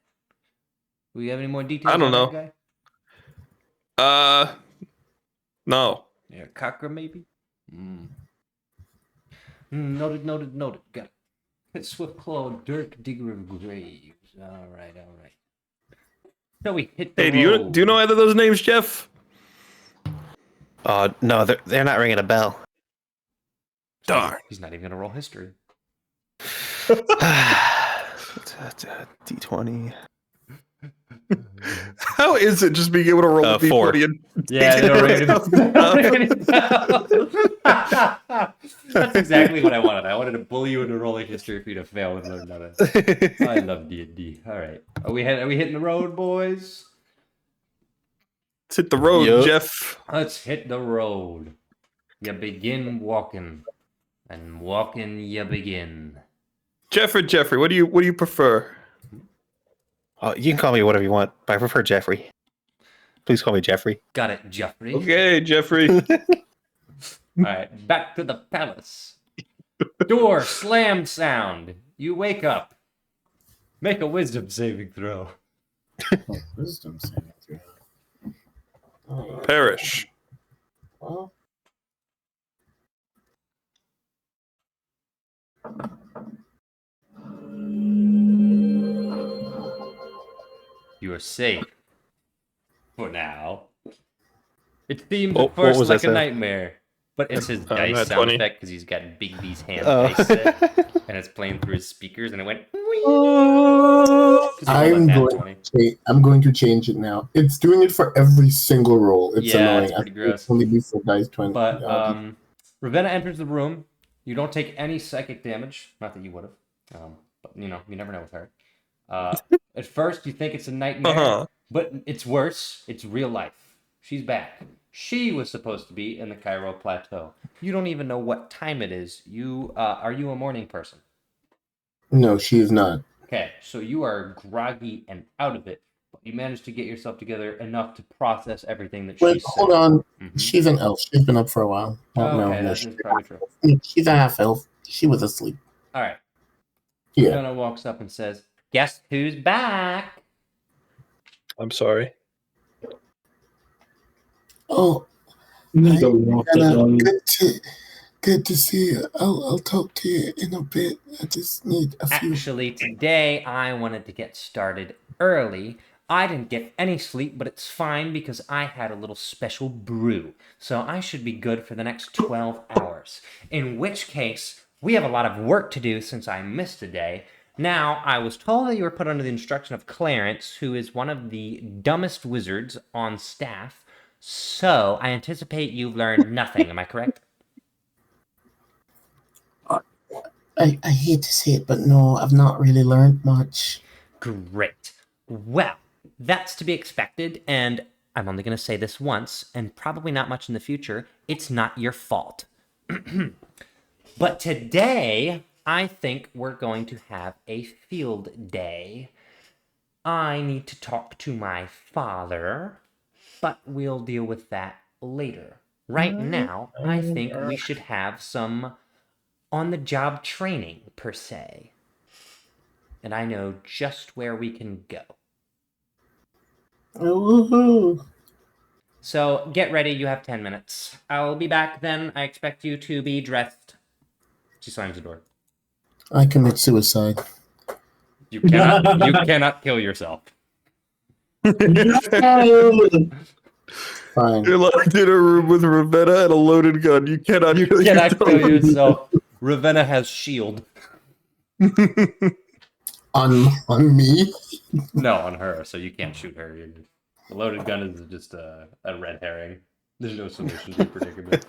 Do we have any more details? I don't know. That guy? No. Yeah, Cocker maybe. Noted. Got it. Swiftclaw, Dirk, Digger of Graves. All right. So we hit the road. Do you know either of those names, Jeff? No, they're not ringing a bell. Darn. He's not even gonna roll history. D20. How is it just being able to roll a D4? Yeah, they don't That's exactly what I wanted. I wanted to bully you into rolling history for you to fail and learn about it. I love D&D. All right, are we hitting the road, boys? Let's hit the road, Jeff. Let's hit the road. You begin walking, and walking you begin. Jeff or Jeffrey, what do you prefer? You can call me whatever you want, but I prefer Jeffrey. Please call me Jeffrey. Got it, Jeffrey. Okay, Jeffrey. All right, back to the palace. Door slam sound. You wake up. Make a wisdom saving throw. Wisdom saving throw. Perish. Well. You are safe. For now. It seems at first like a nightmare, but it's his dice sound effect because he's got Bigby's hand dice set, and it's playing through his speakers, and it went. I'm going to change it now. It's doing it for every single roll. It's annoying. It's pretty gross. It's only before dice 20. But Ravenna enters the room. You don't take any psychic damage. Not that you would have. But you never know with her. At first, you think it's a nightmare, but it's worse. It's real life. She's back. She was supposed to be in the Cairo Plateau. You don't even know what time it is. Are you a morning person? No, she is not. Okay, so you are groggy and out of it, but you managed to get yourself together enough to process everything that she said. Hold on. Mm-hmm. She's an elf. She's been up for a while. That's probably true. She's a half elf. She was asleep. All right. Yeah. Ravenna walks up and says, "Guess who's back?" I'm sorry. Oh, good to see you. I'll talk to you in a bit. I just need a few. Actually, today I wanted to get started early. I didn't get any sleep, but it's fine because I had a little special brew. So I should be good for the next 12 hours. In which case, we have a lot of work to do since I missed a day. Now, I was told that you were put under the instruction of Clarence, who is one of the dumbest wizards on staff. So, I anticipate you've learned nothing, am I correct? I hate to say it, but no, I've not really learned much. Great. Well, that's to be expected, and I'm only going to say this once, and probably not much in the future. It's not your fault. But today, I think we're going to have a field day. I need to talk to my father, but we'll deal with that later. Right now, I think we should have some on-the-job training, per se. And I know just where we can go. Woohoo! So, get ready, you have 10 minutes. I'll be back then. I expect you to be dressed. She slams the door. I commit suicide. You cannot kill yourself. Fine. You're locked in a room with Ravenna and a loaded gun. You cannot kill Kill yourself. Ravenna has shield. On me? No, on her, so you can't shoot her. The loaded gun is just a red herring. There's no solution to the predicament.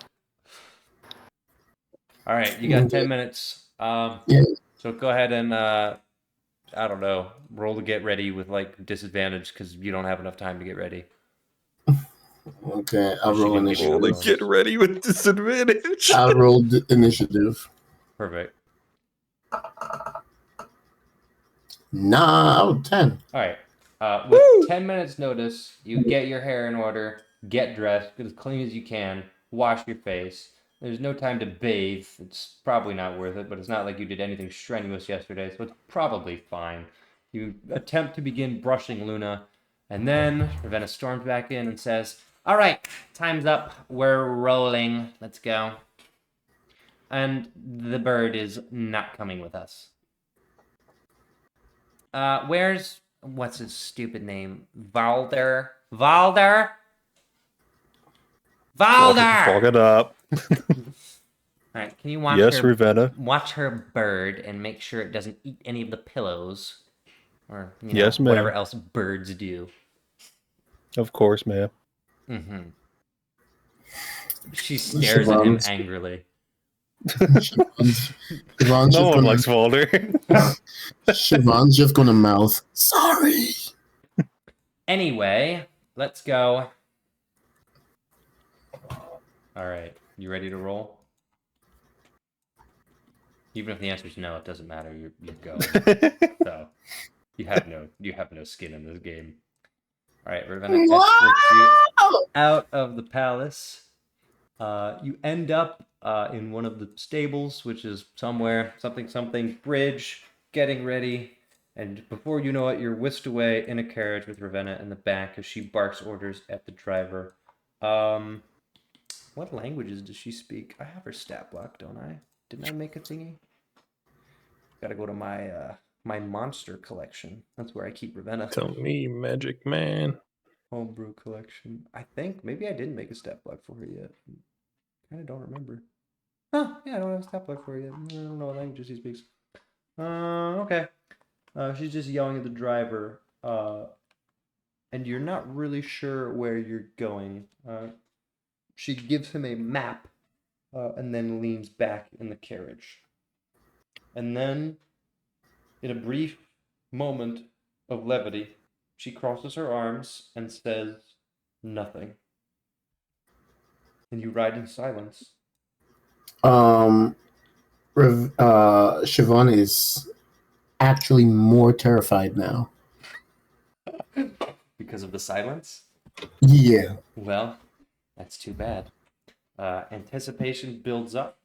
All right, you got 10 minutes. Yeah. So go ahead and I don't know, roll to get ready with like disadvantage because you don't have enough time to get ready. Okay, I'll roll initiative. Roll to get ready with disadvantage. I'll roll initiative. Perfect. 10. All right. With 10 minutes notice, you get your hair in order, get dressed, get as clean as you can, wash your face. There's no time to bathe. It's probably not worth it, but it's not like you did anything strenuous yesterday, so it's probably fine. You attempt to begin brushing Luna, and then Ravenna storms back in and says, "All right, time's up. We're rolling. Let's go." And the bird is not coming with us. What's his stupid name? Valder? Fog it up. All right, can you watch Yes, her? Ravenna. Watch her bird and make sure it doesn't eat any of the pillows, or Yes, ma'am. whatever else birds do. Of course, ma'am. Mm-hmm. She stares at him angrily. No one likes Valder. Siobhan's just gonna mouth, "Sorry." Anyway, let's go. All right, you ready to roll? Even if the answer is no, it doesn't matter. You're going. So you have no skin in this game. All right, Ravenna escorts you out of the palace. You end up in one of the stables, which is somewhere, something bridge, getting ready. And before you know it, you're whisked away in a carriage with Ravenna in the back as she barks orders at the driver. What languages does she speak? I have her stat block, don't I? Didn't I make a thingy? Gotta go to my my monster collection. That's where I keep Ravenna. Tell me, Magic Man. Homebrew collection. I think maybe I didn't make a stat block for her yet. Kind of don't remember. Huh? Yeah, I don't have a stat block for her yet. I don't know what languages she speaks. Okay. She's just yelling at the driver. And you're not really sure where you're going. She gives him a map, and then leans back in the carriage. And then, in a brief moment of levity, she crosses her arms and says nothing. And you ride in silence. Siobhan is actually more terrified now. Because of the silence? Yeah. Well, that's too bad. Anticipation builds up.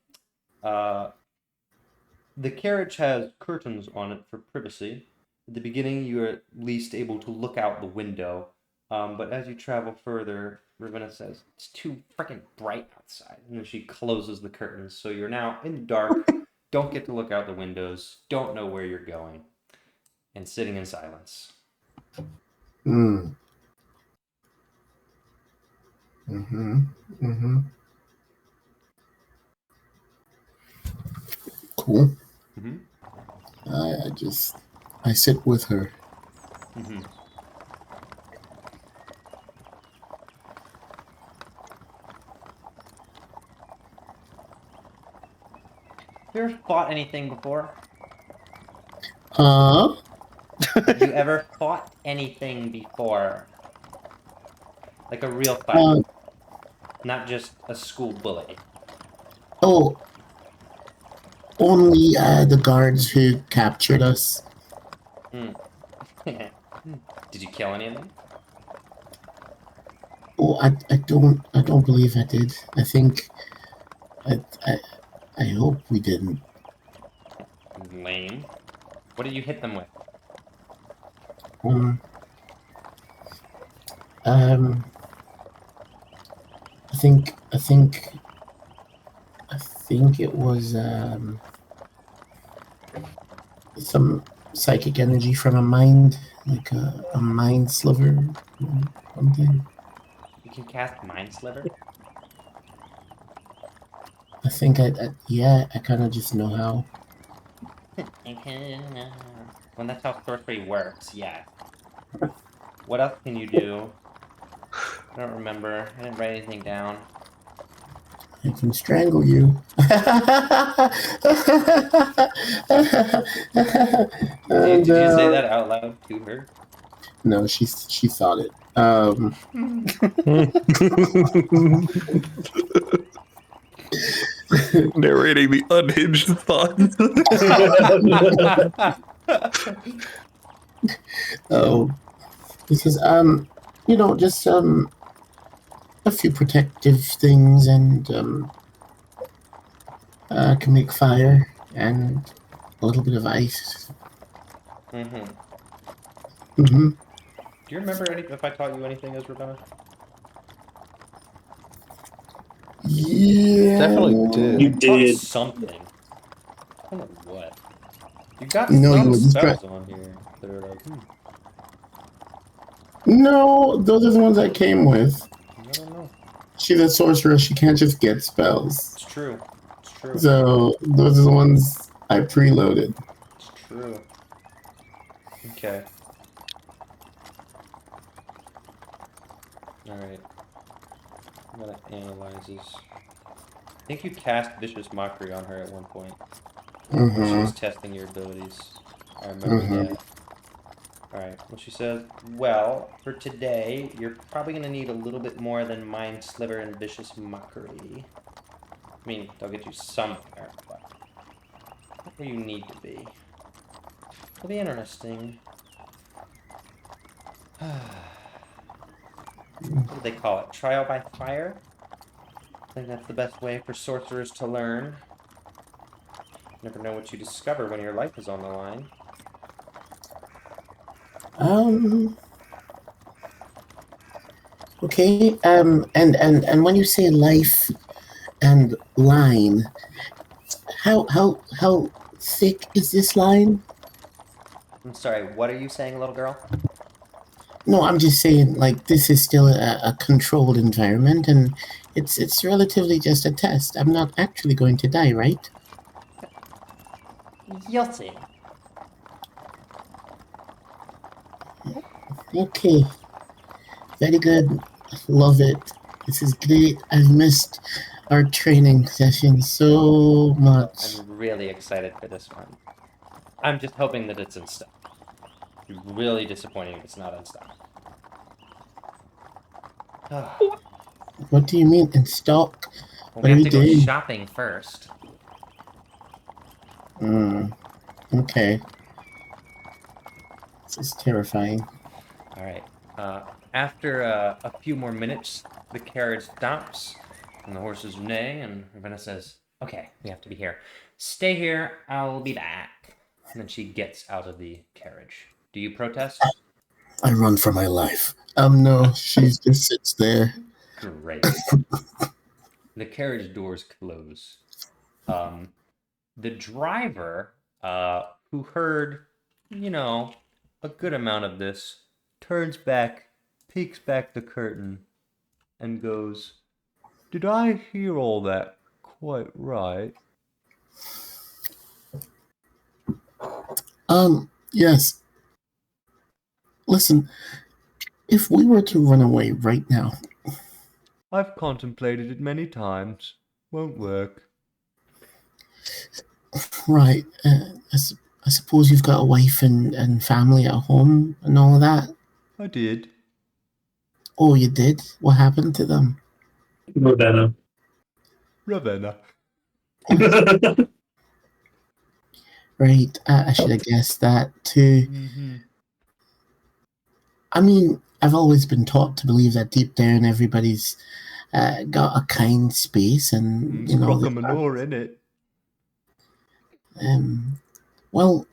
The carriage has curtains on it for privacy. At the beginning, you are at least able to look out the window. But as you travel further, Ravenna says, "It's too freaking bright outside." And then she closes the curtains. So you're now in the dark, don't get to look out the windows, don't know where you're going, and sitting in silence. Cool. Mm-hmm. I sit with her. Mm-hmm. you ever fought anything before? Huh? Have you ever fought anything before? Like a real fight, not just a school bully. Oh, only the guards who captured us. Hmm. Did you kill any of them? Oh, I don't believe I did. I think I hope we didn't. Lame. What did you hit them with? Um, um, I think it was some psychic energy from a mind, like a mind sliver, or something. You can cast Mind Sliver? I think I kind of just know how. Well, that's how sorcery works, yeah. What else can you do? I don't remember. I didn't write anything down. I can strangle you. Did you say that out loud to her? No, she thought it. Narrating the unhinged thoughts. Oh, this is just a few protective things, and can make fire and a little bit of ice. Mm-hmm. Mm-hmm. Do you remember if I taught you anything as Ravenna? Yeah, Definitely did. You did. Something. I don't know what. You got No, you some were spells on here that are like, No, those are the ones I came with. I don't know. She's a sorceress. She can't just get spells. It's true. It's true. So those are the ones I preloaded. It's true. Okay. Alright. I'm gonna analyze this. I think you cast Vicious Mockery on her at one point. When she was testing your abilities. I remember that. Alright, well she says, well, for today, you're probably gonna need a little bit more than Mind Sliver and Vicious Mockery. I mean, they'll get you somewhere, but not where you need to be. It'll be interesting. What do they call it? Trial by fire? I think that's the best way for sorcerers to learn. Never know what you discover when your life is on the line. Okay. And when you say life and line, how thick is this line? I'm sorry, what are you saying, little girl? No, I'm just saying, like, this is still a controlled environment, and it's relatively just a test. I'm not actually going to die, right? You'll see. Okay. Very good. Love it. This is great. I've missed our training session so much. I'm really excited for this one. I'm just hoping that it's in stock. It'd be really disappointing if it's not in stock. What do you mean in stock? Well, we have to go shopping first. Okay. This is terrifying. Alright. After a few more minutes, the carriage stops, and the horses neigh, and Ravenna says, okay, we have to be here. Stay here, I'll be back. And then she gets out of the carriage. Do you protest? I run for my life. No, she just sits there. Great. The carriage doors close. The driver, who heard, a good amount of this, turns back, peeks back the curtain, and goes, did I hear all that quite right? Yes. Listen, if we were to run away right now... I've contemplated it many times. Won't work. Right. I suppose you've got a wife and family at home and all that. I did. Oh, you did? What happened to them? Ravenna. Ravenna. Right. I should have guessed that too. Mm-hmm. I mean, I've always been taught to believe that deep down everybody's got a kind space, and you know. Rock a manure in it. Well,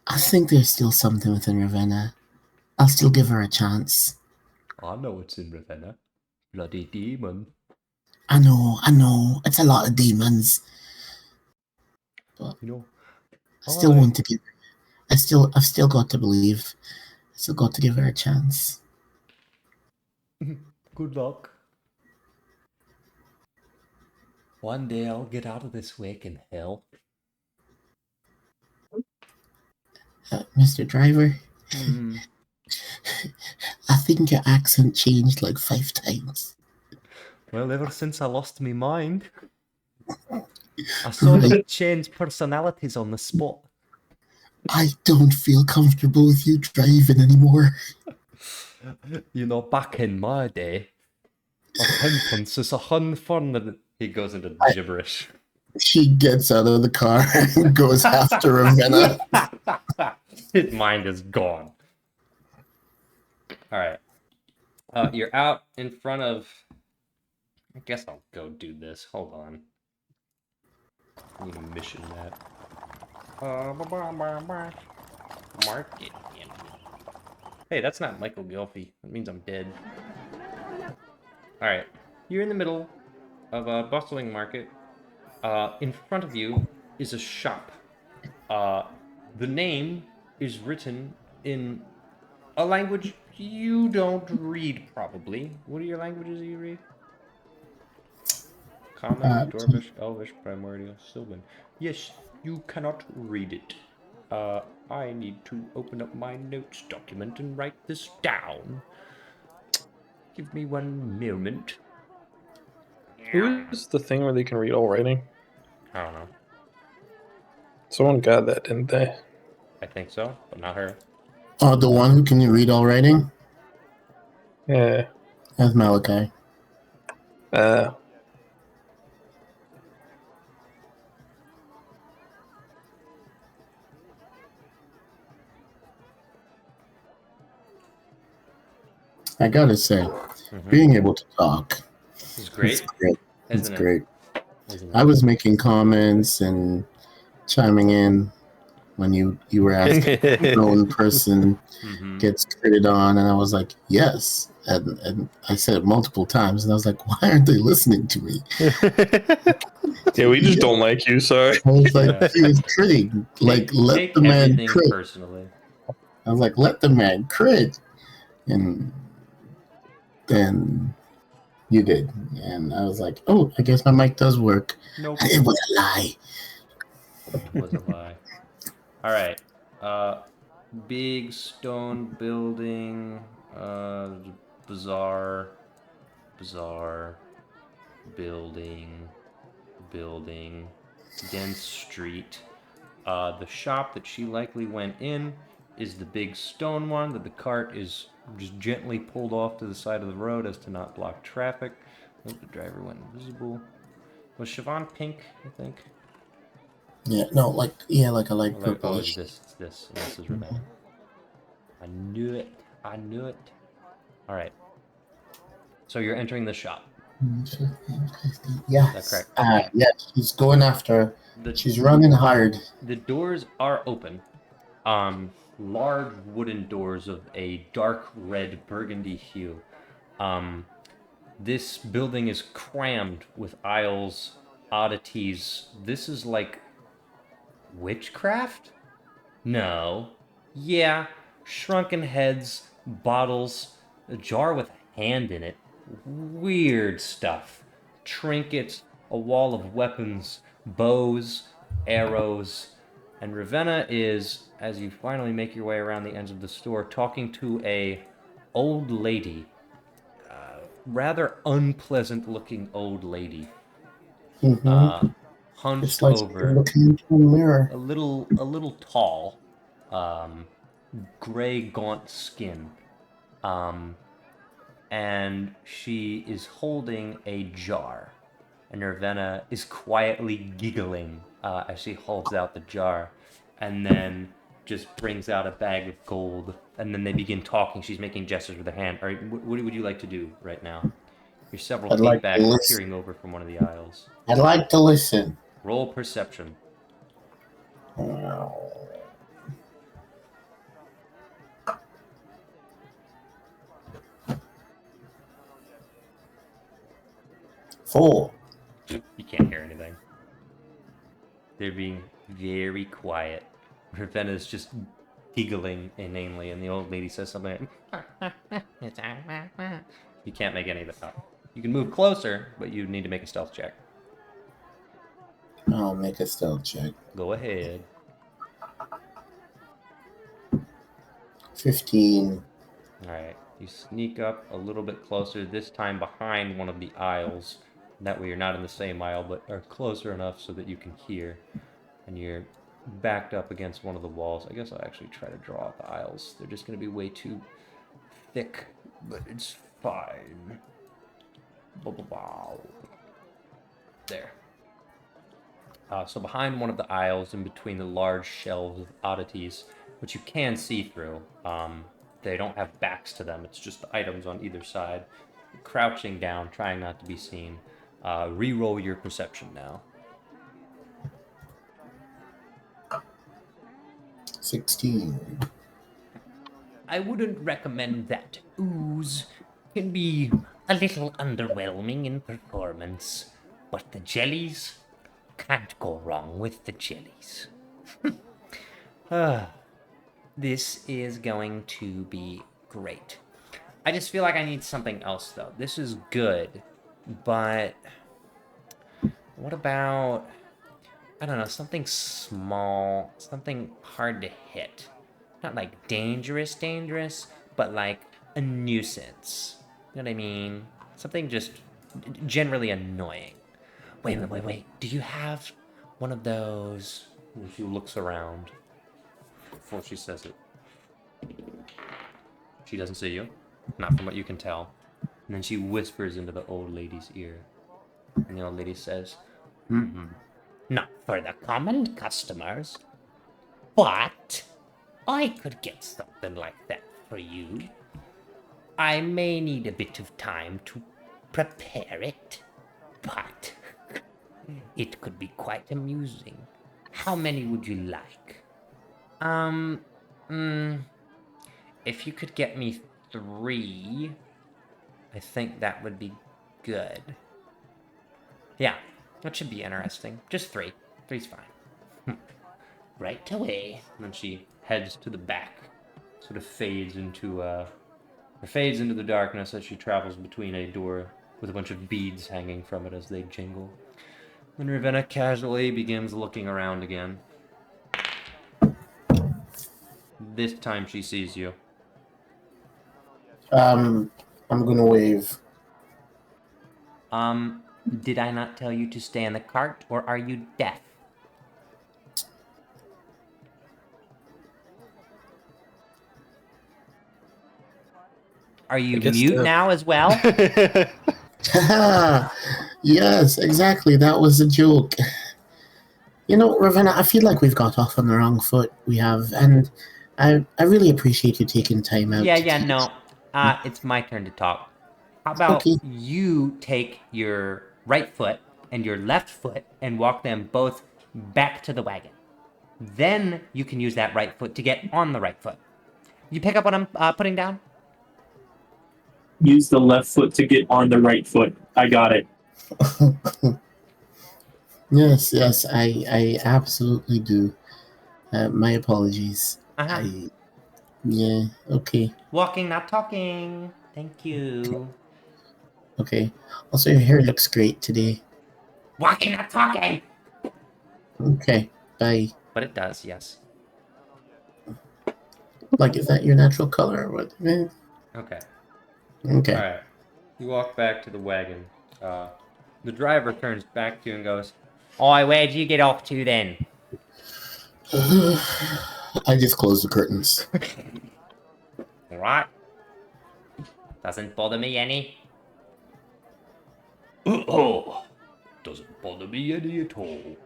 I think there's still something within Ravenna. I'll still give her a chance. I know what's in Ravenna. Bloody demon. I know. It's a lot of demons. But you know, I still want to give. I've still got to believe. I still got to give her a chance. Good luck. One day I'll get out of this wake in hell. Mr. Driver, I think your accent changed like 5 times. Well, ever since I lost my mind, I sort of changed personalities on the spot. I don't feel comfortable with you driving anymore. You know, back in my day, a tenpence is a hun fun. And he goes into gibberish. She gets out of the car and goes after Ravenna. His mind is gone. All right. You're out in front of... I guess I'll go do this. Hold on. I need a mission map. Market. Hey, that's not Michael Gilfie. That means I'm dead. Alright. You're in the middle of a bustling market. In front of you is a shop. The name is written in a language you don't read, probably. What are your languages you read? Common, Dwarvish, Elvish, Primordial, Sylvan. Yes, you cannot read it. I need to open up my notes document and write this down. Give me one moment. Who is the thing where they can read all writing? I don't know. Someone got that, didn't they? I think so, but not her. Oh, the one who can read all writing? Yeah. That's Malachi. I gotta say, being able to talk is great. It's great. It's Isn't it? great. Isn't it? I was making comments and chiming in when you were asking if a known person gets critted on, and I was like, yes. And I said it multiple times, and I was like, why aren't they listening to me? Yeah, we just don't like you, sorry. I was like, he was critting. Like, let the man crit. Personally. I was like, let the man crit. And then you did. And I was like, oh, I guess my mic does work. Nope. It was a lie. It was a lie. All right. Big stone building. Bazaar. Building. Dense street. The shop that she likely went in is the big stone one that the cart is just gently pulled off to the side of the road as to not block traffic. The driver went invisible. Was Siobhan pink, I think? Yeah, no, like a light purple. Oh, it's this. This is Ravenna. I knew it. All right. So you're entering the shop. Yeah. Is that correct? Yeah, she's going after. She's running hard. The doors are open. Large wooden doors of a dark red burgundy hue. This building is crammed with aisles, oddities. This is like witchcraft? No. Yeah, shrunken heads, bottles, a jar with a hand in it. Weird stuff. Trinkets, a wall of weapons, bows, arrows. And Ravenna is, as you finally make your way around the ends of the store, talking to a old lady. Rather unpleasant looking old lady. hunched It's like over, looking into a mirror. a little tall, gray gaunt skin, and she is holding a jar, and Ravenna is quietly giggling as she holds out the jar, and then just brings out a bag of gold, and then they begin talking. She's making gestures with her hand. All right, what would you like to do right now? You're several I'd feet like to back, listen. peering over from one of the aisles. I'd like to listen. Roll perception. Four. You can't hear anything. They're being very quiet. Ravenna's just giggling inanely, and the old lady says something like, you can't make any of it out. You can move closer, but you need to make a stealth check. I'll make a stealth check. Go ahead. 15. Alright, you sneak up a little bit closer, this time behind one of the aisles. That way you're not in the same aisle, but are closer enough so that you can hear. And you're backed up against one of the walls. I guess I'll actually try to draw out the aisles. They're just going to be way too thick, but it's fine. There. So behind one of the aisles, in between the large shelves of oddities, which you can see through, they don't have backs to them. It's just items on either side. Crouching down, trying not to be seen. Reroll your perception now. 16. I wouldn't recommend that. Ooze can be a little underwhelming in performance, but the jellies can't go wrong with the jellies. This is going to be great. I just feel like I need something else, though. This is good, but what about, I don't know, something small, something hard to hit. Not like dangerous, but like a nuisance. You know what I mean? Something just generally annoying. Wait. Do you have one of those? She looks around before she says it. She doesn't see you, not from what you can tell. And then she whispers into the old lady's ear. And the old lady says, Not for the common customers, but I could get something like that for you. I may need a bit of time to prepare it, but it could be quite amusing. How many would you like? if you could get me 3, I think that would be good. Yeah, that should be interesting. Just 3. 3's fine. Right away. And then she heads to the back, sort of fades into the darkness as she travels between a door with a bunch of beads hanging from it as they jingle. Then Ravenna casually begins looking around again. This time she sees you. I'm gonna wave. Did I not tell you to stay in the cart, or are you deaf? Are you mute now as well? Yes, exactly. That was a joke. You know, Ravenna, I feel like we've got off on the wrong foot. We have, and I really appreciate you taking time out. No. It's my turn to talk. How about you take your right foot and your left foot and walk them both back to the wagon. Then you can use that right foot to get on the right foot. You pick up what I'm putting down? Use the left foot to get on the right foot. I got it. Yes, I absolutely do. My apologies. Yeah, okay. Walking, not talking. Thank you. Okay. Also, your hair looks great today. Walking, not talking. Okay, bye. But it does, yes. Like, is that your natural color or what? Okay. Okay. All right. You walk back to the wagon. The driver turns back to you and goes, Oi, where'd you get off to then? I just closed the curtains. Alright. Doesn't bother me any. Oh, doesn't bother me any at all.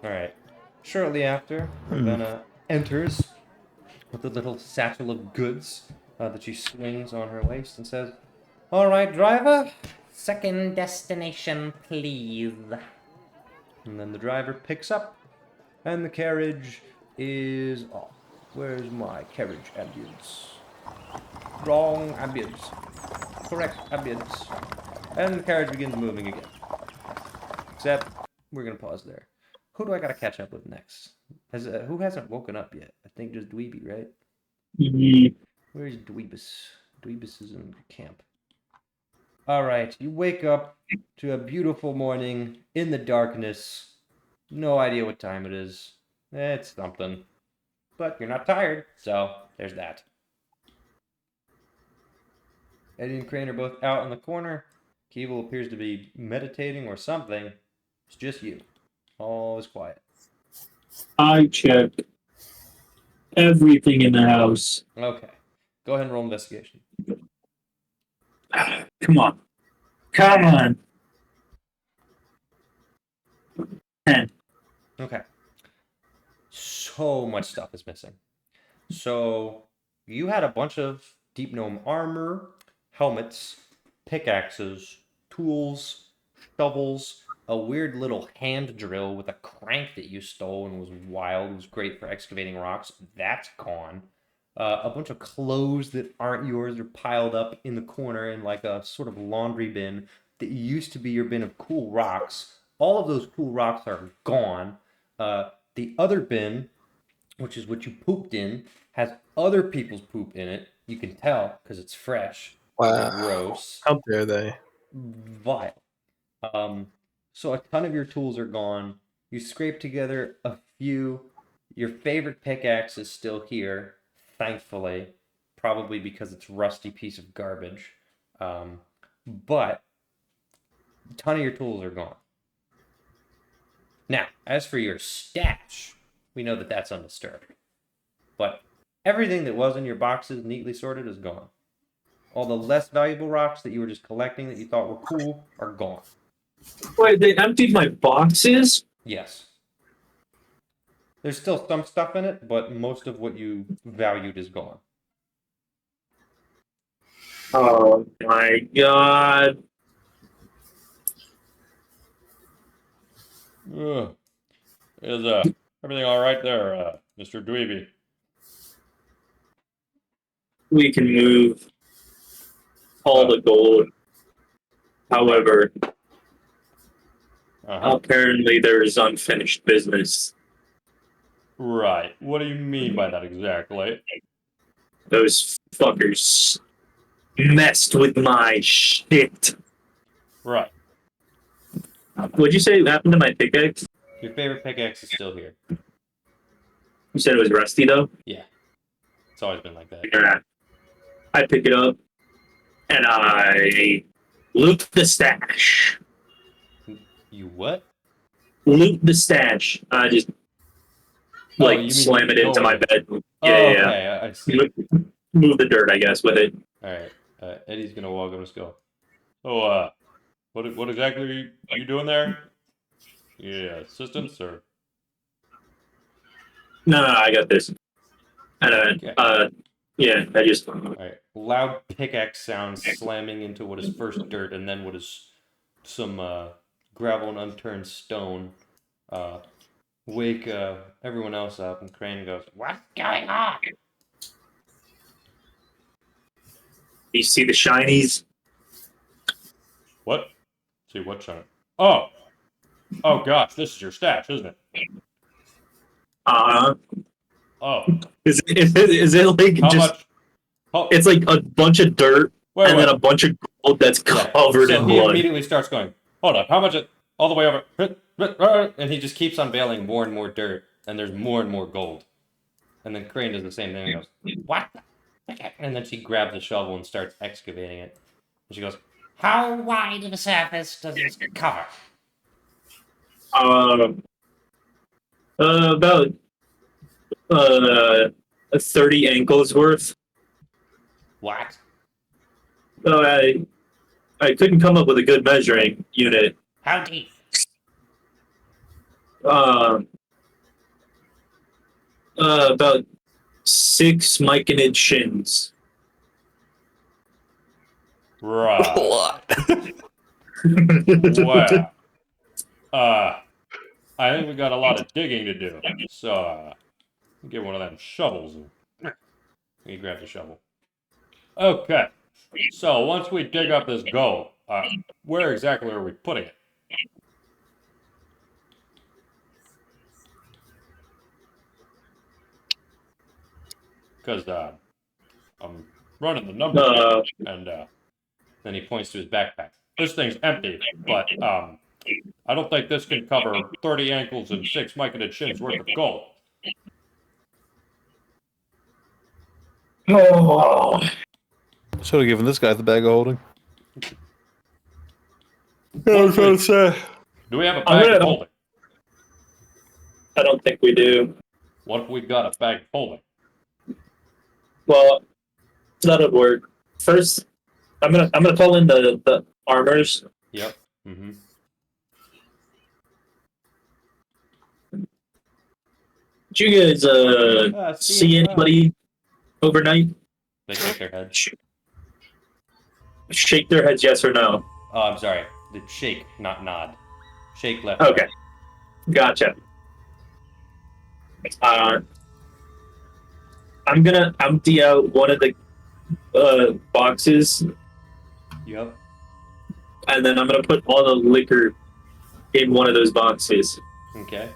Alright. Shortly after, Ravenna enters with a little satchel of goods that she swings on her waist and says, "Alright, driver." Second destination, please. And then the driver picks up, and the carriage is off. Where's my carriage ambience? Wrong ambience. Correct ambience. And the carriage begins moving again. Except, we're going to pause there. Who do I got to catch up with next? Who hasn't woken up yet? I think just Dweeby, right? Where's Dweebus? Dweebus is in camp. Alright, you wake up to a beautiful morning in the darkness. No idea what time it is. It's something. But you're not tired, so there's that. Eddie and Crane are both out in the corner. Keeble appears to be meditating or something. It's just you. All is quiet. I checked everything in the house. Okay. Go ahead and roll investigation. Come on. Come on. 10. Okay. So much stuff is missing. So you had a bunch of deep gnome armor, helmets, pickaxes, tools, shovels, a weird little hand drill with a crank that you stole and was wild. It was great for excavating rocks. That's gone. A bunch of clothes that aren't yours are piled up in the corner in like a sort of laundry bin that used to be your bin of cool rocks. All of those cool rocks are gone. The other bin, which is what you pooped in, has other people's poop in it. You can tell because it's fresh. Wow. Gross. How dare they? Vile. So a ton of your tools are gone. You scrape together a few. Your favorite pickaxe is still here, thankfully. Probably because it's a rusty piece of garbage. But a ton of your tools are gone. Now, as for your stash, we know that that's undisturbed. But everything that was in your boxes neatly sorted is gone. All the less valuable rocks that you were just collecting that you thought were cool are gone. Wait, they emptied my boxes? Yes. There's still some stuff in it, but most of what you valued is gone. Oh my god. Is everything all right there, Mr. Dweeby? We can move all the gold. However, apparently there is unfinished business. Right. What do you mean by that exactly? Those fuckers messed with my shit. Right. What'd you say happened to my pickaxe? Your favorite pickaxe is still here. You said it was rusty though? Yeah. It's always been like that. Yeah. I pick it up and I loot the stash. You what? Loot the stash. I just slam it into my bed. Okay, I see. Move the dirt, I guess, with it. Alright. Eddie's gonna walk up and just go, Oh, what exactly are you doing there? Yeah, assistance or? No, I got this. And yeah, I just. Alright. Loud pickaxe sounds slamming into what is first dirt and then what is some gravel and unturned stone. Wake everyone else up, and Crane goes, "What's going on?" You see the shinies? What? See what shine? Oh gosh, this is your stash, isn't it? Oh. Is it like How just? much? It's like a bunch of dirt and then a bunch of gold that's covered in He blood. immediately starts going, "Hold up, how much? All the way over." And he just keeps unveiling more and more dirt, and there's more and more gold. And then Crane does the same thing and goes, "What?" And then she grabs a shovel and starts excavating it. And she goes, How wide of a surface does this cover? About 30 ankles worth. What? I couldn't come up with a good measuring unit. How deep? About 6 myconid shins. Right. Wow. I think we got a lot of digging to do. So, get one of them shovels. You grab the shovel. Okay. So, once we dig up this gold, where exactly are we putting it? Because, I'm running the numbers, and, then he points to his backpack. This thing's empty, but, I don't think this can cover 30 ankles and 6 myconid shins worth of gold. Oh. Should have given this guy the bag of holding. I was going to say. Do we have a bag of holding? I don't think we do. What if we've got a bag of holding? Well, that'll work. First, I'm gonna call in the armors. Yep. Mm-hmm. Did you guys see anybody overnight? They shake their heads. Shake their heads, yes or no? Oh, I'm sorry. The shake, not nod. Shake left. Okay. Gotcha. I'm gonna empty out one of the boxes. Yep. And then I'm gonna put all the liquor in one of those boxes. Okay.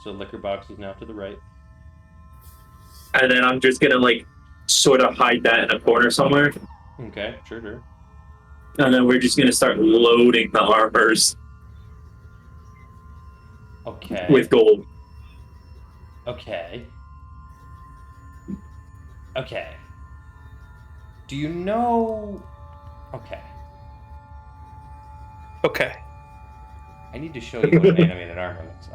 So liquor box is now to the right. And then I'm just gonna like sort of hide that in a corner somewhere. Okay, sure. And then we're just gonna start loading the armors. Okay. With gold. Okay. Do you know... Okay. I need to show you what animated armor looks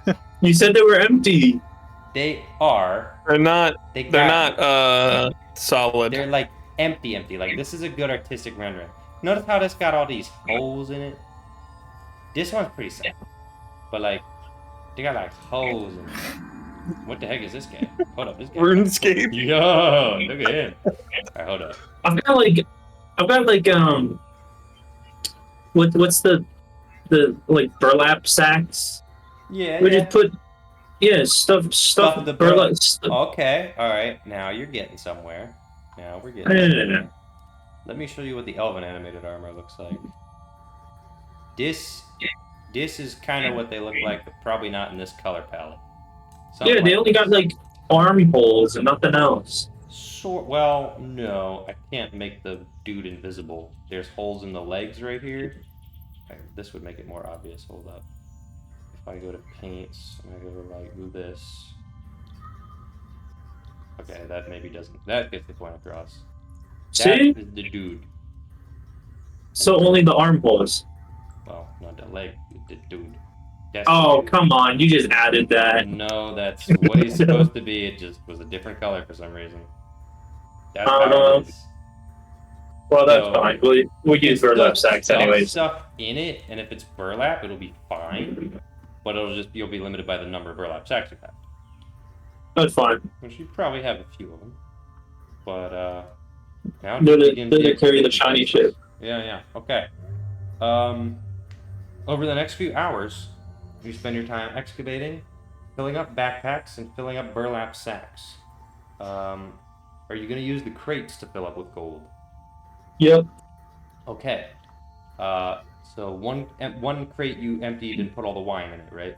like. You said they were empty. They are. They're not. They're not solid. They're like empty. Like this is a good artistic rendering. Notice how this got all these holes in it. This one's pretty simple, but like they got like holes in it. What the heck is this game? Hold up, this game. RuneScape. Yo, look at him. Alright, hold up. I've got like what's the like burlap sacks? Yeah. We just put stuff the burlap. Okay, alright. Now you're getting somewhere. Now we're getting No. Let me show you what the elven animated armor looks like. This is kind of what they look like, but probably not in this color palette. Yeah, they only got like arm holes and nothing else. Well, no, I can't make the dude invisible. There's holes in the legs right here. Okay, this would make it more obvious. Hold up. If I go to paints, I'm gonna go like do this. Okay, that maybe doesn't. That gets the point across. See? That is the dude. So only the arm holes. Well, not the leg, the dude. That's oh, come on. You just added that. No, that's what he's supposed to be. It just was a different color for some reason. That's how it is. Well, that's fine. We'll use burlap sacks anyways. Stuff in it, and if it's burlap, it'll be fine. But you'll be limited by the number of burlap sacks you have. That's fine. Which you probably have a few of them. But now they carry the shiny shit. Yeah. Okay. Over the next few hours, you spend your time excavating, filling up backpacks, and filling up burlap sacks. Are you going to use the crates to fill up with gold? Yep. Okay. So one crate you emptied and put all the wine in it, right?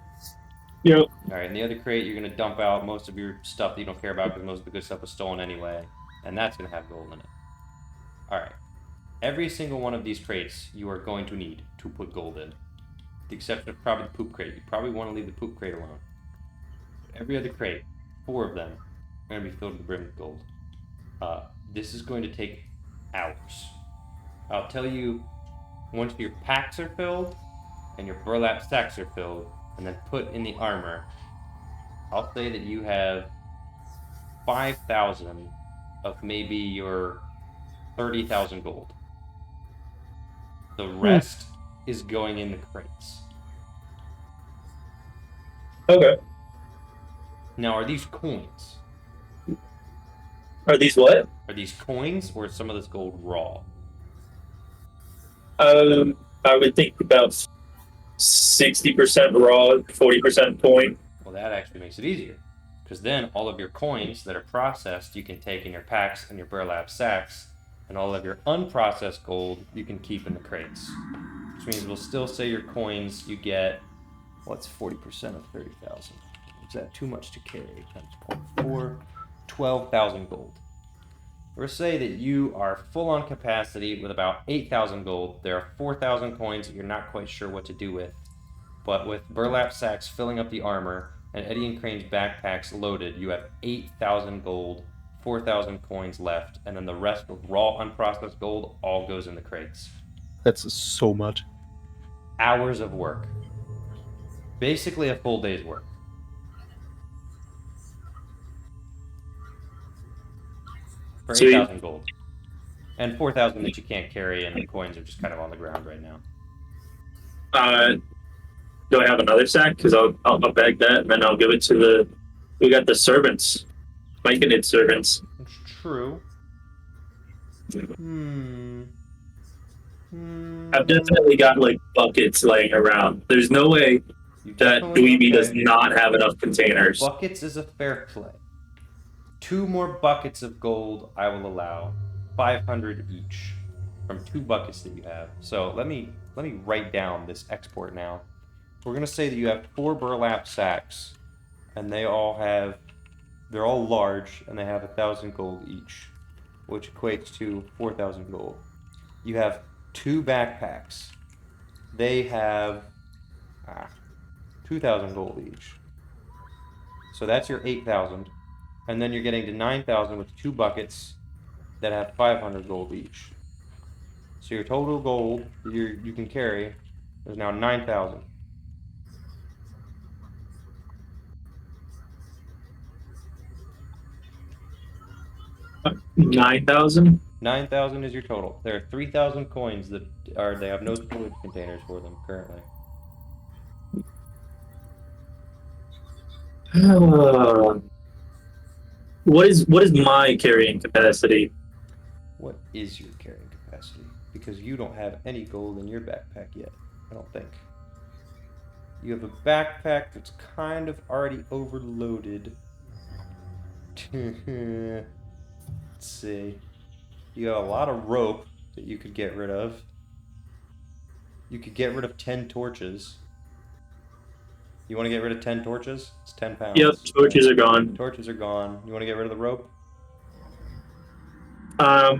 Yep. All right, and the other crate you're going to dump out most of your stuff that you don't care about because most of the good stuff was stolen anyway, and that's going to have gold in it. All right. Every single one of these crates you are going to need to put gold in. With the exception of probably the poop crate. You probably want to leave the poop crate alone. Every other crate, 4 of them, are going to be filled to the brim with gold. This is going to take hours. I'll tell you, once your packs are filled, and your burlap sacks are filled and then put in the armor, I'll say that you have 5,000 of maybe your 30,000 gold. The rest is going in the crates. Okay. Now, are these coins? Are these what? Are these coins or is some of this gold raw? I would think about 60% raw, 40% coin. Well, that actually makes it easier. Because then all of your coins that are processed, you can take in your packs and your burlap sacks, and all of your unprocessed gold you can keep in the crates. Which means we'll still say your coins you get, what's 40% of 30,000? Is that too much to carry? Times 0.4, 12,000 gold. We'll say that you are full on capacity with about 8,000 gold. There are 4,000 coins that you're not quite sure what to do with. But with burlap sacks filling up the armor and Eddie and Crane's backpacks loaded, you have 8,000 gold, 4,000 coins left, and then the rest of raw unprocessed gold all goes in the crates. That's so much. Hours of work. Basically a full day's work. For 8,000 gold. And 4,000 that you can't carry, and the coins are just kind of on the ground right now. Do I have another sack? Because I'll bag that, and then I'll give it to we got the servants. Blanketed servants. It's true. I've definitely got, like, buckets laying around. There's no way that Dweeby does not have enough containers. Buckets is a fair play. 2 more buckets of gold I will allow. 500 each from 2 buckets that you have. So let me write down this export now. We're gonna say that you have 4 burlap sacks, and they're all large, and they have 1,000 gold each, which equates to 4,000 gold. You have 2 backpacks. They have 2,000 gold each. So that's your 8,000. And then you're getting to 9,000 with 2 buckets that have 500 gold each. So your total gold that you can carry is now 9,000. $9,000? 9,000 is your total. There are 3,000 coins that they have no storage containers for them currently. What is my carrying capacity? What is your carrying capacity? Because you don't have any gold in your backpack yet, I don't think. You have a backpack that's kind of already overloaded. Let's see. You have a lot of rope that you could get rid of. You could get rid of 10 torches. You want to get rid of 10 torches? It's 10 pounds. Yep, torches are gone. Torches are gone. You want to get rid of the rope? How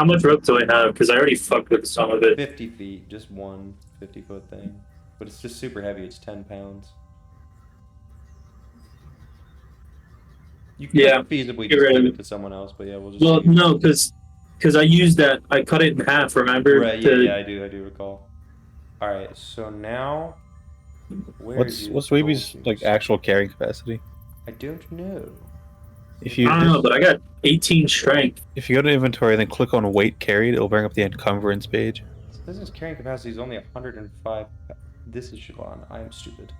much rope do I have? Because I already fucked with some of it. 50 feet, just one 50-foot thing. But it's just super heavy, it's 10 pounds. You can feasibly just give it to someone else, but yeah, we'll just... Well, no, because I used that, I cut it in half, remember? Right, yeah, I do recall. Alright, so now... What's Dweeby's, like, actual carrying capacity? I don't know. I don't know, but I got 18 strength. If you go to inventory and then click on weight carried, it'll bring up the encumbrance page. This is carrying capacity is only 105. This is Siobhan. I am stupid.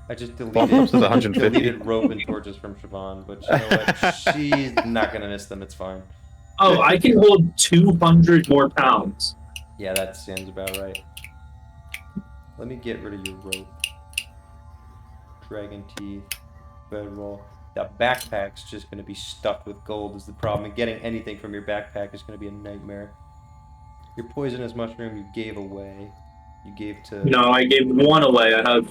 I just deleted rope and torches from Siobhan, but you know what? She's not gonna miss them. It's fine. Oh, I can hold 200 more pounds. Yeah, that sounds about right. Let me get rid of your rope. Dragon teeth, bedroll. That backpack's just going to be stuffed with gold is the problem. And getting anything from your backpack is going to be a nightmare. Your poisonous mushroom you gave away. You gave to... No, I gave 1 away. I have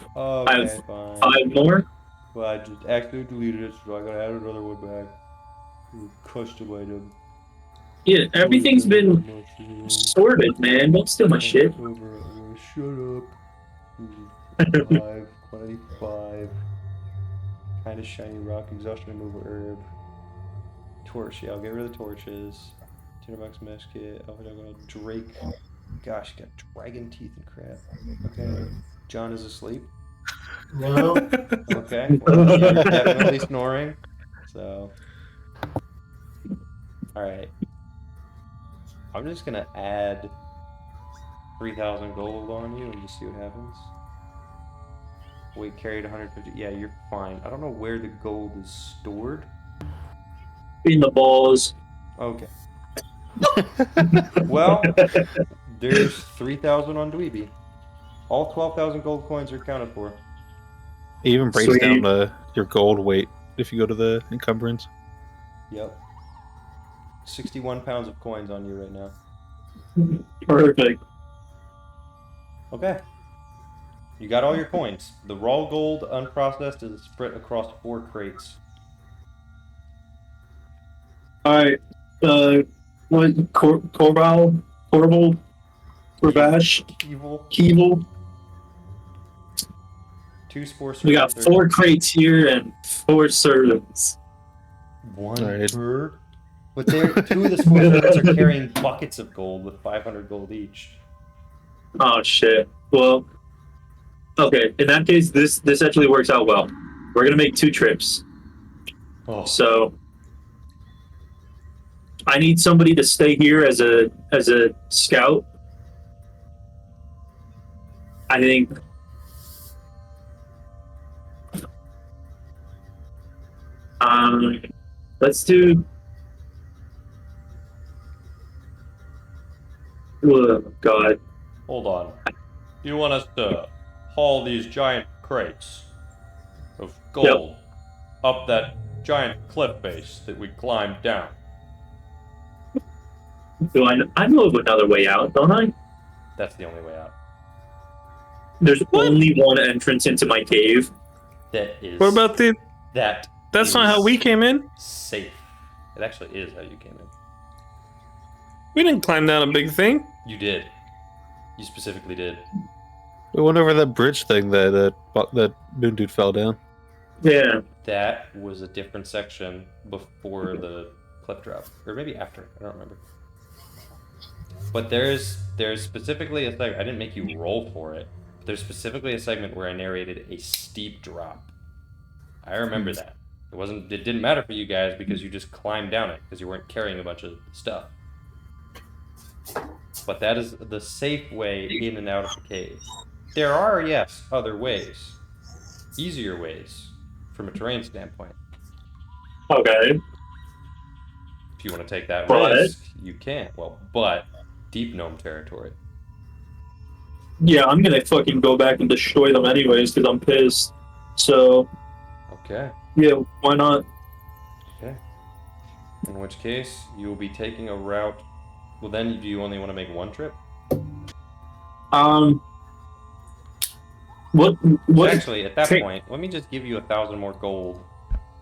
5 more. Well, I just accidentally deleted it, so I got to add another one back. Custom item. Yeah, everything's been sorted, man. Don't steal my shit. Shut up. 5, quantity 5. Kind of shiny rock, exhaustion removal herb. Torch, yeah, I'll get rid of the torches. $10 mess kit, Drake gosh, you got dragon teeth and crap. Okay, John is asleep. No. Okay, well, you're definitely snoring. So, all right. I'm just gonna add 3,000 gold on you and just see what happens. Weight carried 150. Yeah, you're fine. I don't know where the gold is stored. In the balls. Okay. Well, there's 3,000 on Dweeby. All 12,000 gold coins are accounted for. It even breaks Sweet. down your gold weight if you go to the encumbrance. Yep. 61 pounds of coins on you right now. Perfect. Okay. You got all your coins. The raw gold unprocessed is spread across 4 crates. Alright. What? Corval? Corvash? Evil. Keeble? 2 spore We got servants. 4 crates here and 4 servants. 1 Alright. bird. But 2 of the spore servants are carrying buckets of gold with 500 gold each. Oh shit. Well, okay. In that case, this actually works out well. We're gonna make 2 trips. Oh. So I need somebody to stay here as a scout. I think let's do oh god. Hold on. You want us to haul these giant crates of gold up that giant cliff face that we climbed down? Do I know of another way out, don't I? That's the only way out. There's only one entrance into my cave. That is. What about the? That? That's not how we came in. Safe. It actually is how you came in. We didn't climb down a big thing. You did. You specifically did. We went over that bridge thing that moon dude fell down. Yeah. That was a different section before the cliff drop, or maybe after. I don't remember. But there's specifically a segment. I didn't make you roll for it. But there's specifically a segment where I narrated a steep drop. I remember that. It didn't matter for you guys because you just climbed down it because you weren't carrying a bunch of stuff. But that is the safe way in and out of the cave. There are, yes, other ways. Easier ways from a terrain standpoint. Okay. If you want to take that But- risk, you can. Well, but deep gnome territory. Yeah, I'm gonna fucking go back and destroy them anyways because I'm pissed. So Okay. yeah, why not? Okay. In which case, you will be taking a route. Well, then, do you only want to make one trip? What? Actually, at that take- point, let me just give you 1,000 more gold,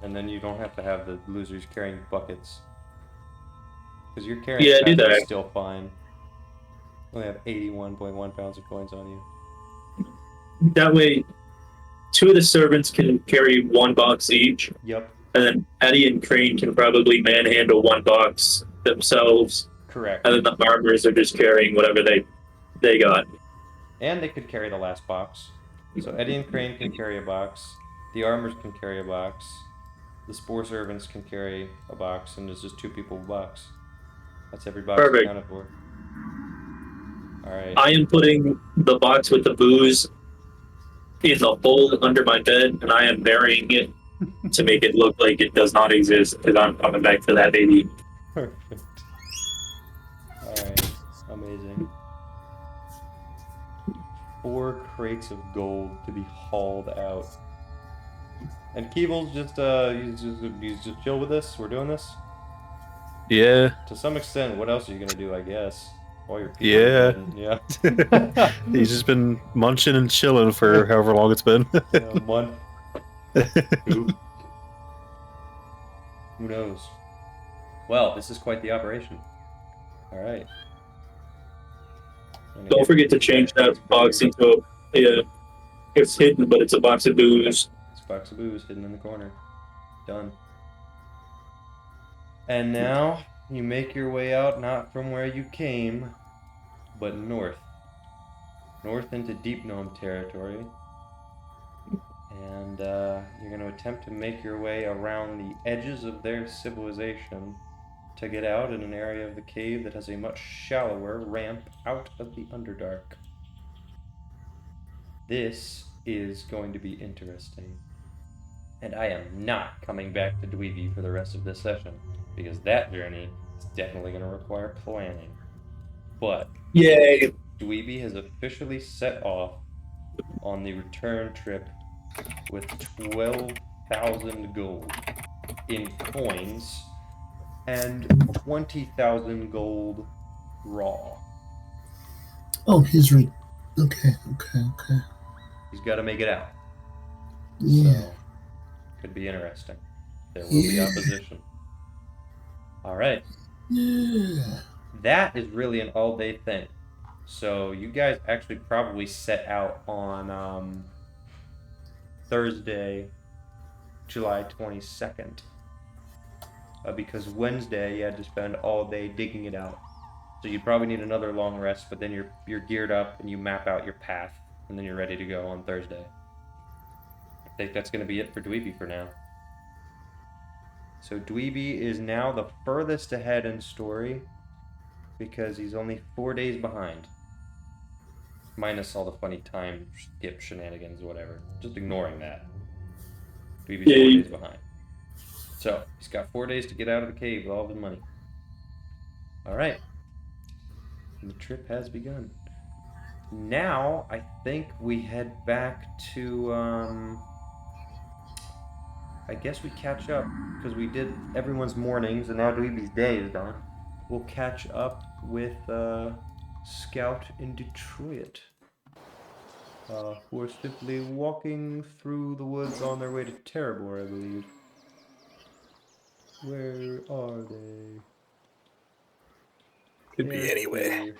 and then you don't have to have the losers carrying buckets. Because you're carrying Yeah, do capacity that. still fine. Only have 81.1 pounds of coins on you. That way, 2 of the servants can carry 1 box each, Yep. and then Eddie and Crane can probably manhandle 1 box themselves, Correct. and then the armors are just carrying whatever they got. And they could carry the last box. So Eddie and Crane can carry a box. The armors can carry a box. The spore servants can carry a box, and there's just 2 people a box. That's every box Perfect. accounted for. Alright. I am putting the box with the booze in the hole under my bed, and I am burying it to make it look like it does not exist, because I'm coming back for that baby. Perfect. Alright. Amazing. 4 crates of gold to be hauled out. And Keeble's he's just chill with this? We're doing this? Yeah. To some extent, what else are you gonna do, I guess? While your people Yeah. Yeah. He's just been munching and chilling for however long it's been. Yeah, a month. Who knows? Well, this is quite the operation. Alright. Don't forget to change that box into it's hidden, but it's a box of booze. It's a box of booze hidden in the corner. Done. And now you make your way out, not from where you came, but north. North into Deep Gnome territory. And you're going to attempt to make your way around the edges of their civilization to get out in an area of the cave that has a much shallower ramp out of the Underdark. This is going to be interesting. And I am not coming back to Dweeby for the rest of this session, because that journey is definitely going to require planning. But Yay! Dweeby has officially set off on the return trip with 12,000 gold in coins and 20,000 gold raw. Oh, he's right. Okay. He's got to make it out. Yeah. So, could be interesting. There will be opposition. All right. Yeah. That is really an all-day thing. So you guys actually probably set out on Thursday, July 22nd. Because Wednesday you had to spend all day digging it out. So you probably need another long rest, but then you're geared up and you map out your path, and then you're ready to go on Thursday. I think that's going to be it for Dweeby for now. So Dweeby is now the furthest ahead in story because he's only 4 days behind. Minus all the funny time skip shenanigans, whatever. Just ignoring that. Dweeby's 4 days behind. So, he's got 4 days to get out of the cave with all of his money. Alright. The trip has begun. Now, I think we head back to, I guess we catch up, because we did everyone's mornings, and now Dweeby's day is done. We'll catch up with, Scout in Detroit. Who are simply walking through the woods on their way to Terrabor, I believe. Where are they? Could be anywhere. Here.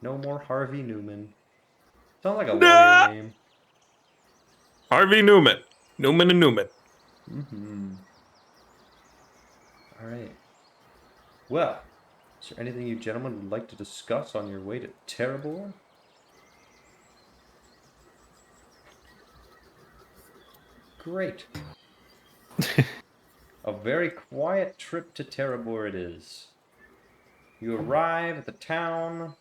No more Harvey Newman. Sounds like a lawyer name. Harvey Newman. Newman and Newman. Mm-hmm. Alright. Well, is there anything you gentlemen would like to discuss on your way to Terrabor? Great. A very quiet trip to Terrabor it is. You arrive at the town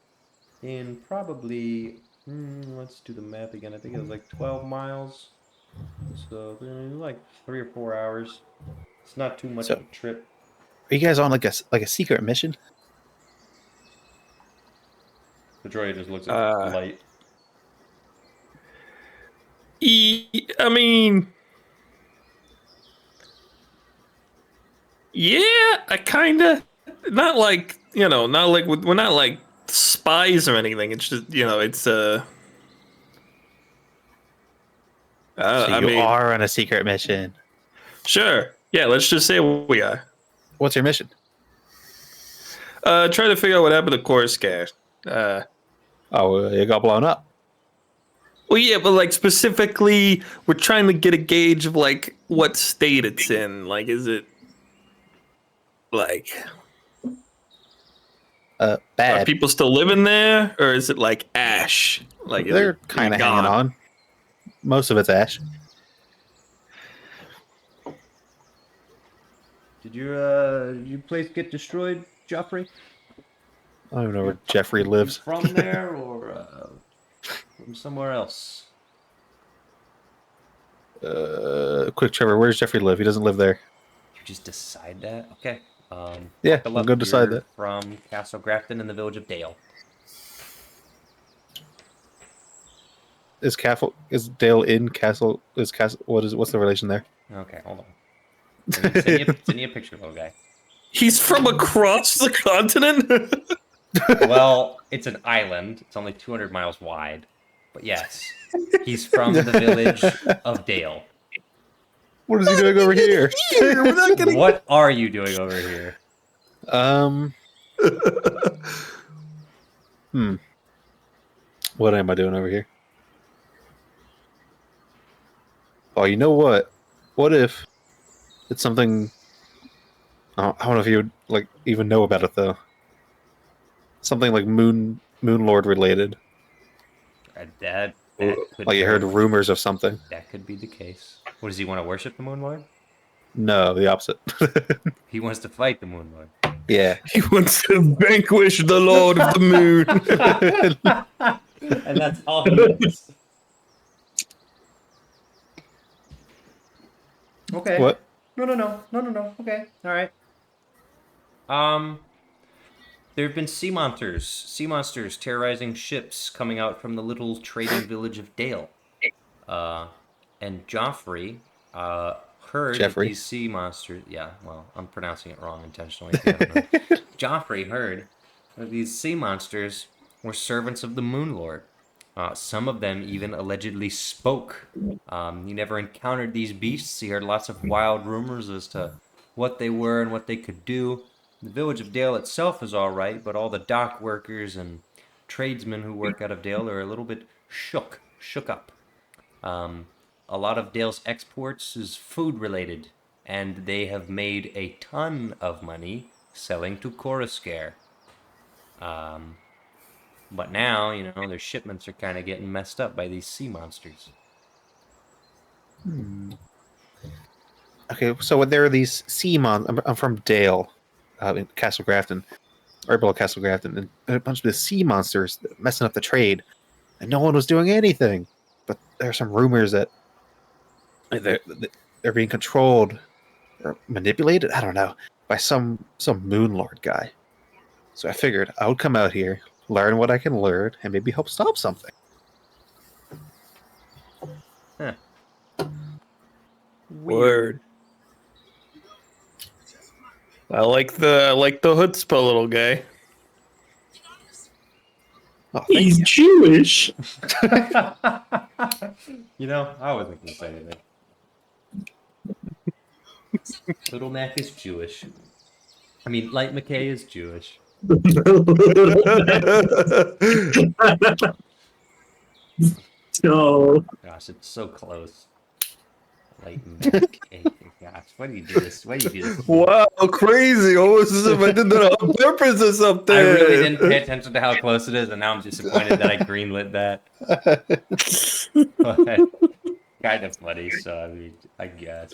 in probably, let's do the math again, I think it was like 12 miles. So, like 3 or 4 hours. It's not too much of a trip. Are you guys on like a secret mission? The droid just looks at the light. I mean, yeah, I kinda, not like, not like, we're not like spies or anything. It's just, it's, So I you mean, are on a secret mission. Sure. Yeah, let's just say we are. What's your mission? Try to figure out what happened to Coruscant. It got blown up. Well, yeah, but like specifically, we're trying to get a gauge of like what state it's in. Like, is it like bad? Are people still living there, or is it like ash? Like they're kind of hanging on. Most of it's ash. Did your place get destroyed, Joffrey? I don't even know where Jeffrey lives. From there or from somewhere else? Quick, Trevor, where's Jeffrey live? He doesn't live there. You just decide that? Okay. Yeah, I'm going to decide that. From Castle Grafton in the village of Dale. Is Dale in Castle? What's the relation there? Okay, hold on. Send me a picture, little guy. He's from across the continent? Well, it's an island. It's only 200 miles wide. But yes, he's from the village of Dale. What is he doing over here? What are you doing over here? What am I doing over here? Oh, you know what? What if it's something? I don't know if you would like even know about it though. Something like moon Moon Lord related. That could Like you heard rumors of something. That could be the case. What, does he want to worship the Moon Lord? No, the opposite. He wants to fight the Moon Lord. Yeah. He wants to vanquish the Lord of the Moon. And that's all he is. Okay. What? No. Okay. All right. There have been sea monsters terrorizing ships coming out from the little trading village of Dale. And Joffrey heard that these sea monsters. Yeah, well, I'm pronouncing it wrong intentionally. I don't know. Joffrey heard that these sea monsters were servants of the Moon Lord. Some of them even allegedly spoke. He never encountered these beasts. He heard lots of wild rumors as to what they were and what they could do. The village of Dale itself is all right, but all the dock workers and tradesmen who work out of Dale are a little bit shook up. A lot of Dale's exports is food related, and they have made a ton of money selling to Coruscant. But now, their shipments are kind of getting messed up by these sea monsters. Okay, so when there are these sea monsters, I'm from Dale, in Castle Grafton, or below Castle Grafton, and a bunch of the sea monsters messing up the trade, and no one was doing anything. But there are some rumors that they're being controlled or manipulated, I don't know, by some Moon Lord guy. So I figured I would come out here, learn what I can learn, and maybe help stop something. Huh. Word. I like the chutzpah, little guy. Oh, He's Jewish. I wasn't gonna say anything. Little Mac is Jewish. I mean, Light McKay is Jewish. No. Gosh, it's so close. Light McKay. Gosh, why do you do this? Wow, crazy! Almost as if I did that on purpose or something. I really didn't pay attention to how close it is, and now I'm disappointed that I greenlit that. But, kind of funny, so I mean, I guess.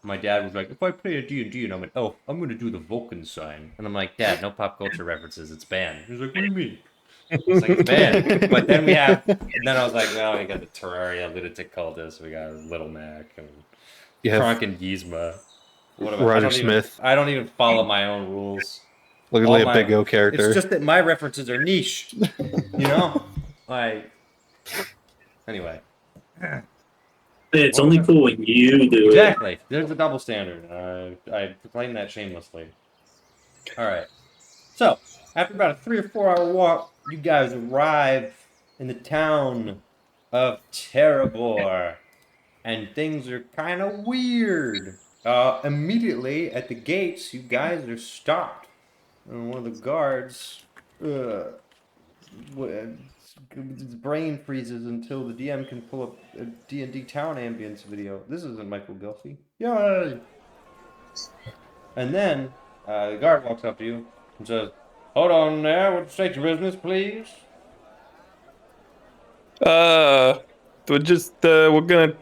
My dad was like, if I play a D&D, and I'm like, oh, I'm going to do the Vulcan sign. And I'm like, Dad, no pop culture references, it's banned. He's like, what do you mean? It's like, it's banned. But then then I was like, well, we got the Terraria lunatic cultist, we got Little Mac, and Kronk and Gizmo. Roger Smith. I don't even follow my own rules. Look at a Big O character. It's just that my references are niche. Anyway. It's only cool when you do it. Exactly. There's a double standard. I proclaim that shamelessly. Alright. So, after about a 3 or 4 hour walk, you guys arrive in the town of Terrabor. And things are kind of weird. Immediately at the gates, you guys are stopped. And one of the guards his brain freezes until the DM can pull up a D&D town ambience video. This isn't Michael Gilfie. Yay! And then the guard walks up to you and says, hold on there, would you state your business, please? We're gonna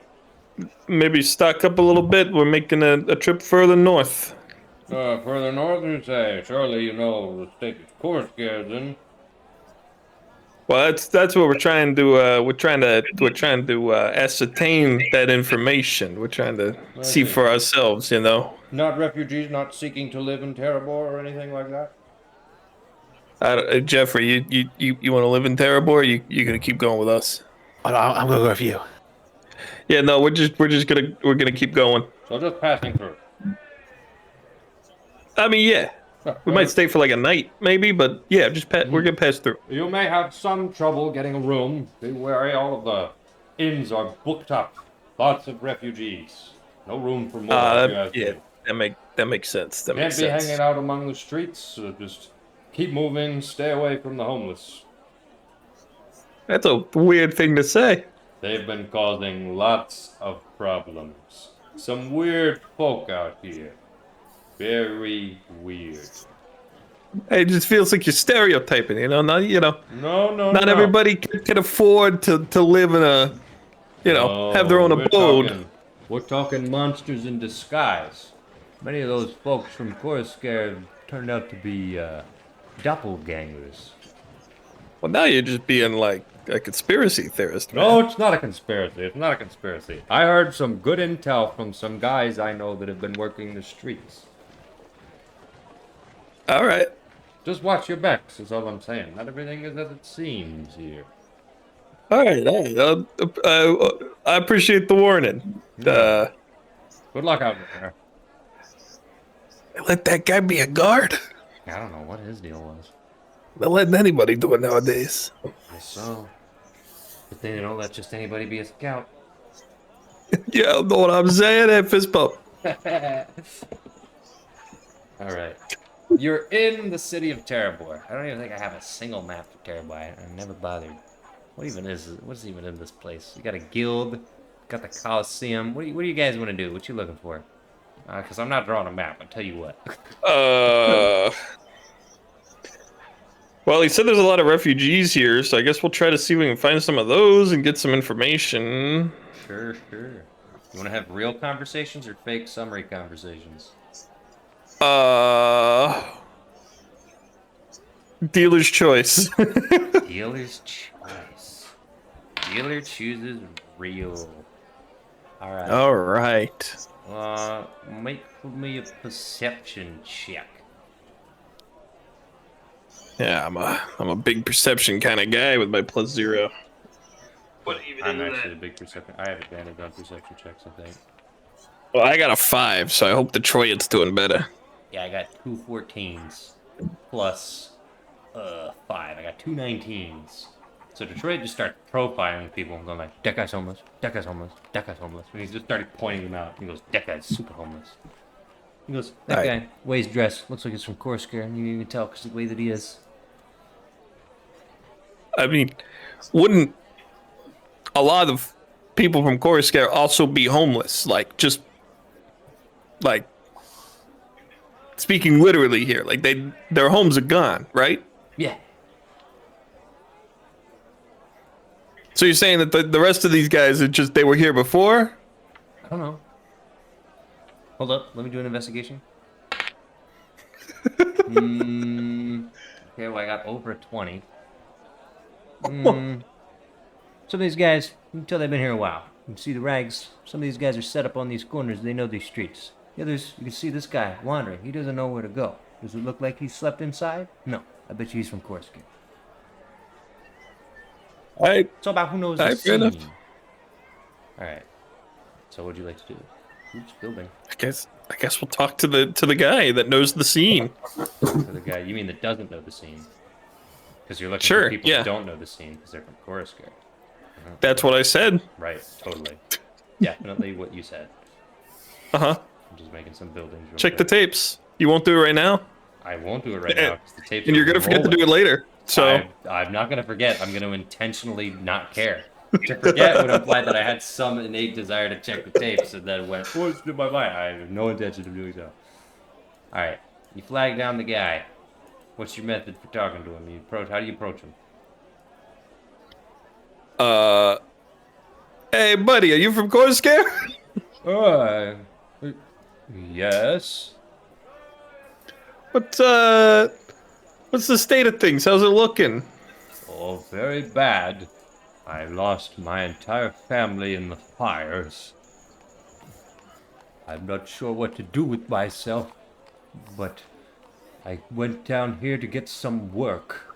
maybe stock up a little bit. We're making a trip further north. Further north, you say? Surely you know the state of Coruscant, then. Well, that's what we're trying to we're trying to ascertain that information. We're trying to see for ourselves, Not refugees, not seeking to live in Terrabor or anything like that. Jeffrey, you want to live in Terrabor? Or you gonna keep going with us? I'm gonna go with you. Yeah, no, we're gonna keep going. So just passing through. I mean, yeah. We might stay for like a night, maybe, but yeah, we're gonna pass through. You may have some trouble getting a room. Be wary, all of the inns are booked up. Lots of refugees. No room for more. That makes sense. Can't be hanging out among the streets. So just keep moving. Stay away from the homeless. That's a weird thing to say. They've been causing lots of problems. Some weird folk out here. Very weird. It just feels like you're stereotyping, you know. Not everybody can afford to live in a, have their own abode. We're talking monsters in disguise. Many of those folks from Coruscant turned out to be doppelgangers. Well, now you're just being like a conspiracy theorist. No, Man. it's not a conspiracy. It's not a conspiracy. I heard some good intel from some guys I know that have been working the streets. All right. Just watch your backs, is all I'm saying. Not everything is as it seems here. All right. I appreciate the warning. Good luck out there. Let that guy be a guard. I don't know what his deal was. They're letting anybody do it nowadays. I guess so. But then they don't let just anybody be a scout. Yeah, know what I'm saying? That fist bump. Alright. You're in the city of Terrabor. I don't even think I have a single map for Terrabor. I never bothered. What's even in this place? You got a guild, got the Coliseum. What do you guys want to do? What you looking for? Because I'm not drawing a map, I'll tell you what. Well, he said there's a lot of refugees here, so I guess we'll try to see if we can find some of those and get some information. Sure. You want to have real conversations or fake summary conversations? Dealer's choice. Dealer's choice. Dealer chooses real. Alright. Alright. Make me a perception check. Yeah, I'm a big perception kind of guy with my +0. I'm actually a big perception. I have advantage on perception checks, I think. Well, I got a 5, so I hope Detroit's doing better. Yeah, I got 2 14s plus 5. I got 2 19s. So Detroit just started profiling people and going like, that guy's homeless, that guy's homeless, that guy's homeless. And he just started pointing them out. He goes, that guy's super homeless. He goes, that guy, way he's dressed, looks like he's from Coruscant. You can even tell because the way that he is. I mean, wouldn't a lot of people from Coruscant also be homeless? Like, just, like, speaking literally here, like their homes are gone, right? Yeah. So you're saying that the rest of these guys are just, they were here before? I don't know. Hold up, let me do an investigation. Okay, well I got over 20. Some of these guys, you can tell they've been here a while. You can see the rags. Some of these guys are set up on these corners. They know these streets. The others, you can see this guy wandering. He doesn't know where to go. Does it look like he slept inside? No. I bet you he's from Coruscant. It's all about who knows the scene. Alright. So what would you like to do? Oops, building. I guess we'll talk to the guy that knows the scene. To the guy, you mean that doesn't know the scene? Because you're looking for people that don't know the scene because they're from Coruscant. That's what I said. Right, totally. Definitely what you said. Uh-huh. I'm just making some buildings. Check the tapes. You won't do it right now? I won't do it right now because the tapes and you're going to forget to do it later. So I'm not going to forget. I'm going to intentionally not care. To forget would imply that I had some innate desire to check the tapes and then went, oh, it's in my mind. I have no intention of doing so. Alright, you flag down the guy. What's your method for talking to him? How do you approach him? Hey, buddy, are you from Coruscant? Yes. What's the state of things? How's it looking? Oh, very bad. I lost my entire family in the fires. I'm not sure what to do with myself, but I went down here to get some work.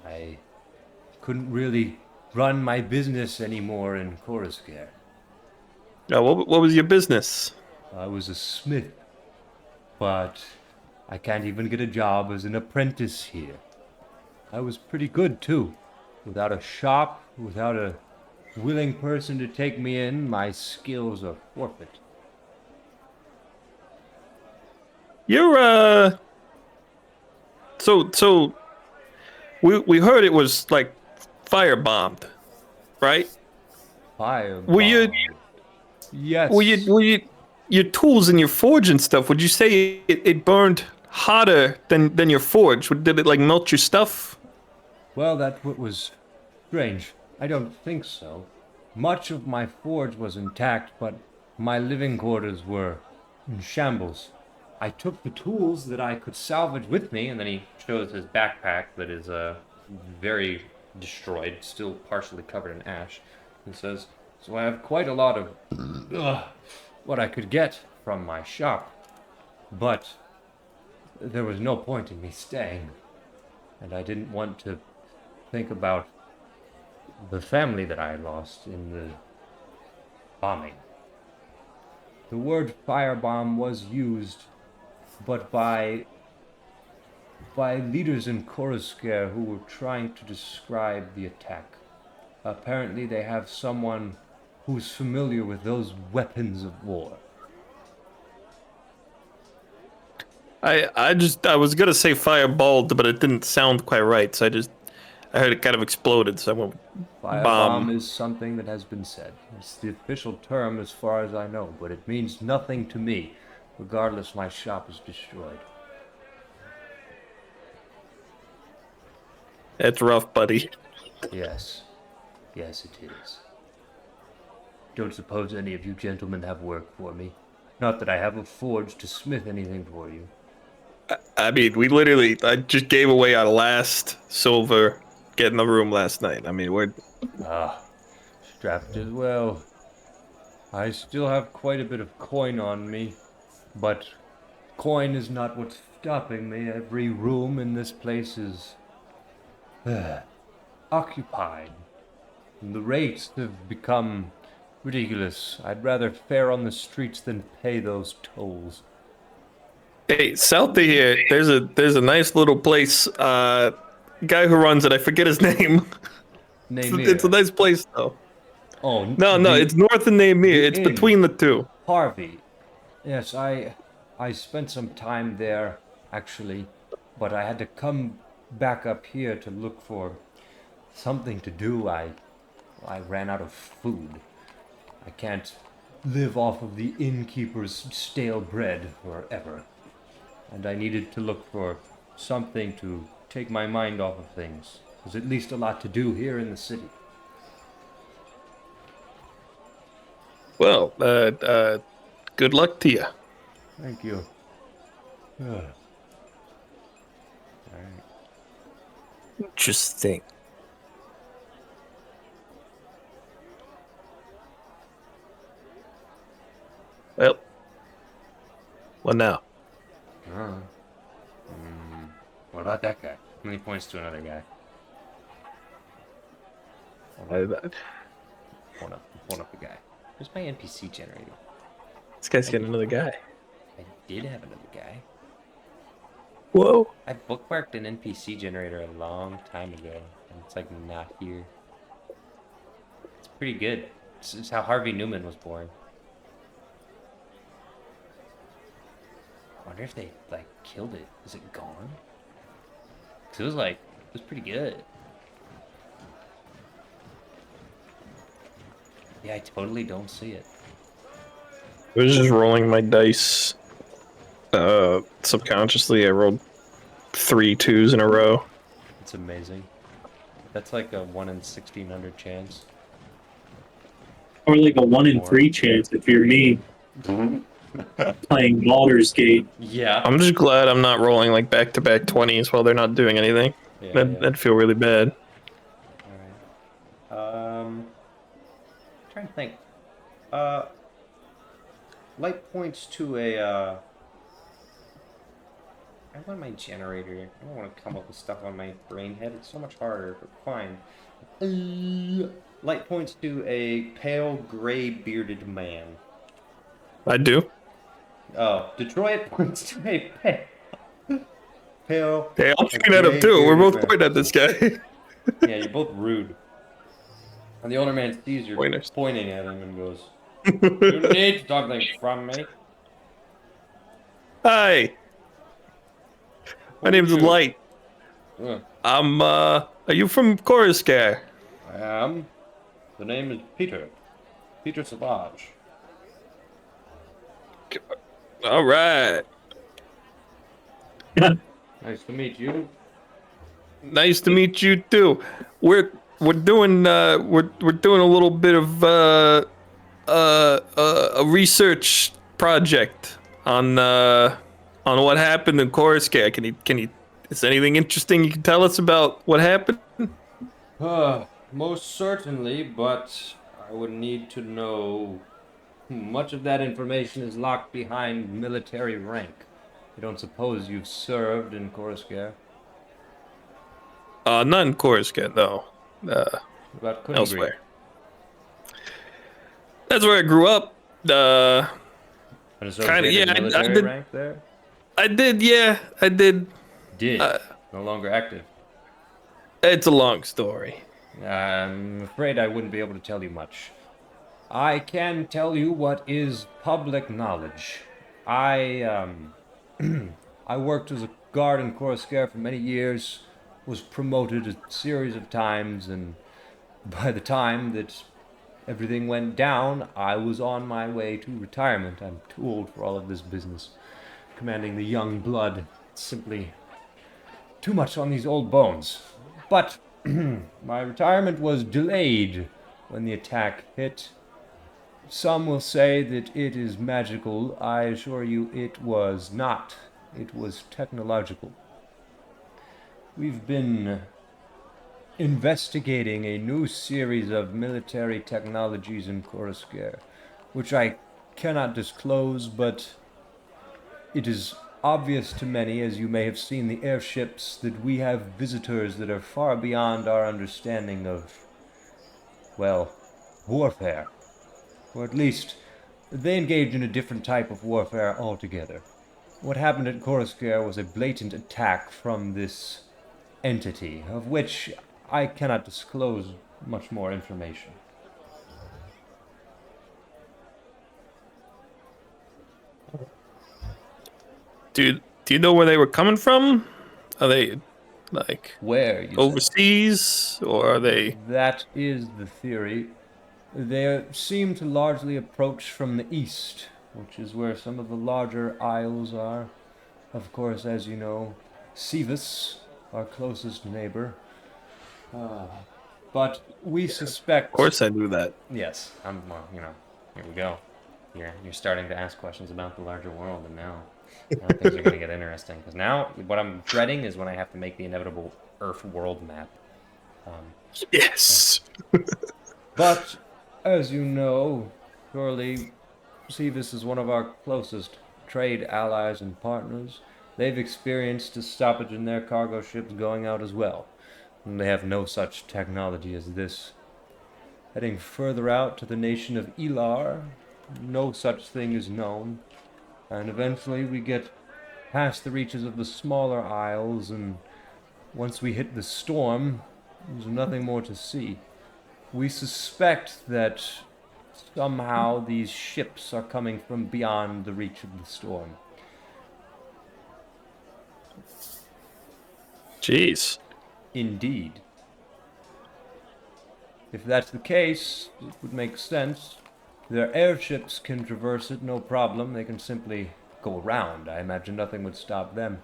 I couldn't really run my business anymore in Coruscant. What was your business? I was a smith, but I can't even get a job as an apprentice here. I was pretty good, too. Without a shop, without a willing person to take me in, my skills are forfeit. You're, So, we heard it was, like, firebombed, right? Firebombed? Were you... Yes. Were you... Your tools and your forge and stuff, would you say it burned hotter than your forge? Did it like melt your stuff? Well, that was strange. I don't think so. Much of my forge was intact, but my living quarters were in shambles. I took the tools that I could salvage with me, and then he shows his backpack that is very destroyed, still partially covered in ash, and says, "So I have quite a lot of what I could get from my shop, but there was no point in me staying, and I didn't want to think about the family that I lost in the bombing. The word firebomb was used, but by leaders in Korosker who were trying to describe the attack. Apparently they have someone who's familiar with those weapons of war." I was gonna say fireballed, but it didn't sound quite right, so I heard it kind of exploded, so I went Firebomb bomb. is something that has been said. It's the official term as far as I know, but it means nothing to me. Regardless, my shop is destroyed. That's rough, buddy. Yes. Yes, it is. Don't suppose any of you gentlemen have work for me. Not that I have a forge to smith anything for you. I mean, I just gave away our last silver getting the room last night. I mean, we're... Strapped as well. I still have quite a bit of coin on me, but coin is not what's stopping me. Every room in this place is occupied. And the rates have become ridiculous. I'd rather fare on the streets than pay those tolls. Hey, south of here, there's a nice little place. Guy who runs it, I forget his name. It's a nice place though. Oh no, it's north of Namir. It's between the two. Harvey. Yes, I spent some time there actually, but I had to come back up here to look for something to do. I ran out of food. I can't live off of the innkeeper's stale bread forever. And I needed to look for something to take my mind off of things. There's at least a lot to do here in the city. Well, good luck to you. Thank you. All right. Interesting. Well, what now? What about that guy? And he points to another guy. Point up the guy. Where's my NPC generator? This guy's getting another guy. I did have another guy. Whoa. I bookmarked an NPC generator a long time ago, and it's like not here. It's pretty good. It's how Harvey Newman was born. I wonder if they like killed it. Is it gone? 'Cause it was pretty good. Yeah, I totally don't see it. I was just rolling my dice. Subconsciously, I rolled 3 2s in a row. It's amazing. That's like a 1 in 1,600 chance. Or like a 1 in 3 chance if you're me. Playing Baldur's Gate. Yeah. I'm just glad I'm not rolling like back-to-back 20s while they're not doing anything. Yeah, That'd feel really bad. Alright. Trying to think. Light points to a, I want my generator. I don't want to come up with stuff on my brain head. It's so much harder, but fine. Light points to a pale, gray, bearded man. I do. Oh, Detroit points to a pale. Hey, I'm pointing at him too. We're both pointing at this guy. Yeah, you're both rude. And the older man sees you pointing at him and goes, "You need something from me." Hi. My name's Light. Are you from Korosker? I am. The name is Peter. Peter Savage. All right. Nice to meet you. Nice to meet you too. We're doing we're doing a little bit of a research project on what happened in Coruscant. Can you is there anything interesting you can tell us about what happened? Most certainly, but I would need to know. Much of that information is locked behind military rank. You don't suppose you've served in Coruscant? Not in Coruscant, no. About Kunigri? Elsewhere. That's where I grew up. Kind of, yeah. I did. Rank there? I did, yeah. I did. Did no longer active. It's a long story. I'm afraid I wouldn't be able to tell you much. I can tell you what is public knowledge. I worked as a guard in Coruscant for many years, was promoted a series of times, and by the time that everything went down, I was on my way to retirement. I'm too old for all of this business. Commanding the young blood, it's simply too much on these old bones. But my retirement was delayed when the attack hit. Some will say that it is magical. I assure you it was not. It was technological. We've been investigating a new series of military technologies in Coruscant, which I cannot disclose, but it is obvious to many, as you may have seen the airships, that we have visitors that are far beyond our understanding of, well, warfare. Or at least, they engage in a different type of warfare altogether. What happened at Coruscant was a blatant attack from this entity, of which I cannot disclose much more information. Do you know where they were coming from? Are they, like, where overseas, or are they... That is the theory. They seem to largely approach from the east, which is where some of the larger isles are. Of course, as you know, Sevis, our closest neighbor. But we suspect... Of course I knew that. Yes, well, you know, here we go. You're starting to ask questions about the larger world, and now things are going to get interesting. Because now, what I'm dreading is when I have to make the inevitable Earth world map. Yes! But... as you know, surely Sevis is one of our closest trade allies and partners. They've experienced a stoppage in their cargo ships going out as well. And they have no such technology as this. Heading further out to the nation of Elar, no such thing is known. And eventually we get past the reaches of the smaller isles, and once we hit the storm, there's nothing more to see. We suspect that somehow these ships are coming from beyond the reach of the storm. Jeez. Indeed. If that's the case, it would make sense. Their airships can traverse it, no problem. They can simply go around. I imagine nothing would stop them.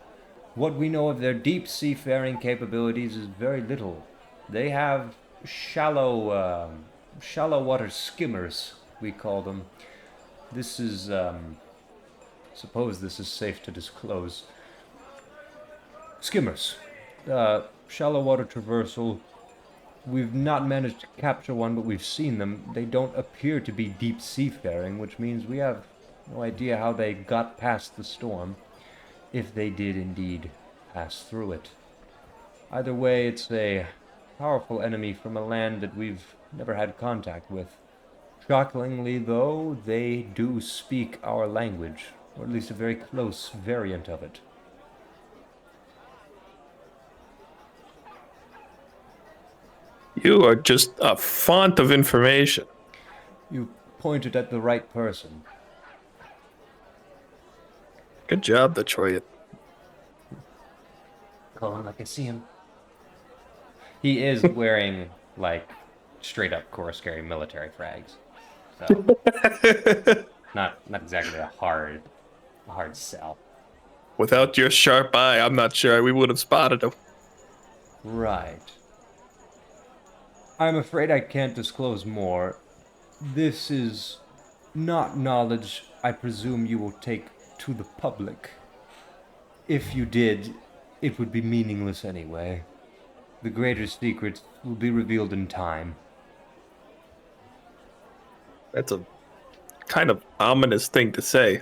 What we know of their deep seafaring capabilities is very little. They have shallow water skimmers, we call them. This is, suppose this is safe to disclose. Skimmers. Shallow water traversal. We've not managed to capture one, but we've seen them. They don't appear to be deep seafaring, which means we have no idea how they got past the storm, if they did indeed pass through it. Either way, it's a powerful enemy from a land that we've never had contact with. Shockingly, though, they do speak our language, or at least a very close variant of it. You are just a font of information. You pointed at the right person. Good job, Detroit. Call him like I see him. He is wearing, like, straight up Coruscant military frags. So, not exactly a hard sell. Without your sharp eye, I'm not sure we would have spotted him. Right. I'm afraid I can't disclose more. This is not knowledge I presume you will take to the public. If you did, it would be meaningless anyway. The greater secrets will be revealed in time. That's a kind of ominous thing to say.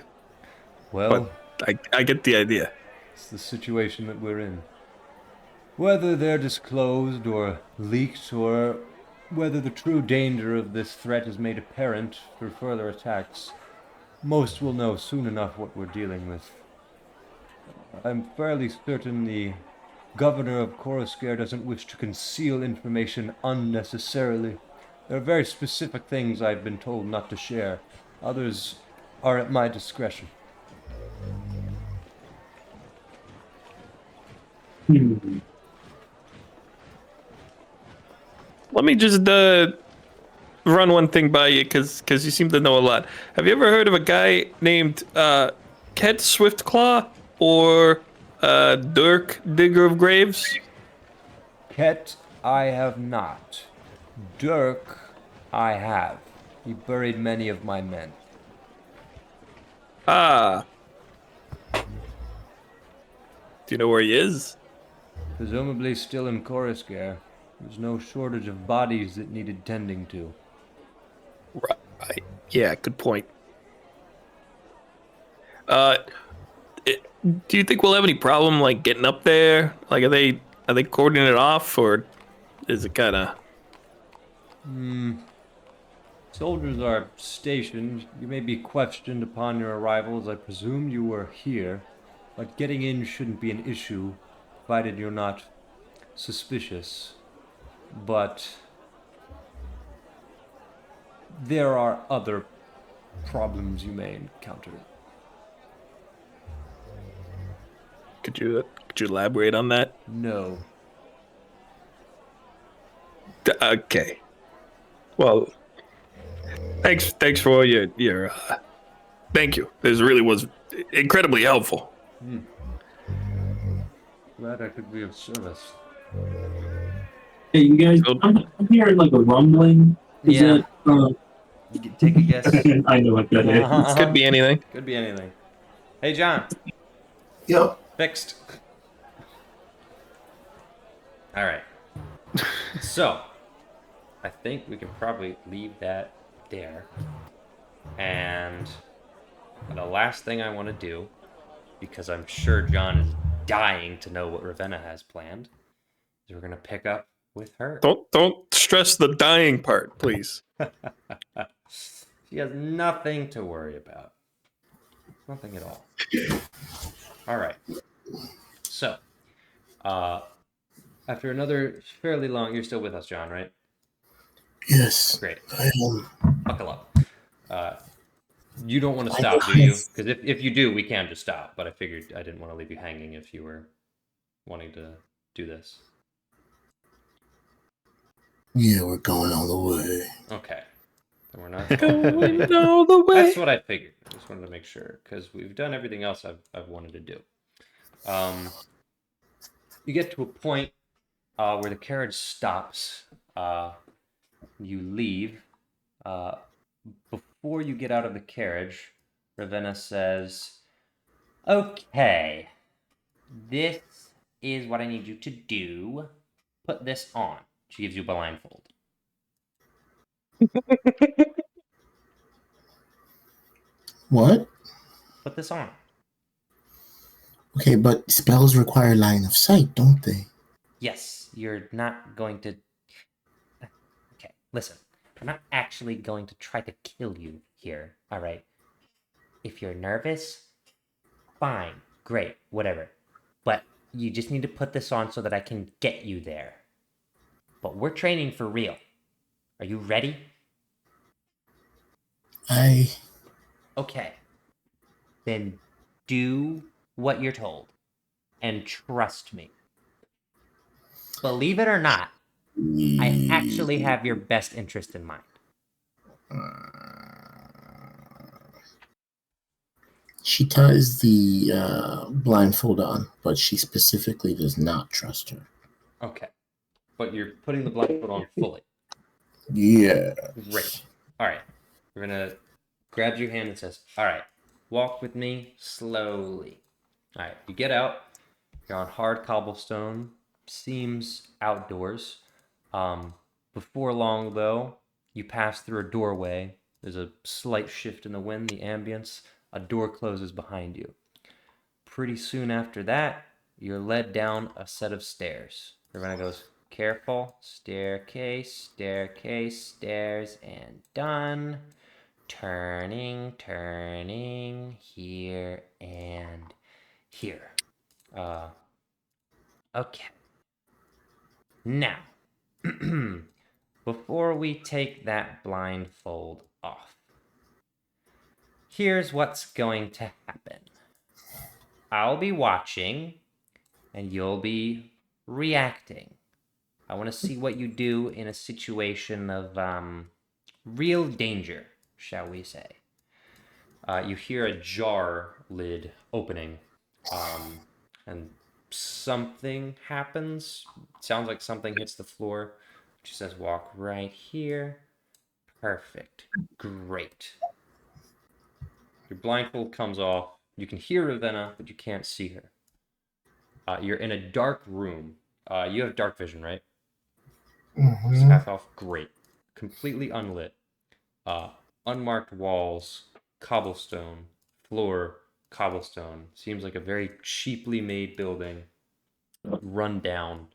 Well, but I get the idea. It's the situation that we're in. Whether they're disclosed or leaked, or whether the true danger of this threat is made apparent through further attacks, most will know soon enough what we're dealing with. I'm fairly certain the governor of Coruscare doesn't wish to conceal information unnecessarily. There are very specific things I've been told not to share. Others are at my discretion. Let me just run one thing by you, because you seem to know a lot. Have you ever heard of a guy named Ket Swiftclaw or Dirk Digger of Graves? Ket, I have not. Dirk, I have. He buried many of my men. Ah. Do you know where he is? Presumably still in Coruscare. There's no shortage of bodies that needed tending to. Right. Yeah, good point. Do you think we'll have any problem like getting up there? Like, are they cordoning it off, or is it kind of? Soldiers are stationed. You may be questioned upon your arrival, as I presume you were here, but getting in shouldn't be an issue, provided you're not suspicious. But there are other problems you may encounter. Could you elaborate on that? No. Okay. Well, thanks for your thank you. This really was incredibly helpful. Glad I could be of service. Hey, you guys, I'm hearing like a rumbling. Is Yeah. that, You can take a guess. I know what that is. Could be anything. Could be anything. Hey, John. Yep. Fixed. All right. So, I think we can probably leave that there. And the last thing I want to do, because I'm sure John is dying to know what Ravenna has planned, is we're going to pick up with her. Don't stress the dying part, please. She has nothing to worry about. Nothing at all. All right. So, after another fairly long... You're still with us, John, right? Yes. Great. I am. Buckle up. You don't want to stop, do you? Because if you do, we can just stop. But I figured I didn't want to leave you hanging if you were wanting to do this. Yeah, we're going all the way. Okay. Then we're not Going all the way. That's what I figured. I just wanted to make sure, because we've done everything else I've wanted to do. You get to a point where the carriage stops. You leave. Before you get out of the carriage, Ravenna says, "Okay, this is what I need you to do. Put this on." She gives you a blindfold. What? Put this on. Okay, but spells require line of sight, don't they? Yes, you're not going to... Okay, listen. I'm not actually going to try to kill you here, alright? If you're nervous, fine, great, whatever. But you just need to put this on so that I can get you there. But we're training for real. Are you ready? Okay. Then do what you're told. And trust me. Believe it or not, I actually have your best interest in mind. She ties the blindfold on, but she specifically does not trust her. Okay. But you're putting the blindfold on fully. Yeah. Great. All right. We're going to grab your hand and says, all right, walk with me slowly. All right. You get out. You're on hard cobblestone. Seems outdoors. Before long, though, you pass through a doorway. There's a slight shift in the wind, the ambience. A door closes behind you. Pretty soon after that, you're led down a set of stairs. Ravenna goes, careful, staircase, staircase, stairs, and done. Turning, here and here. Okay. Now, before we take that blindfold off, here's what's going to happen. I'll be watching, and you'll be reacting. I want to see what you do in a situation of real danger, shall we say. You hear a jar lid opening, and something happens. It sounds like something hits the floor. She says, walk right here. Perfect. Great. Your blindfold comes off. You can hear Ravenna, but you can't see her. You're in a dark room. You have dark vision, right? Mm-hmm. It's half off. Great. Completely unlit. Unmarked walls, cobblestone, floor, cobblestone. Seems like a very cheaply made building. Run down.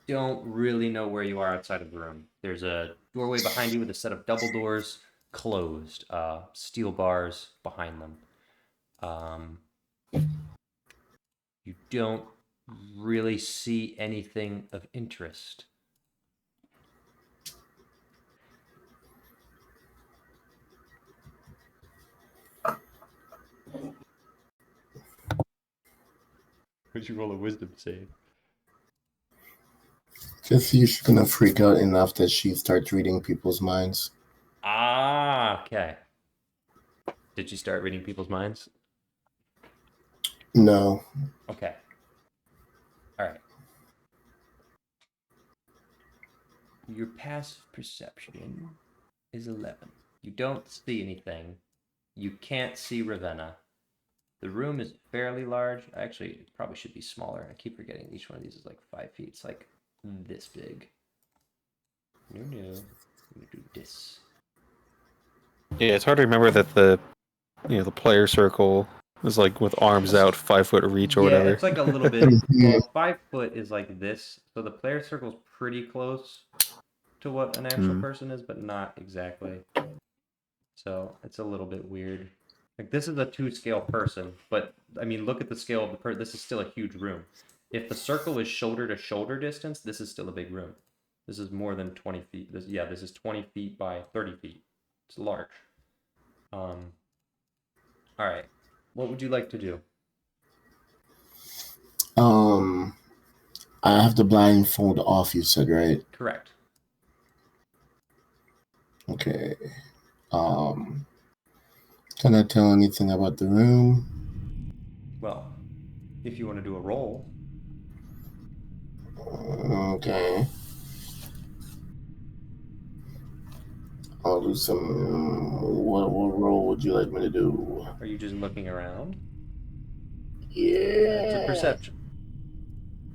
Don't really know where you are outside of the room. There's a doorway behind you with a set of double doors closed. Steel bars behind them. You don't really see anything of interest. Would you roll a wisdom save? Just see if she's gonna freak out enough that she starts reading people's minds. Ah, okay. Did you start reading people's minds? No. Okay. All right. Your passive perception is 11. You don't see anything. You can't see Ravenna. The room is fairly large. Actually, it probably should be smaller. I keep forgetting each one of these is like 5 feet. It's like this big. No. I'm gonna do this. Yeah, it's hard to remember that the player circle is like with arms out, 5 foot reach or whatever. Yeah, it's like a little bit. Well, 5 foot is like this, so the player circle's pretty close to what an actual person is, but not exactly. So it's a little bit weird. Like this is a 2-scale person, but I mean, look at the scale of the person. This is still a huge room. If the circle is shoulder to shoulder distance, this is still a big room. This is more than 20 feet. This is 20 feet by 30 feet. It's large. All right. What would you like to do? I have the blindfold off, you said, right? Correct. Okay. Can I tell anything about the room? Well, if you want to do a roll. Okay. I'll do some. What role would you like me to do? Are you just looking around? Yeah. It's a perception.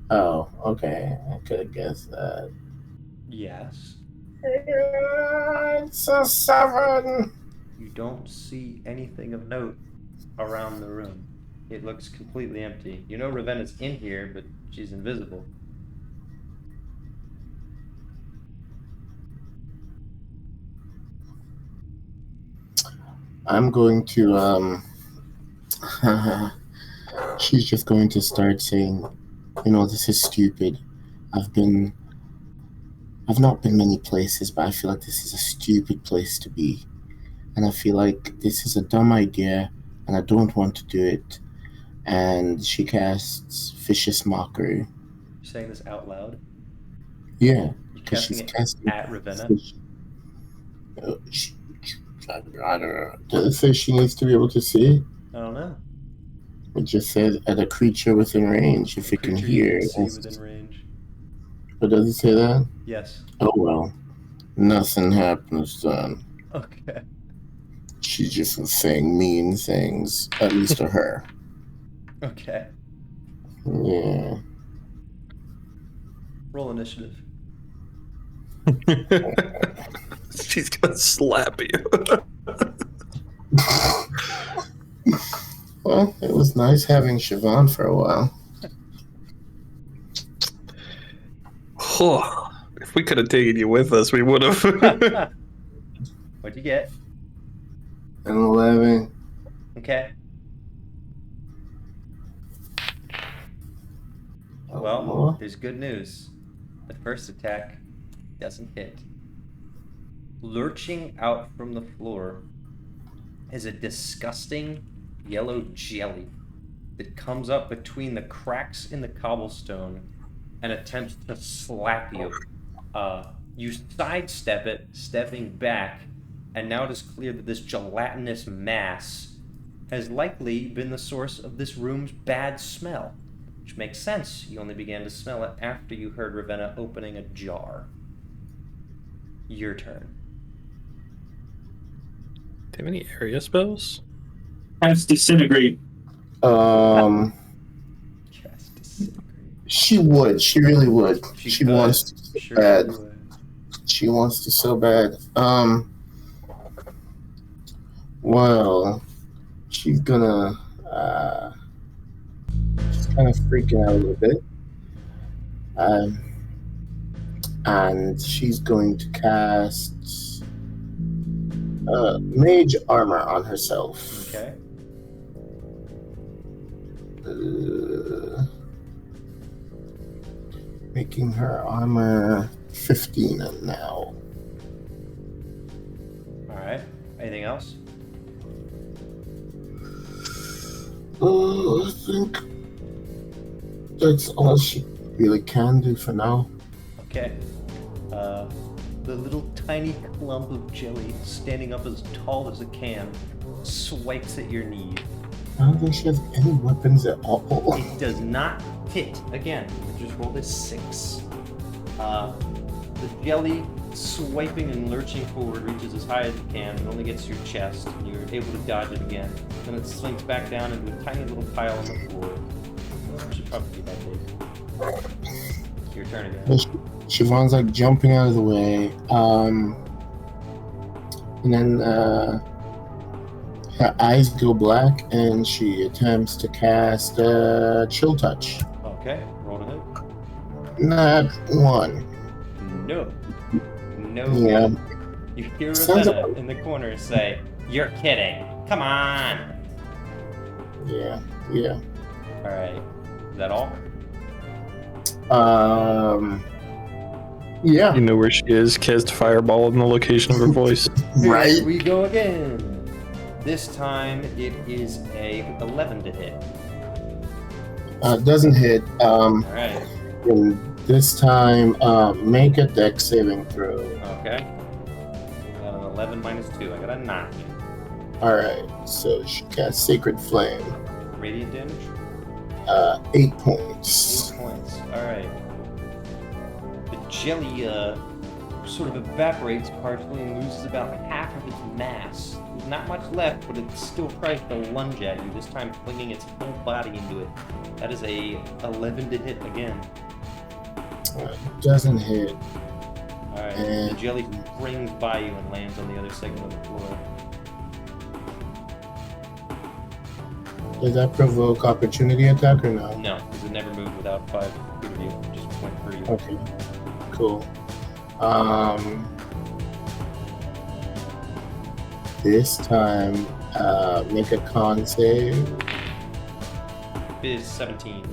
Oh, okay. I could have guessed that. Yes. It's a 7. You don't see anything of note around the room. It looks completely empty. You know Ravenna's in here, but she's invisible. I'm going to, she's just going to start saying, this is stupid. I've not been many places, but I feel like this is a stupid place to be. And I feel like this is a dumb idea, and I don't want to do it. And she casts Vicious Mockery. You're saying this out loud? Yeah. You're casting it at Ravenna? I don't know. Does it say she needs to be able to see? I don't know. It just says at a creature within range if it can Creature hear. you can see within range. But does it say that? Yes. Oh well. Nothing happens then. Okay. She just was saying mean things, at least to her. Okay. Yeah. Roll initiative. She's gonna slap you. Well, it was nice having Siobhan for a while. Oh, if we could have taken you with us, we would have. What'd you get? An 11. Okay. Well, there's good news. The first attack doesn't hit. Lurching out from the floor is a disgusting yellow jelly that comes up between the cracks in the cobblestone and attempts to slap you. You sidestep it, stepping back, and now it is clear that this gelatinous mass has likely been the source of this room's bad smell. Which makes sense. You only began to smell it after you heard Ravenna opening a jar. Your turn. Do you have any area spells? Cast Disintegrate. Cast Disintegrate. She would. She really would. She wants to so sure bad. She wants to so bad. Well, she's gonna she's kind of freaking out a little bit. And she's going to cast mage armor on herself. Okay. Making her armor 15 now. Alright. Anything else? I think that's all she really can do for now. Okay. The little tiny clump of jelly standing up as tall as it can swipes at your knee. I don't think she has any weapons at all. It does not hit. Again, you just rolled a 6. The jelly swiping and lurching forward reaches as high as it can and only gets to your chest, and you're able to dodge it again. Then it slinks back down into a tiny little pile on the floor. It should probably be that big. Your turn again. Siobhan's like jumping out of the way. And then her eyes go black and she attempts to cast Chill Touch. Okay, roll to hit. Not one. No. No. Yeah. You hear Ravenna in the corner say, "You're kidding. Come on." Yeah. Alright. Is that all? Yeah. You know where she is. Cast Fireball in the location of her voice. Right. Here we go again. This time it is a 11 to hit. Doesn't hit. Alright. And this time, make a dex saving throw. Okay. Got an 11 minus 2. I got a 9. Alright, so she casts Sacred Flame. Radiant damage? 8 points. 8 points. Alright. The jelly sort of evaporates partially and loses about half of its mass. There's not much left, but it still tries to lunge at you, this time flinging its whole body into it. That is a 11 to hit again. Doesn't hit. Alright, the jelly springs by you and lands on the other segment of the floor. Does that provoke opportunity attack or no? No, because it never moved without 5 feet of you. It just went for you. Okay, cool. This time, make a con save. It is 17.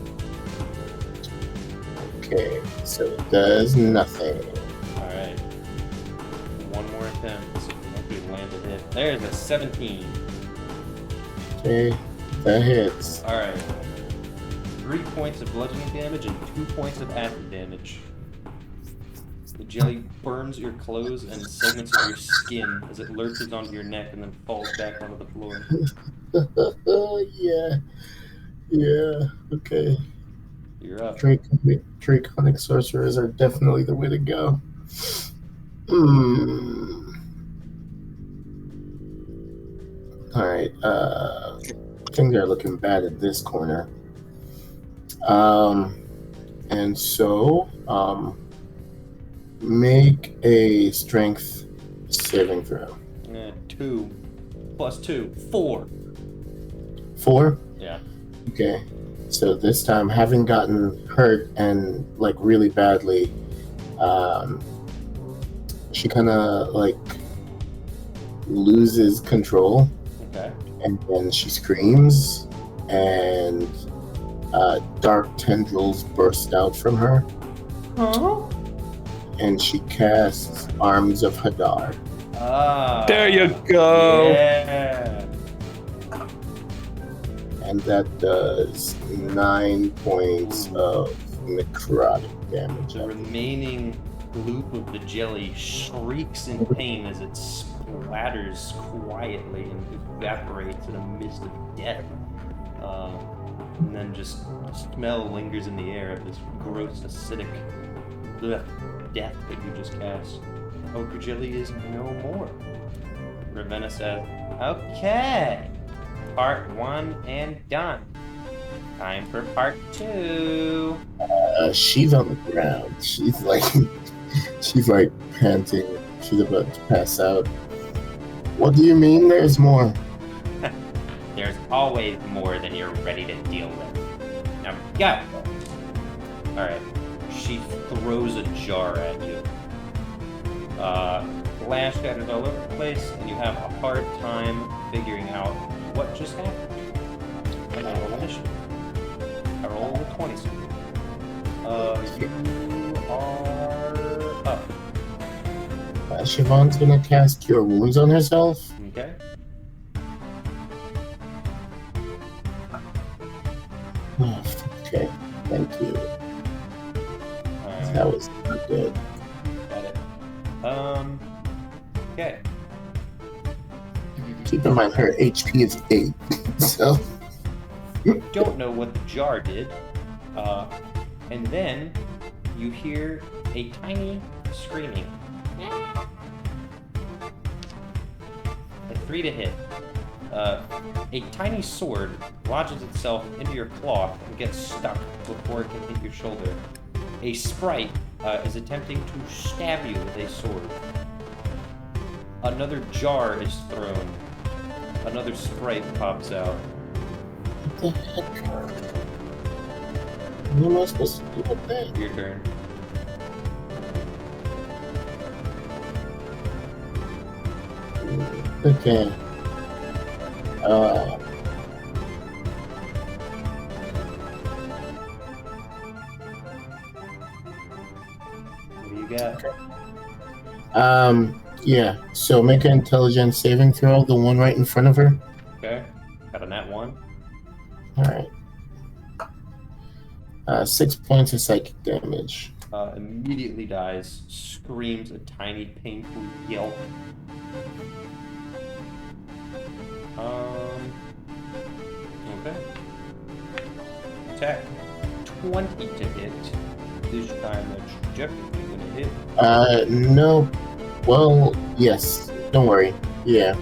Okay, so it does nothing. Alright. One more attempt. Hopefully land a hit. There's a 17. Okay, that hits. Alright. 3 points of bludgeoning damage and 2 points of acid damage. The jelly burns your clothes and segments of your skin as it lurches onto your neck and then falls back onto the floor. Yeah, okay. You're up. Draconic sorcerers are definitely the way to go. Alright, I think they're looking bad at this corner. And so, make a strength saving throw. 2 plus 2, 4. 4? Yeah. Okay. So this time, having gotten hurt and like really badly, she kind of like loses control. Okay. And then she screams, and dark tendrils burst out from her. Huh? And she casts Arms of Hadar. There you go. Yeah. And that does 9 points of necrotic damage. The remaining loop of the jelly shrieks in pain as it splatters quietly and evaporates in a mist of death. And then just smell lingers in the air of this gross, acidic death that you just cast. Ochre jelly is no more. Ravenna says, okay, part 1 and done. Time for part 2. She's on the ground. She's like panting. She's about to pass out. What do you mean there's more? There's always more than you're ready to deal with. Now go! Alright. She throws a jar at you. Glass shatters all over the place, and you have a hard time figuring out what just happened. And I roll initiative. I roll a 20. You are up. Siobhan's gonna cast Cure Wounds on herself. Okay. Oh, okay, thank you. Alright. That was not good. Got it. Okay. Keep in mind her HP is 8, so. You don't know what the jar did. And then you hear a tiny screaming. A 3 to hit. A tiny sword lodges itself into your cloth and gets stuck before it can hit your shoulder. A sprite is attempting to stab you with a sword. Another jar is thrown. Another sprite pops out. What the heck? What am I supposed to do with that? Your turn. Okay. What do you got? Yeah. So make an intelligence saving throw, the one right in front of her. Okay. Got a nat 1. All right. 6 points of psychic damage. Immediately dies, screams a tiny painful yelp. Okay. Attack. 20 to hit. This time that's definitely gonna hit. No. Well, yes. Don't worry. Yeah.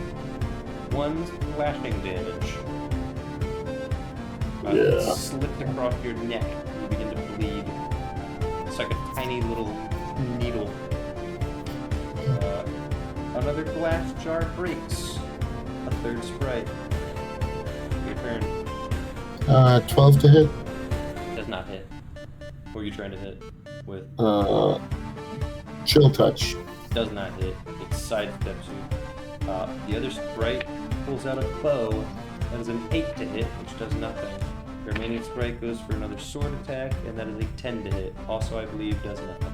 1 slashing damage. Yeah. Slipped across your neck. You begin to bleed. It's like a tiny little needle. Another glass jar breaks. A third sprite. Your turn. 12 to hit. Does not hit. What are you trying to hit with? Chill touch. Does not hit. It sidesteps you. The other sprite pulls out a bow. That is an 8 to hit, which does nothing. The remaining sprite goes for another sword attack, and that is a 10 to hit. Also, I believe, does nothing.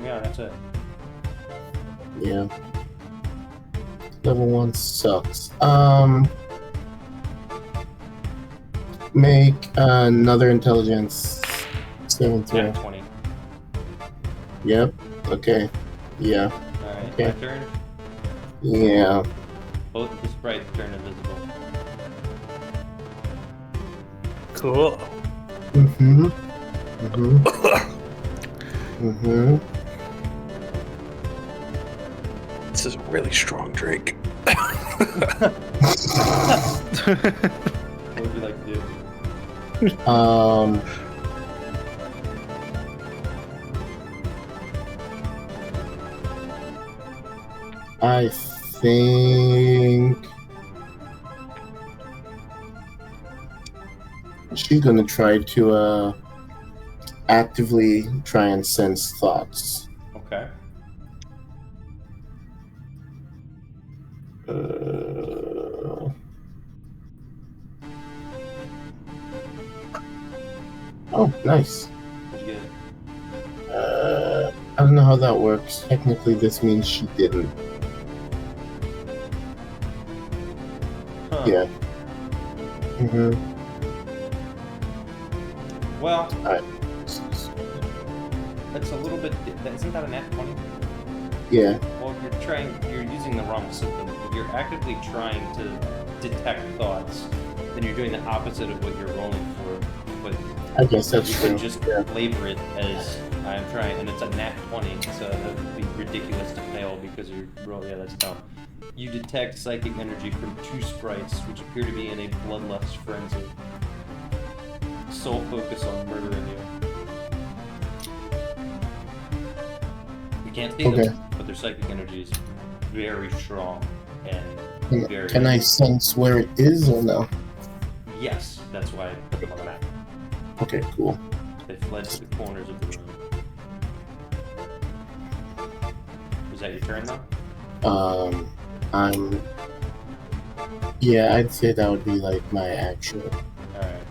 Yeah, that's it. Yeah. Level 1 sucks. Make another intelligence saving throw. Nat 20. Yep. Okay. Yeah. Alright, Okay. my turn. Yeah. Both the sprites turn invisible. Cool. Mm-hmm. Mm-hmm. Mm-hmm. This is a really strong drink. What would you like to do? I think she's gonna try to actively try and sense thoughts. Okay. Oh, nice. What'd you get? I don't know how that works. Technically, this means she didn't. Huh. Yeah. Mm-hmm. Well, Alright. that's a little bit. Isn't that a nat 20? Yeah. Well, you're using the wrong system. If you're actively trying to detect thoughts, then you're doing the opposite of what you're rolling for. But I guess that's you true. could just flavor it as I'm trying, and it's a nat 20, so that would be ridiculous to fail because you're roll. Yeah, that's dumb. You detect psychic energy from 2 sprites, which appear to be in a bloodlust frenzy. Sole focus on murdering you. You can't see them, but their psychic energy is very strong and very. Can I sense where it is or no? Yes, that's why I put them on the map. Okay, cool. They fled to the corners of the room. Was that your turn, though? Yeah, I'd say that would be like my action. Alright.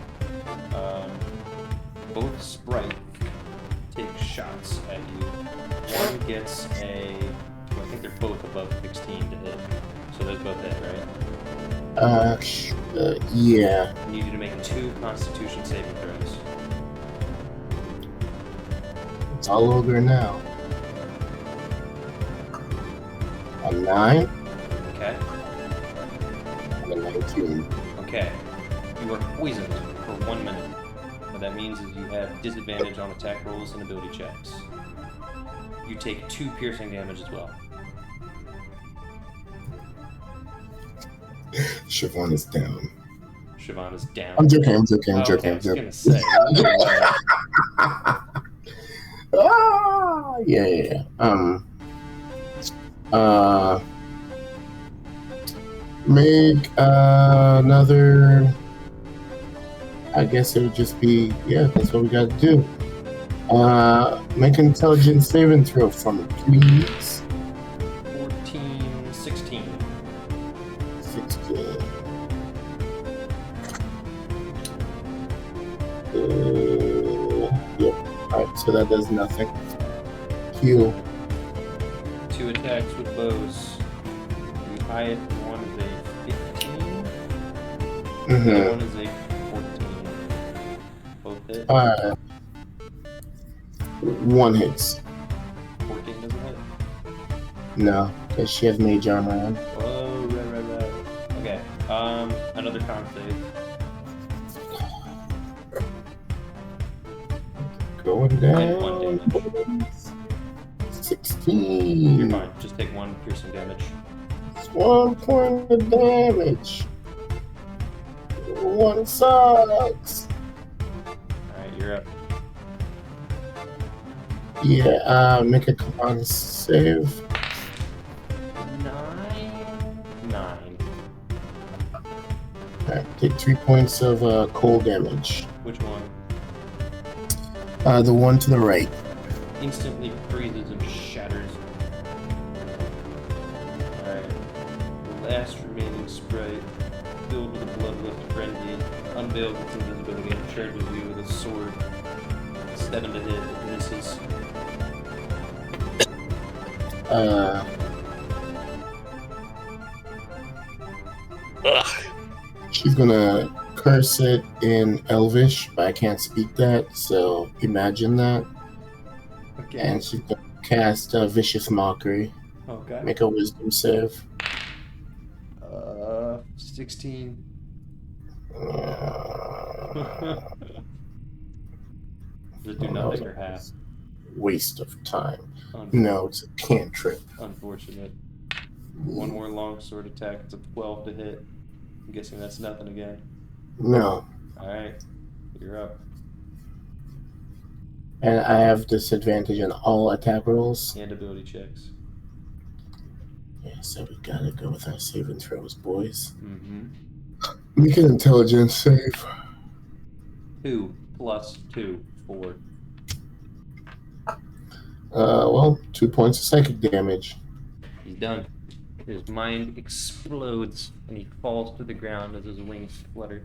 Both sprites take shots at you. One gets a. Well, I think they're both above 16 to hit. So those both hit, right? Yeah. I need you to make 2 Constitution saving throws. It's all over now. A 9 Okay. and a 19. Okay. You are poisoned for 1 minute. What that means is you have disadvantage on attack rolls and ability checks. You take 2 piercing damage as well. Siobhan is down. Siobhan is down. I'm joking. I'm joking. I'm Oh, joking. okay, I I'm was joking. gonna say. No way. Yeah. Make another. I guess it would just be, yeah, that's what we got to do. Make an intelligence saving throw for me, please. 14, 16. 16. Yep. Alright, so that does nothing. Heal. 2 attacks with bows. The highest one is a 15. The other one is a 14. Both hit. 1 hits. 14 doesn't hit. No, because she has mage armor on. Oh, right. Okay. Another con save. Going And down. 1 damage. 16. You're fine. Just take 1 piercing damage. It's 1 point of damage. 1 sucks. Alright, you're up. Yeah, make a con save. 9. Alright, take 3 points of cold damage. Which one? The one to the right. Instantly freezes and shatters. Alright. The last remaining sprite, filled with a bloodlust frenzy, unveils its invisibility and charges you with a sword. 7 to hit, it misses. She's gonna curse it in Elvish, but I can't speak that, so imagine that. Okay. And she's gonna cast a Vicious Mockery. Okay. Make a Wisdom save. 16. Does it do nothing or half? Waste of time. No, it's a cantrip. Unfortunate. One more longsword attack. It's a 12 to hit. I'm guessing that's nothing again. No. Alright. You're up. And I have disadvantage on all attack rolls. And ability checks. Yeah, so we gotta go with our saving throws, boys. Mm-hmm. Make an intelligence save. 2 plus 2, 4. Well, 2 points of psychic damage. He's done. His mind explodes, and he falls to the ground as his wings flutter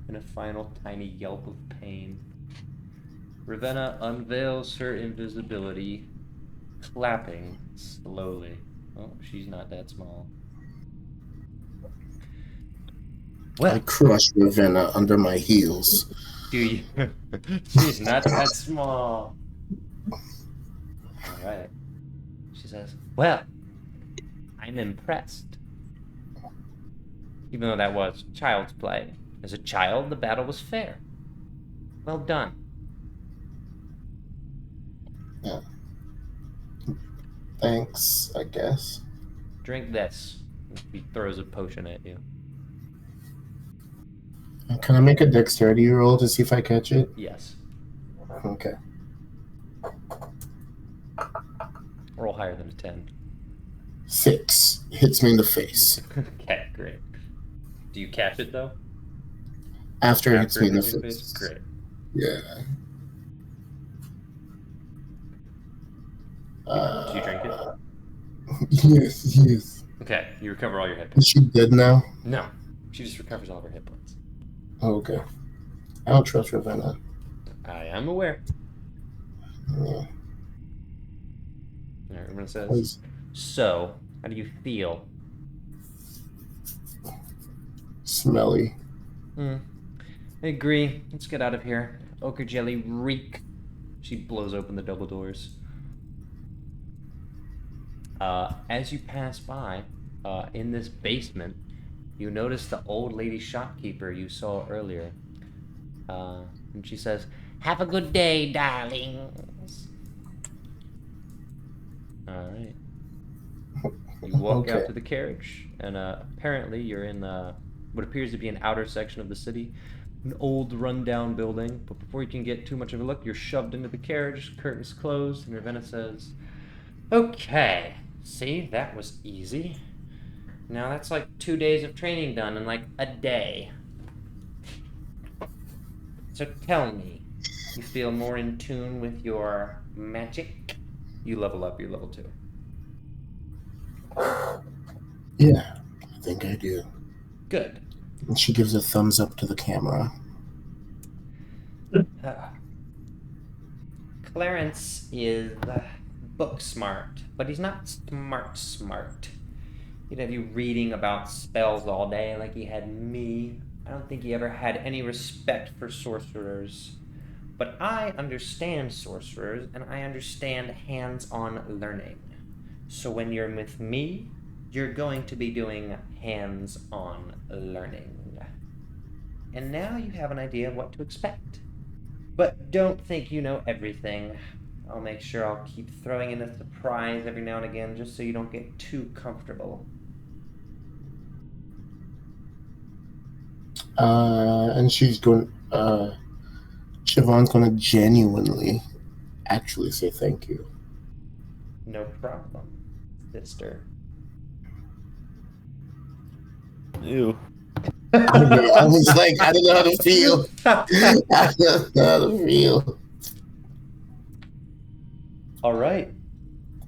in a final tiny yelp of pain. Ravenna unveils her invisibility, clapping slowly. Oh, she's not that small. Well, I crush Ravenna under my heels. Do you? She's not that small. Alright. She says, well, I'm impressed. Even though that was child's play. As a child, the battle was fair. Well done. Yeah. Thanks, I guess. Drink this. He throws a potion at you. Can I make a dexterity roll to see if I catch it? Yes. Okay. Roll higher than a 10. 6. Hits me in the face. Okay, great. Do you catch it, though? After it hits me in the face. Great. Yeah. Do you drink it? Yes. Okay, you recover all your hit Is points. she dead now? No, she just recovers all of her hit points. Okay. I don't trust Ravenna. I am aware. Yeah. Alright, everyone says, Please. so, how do you feel? Smelly. I agree. Let's get out of here. Ochre jelly reek. She blows open the double doors. As you pass by, in this basement, you notice the old lady shopkeeper you saw earlier. And she says, have a good day, darlings. Alright. You walk out to the carriage, and apparently you're in what appears to be an outer section of the city. An old, rundown building, but before you can get too much of a look, you're shoved into the carriage, curtains closed, and Ravenna says, okay, see, that was easy. Now that's like 2 days of training done in like a day. So tell me, you feel more in tune with your magic? You level up, you're level 2. Yeah, I think I do. Good. And she gives a thumbs up to the camera. Clarence is book smart, but he's not smart. He'd have you reading about spells all day like he had me. I don't think he ever had any respect for sorcerers. But I understand sorcerers, and I understand hands-on learning. So when you're with me, you're going to be doing hands-on learning. And now you have an idea of what to expect. But don't think you know everything. I'll make sure I'll keep throwing in a surprise every now and again, just so you don't get too comfortable. And she's going, Siobhan's gonna genuinely actually say thank you. No problem, sister. Ew. I know, I was like, I don't know how to feel. I don't know how to feel. All right.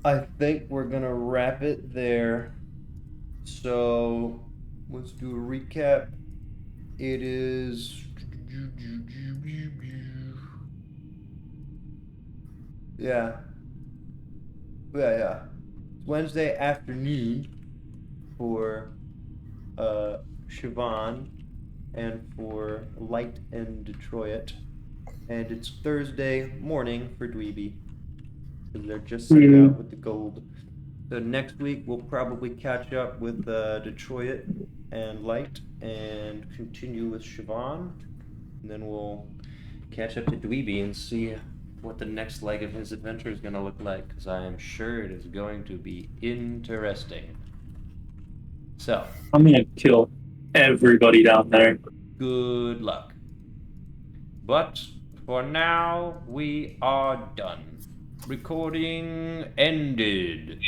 I think we're going to wrap it there. So, let's do a recap. It is... Yeah. It's Wednesday afternoon for Siobhan and for Light and Detroit. And it's Thursday morning for Dweeby. 'cause they're just setting out with the gold. So next week we'll probably catch up with Detroit and Light and continue with Siobhan. And then we'll catch up to Dweeby and see what the next leg of his adventure is going to look like, because I am sure it is going to be interesting. So, I'm gonna kill everybody down there. good luck. But for now, we are done. Recording ended.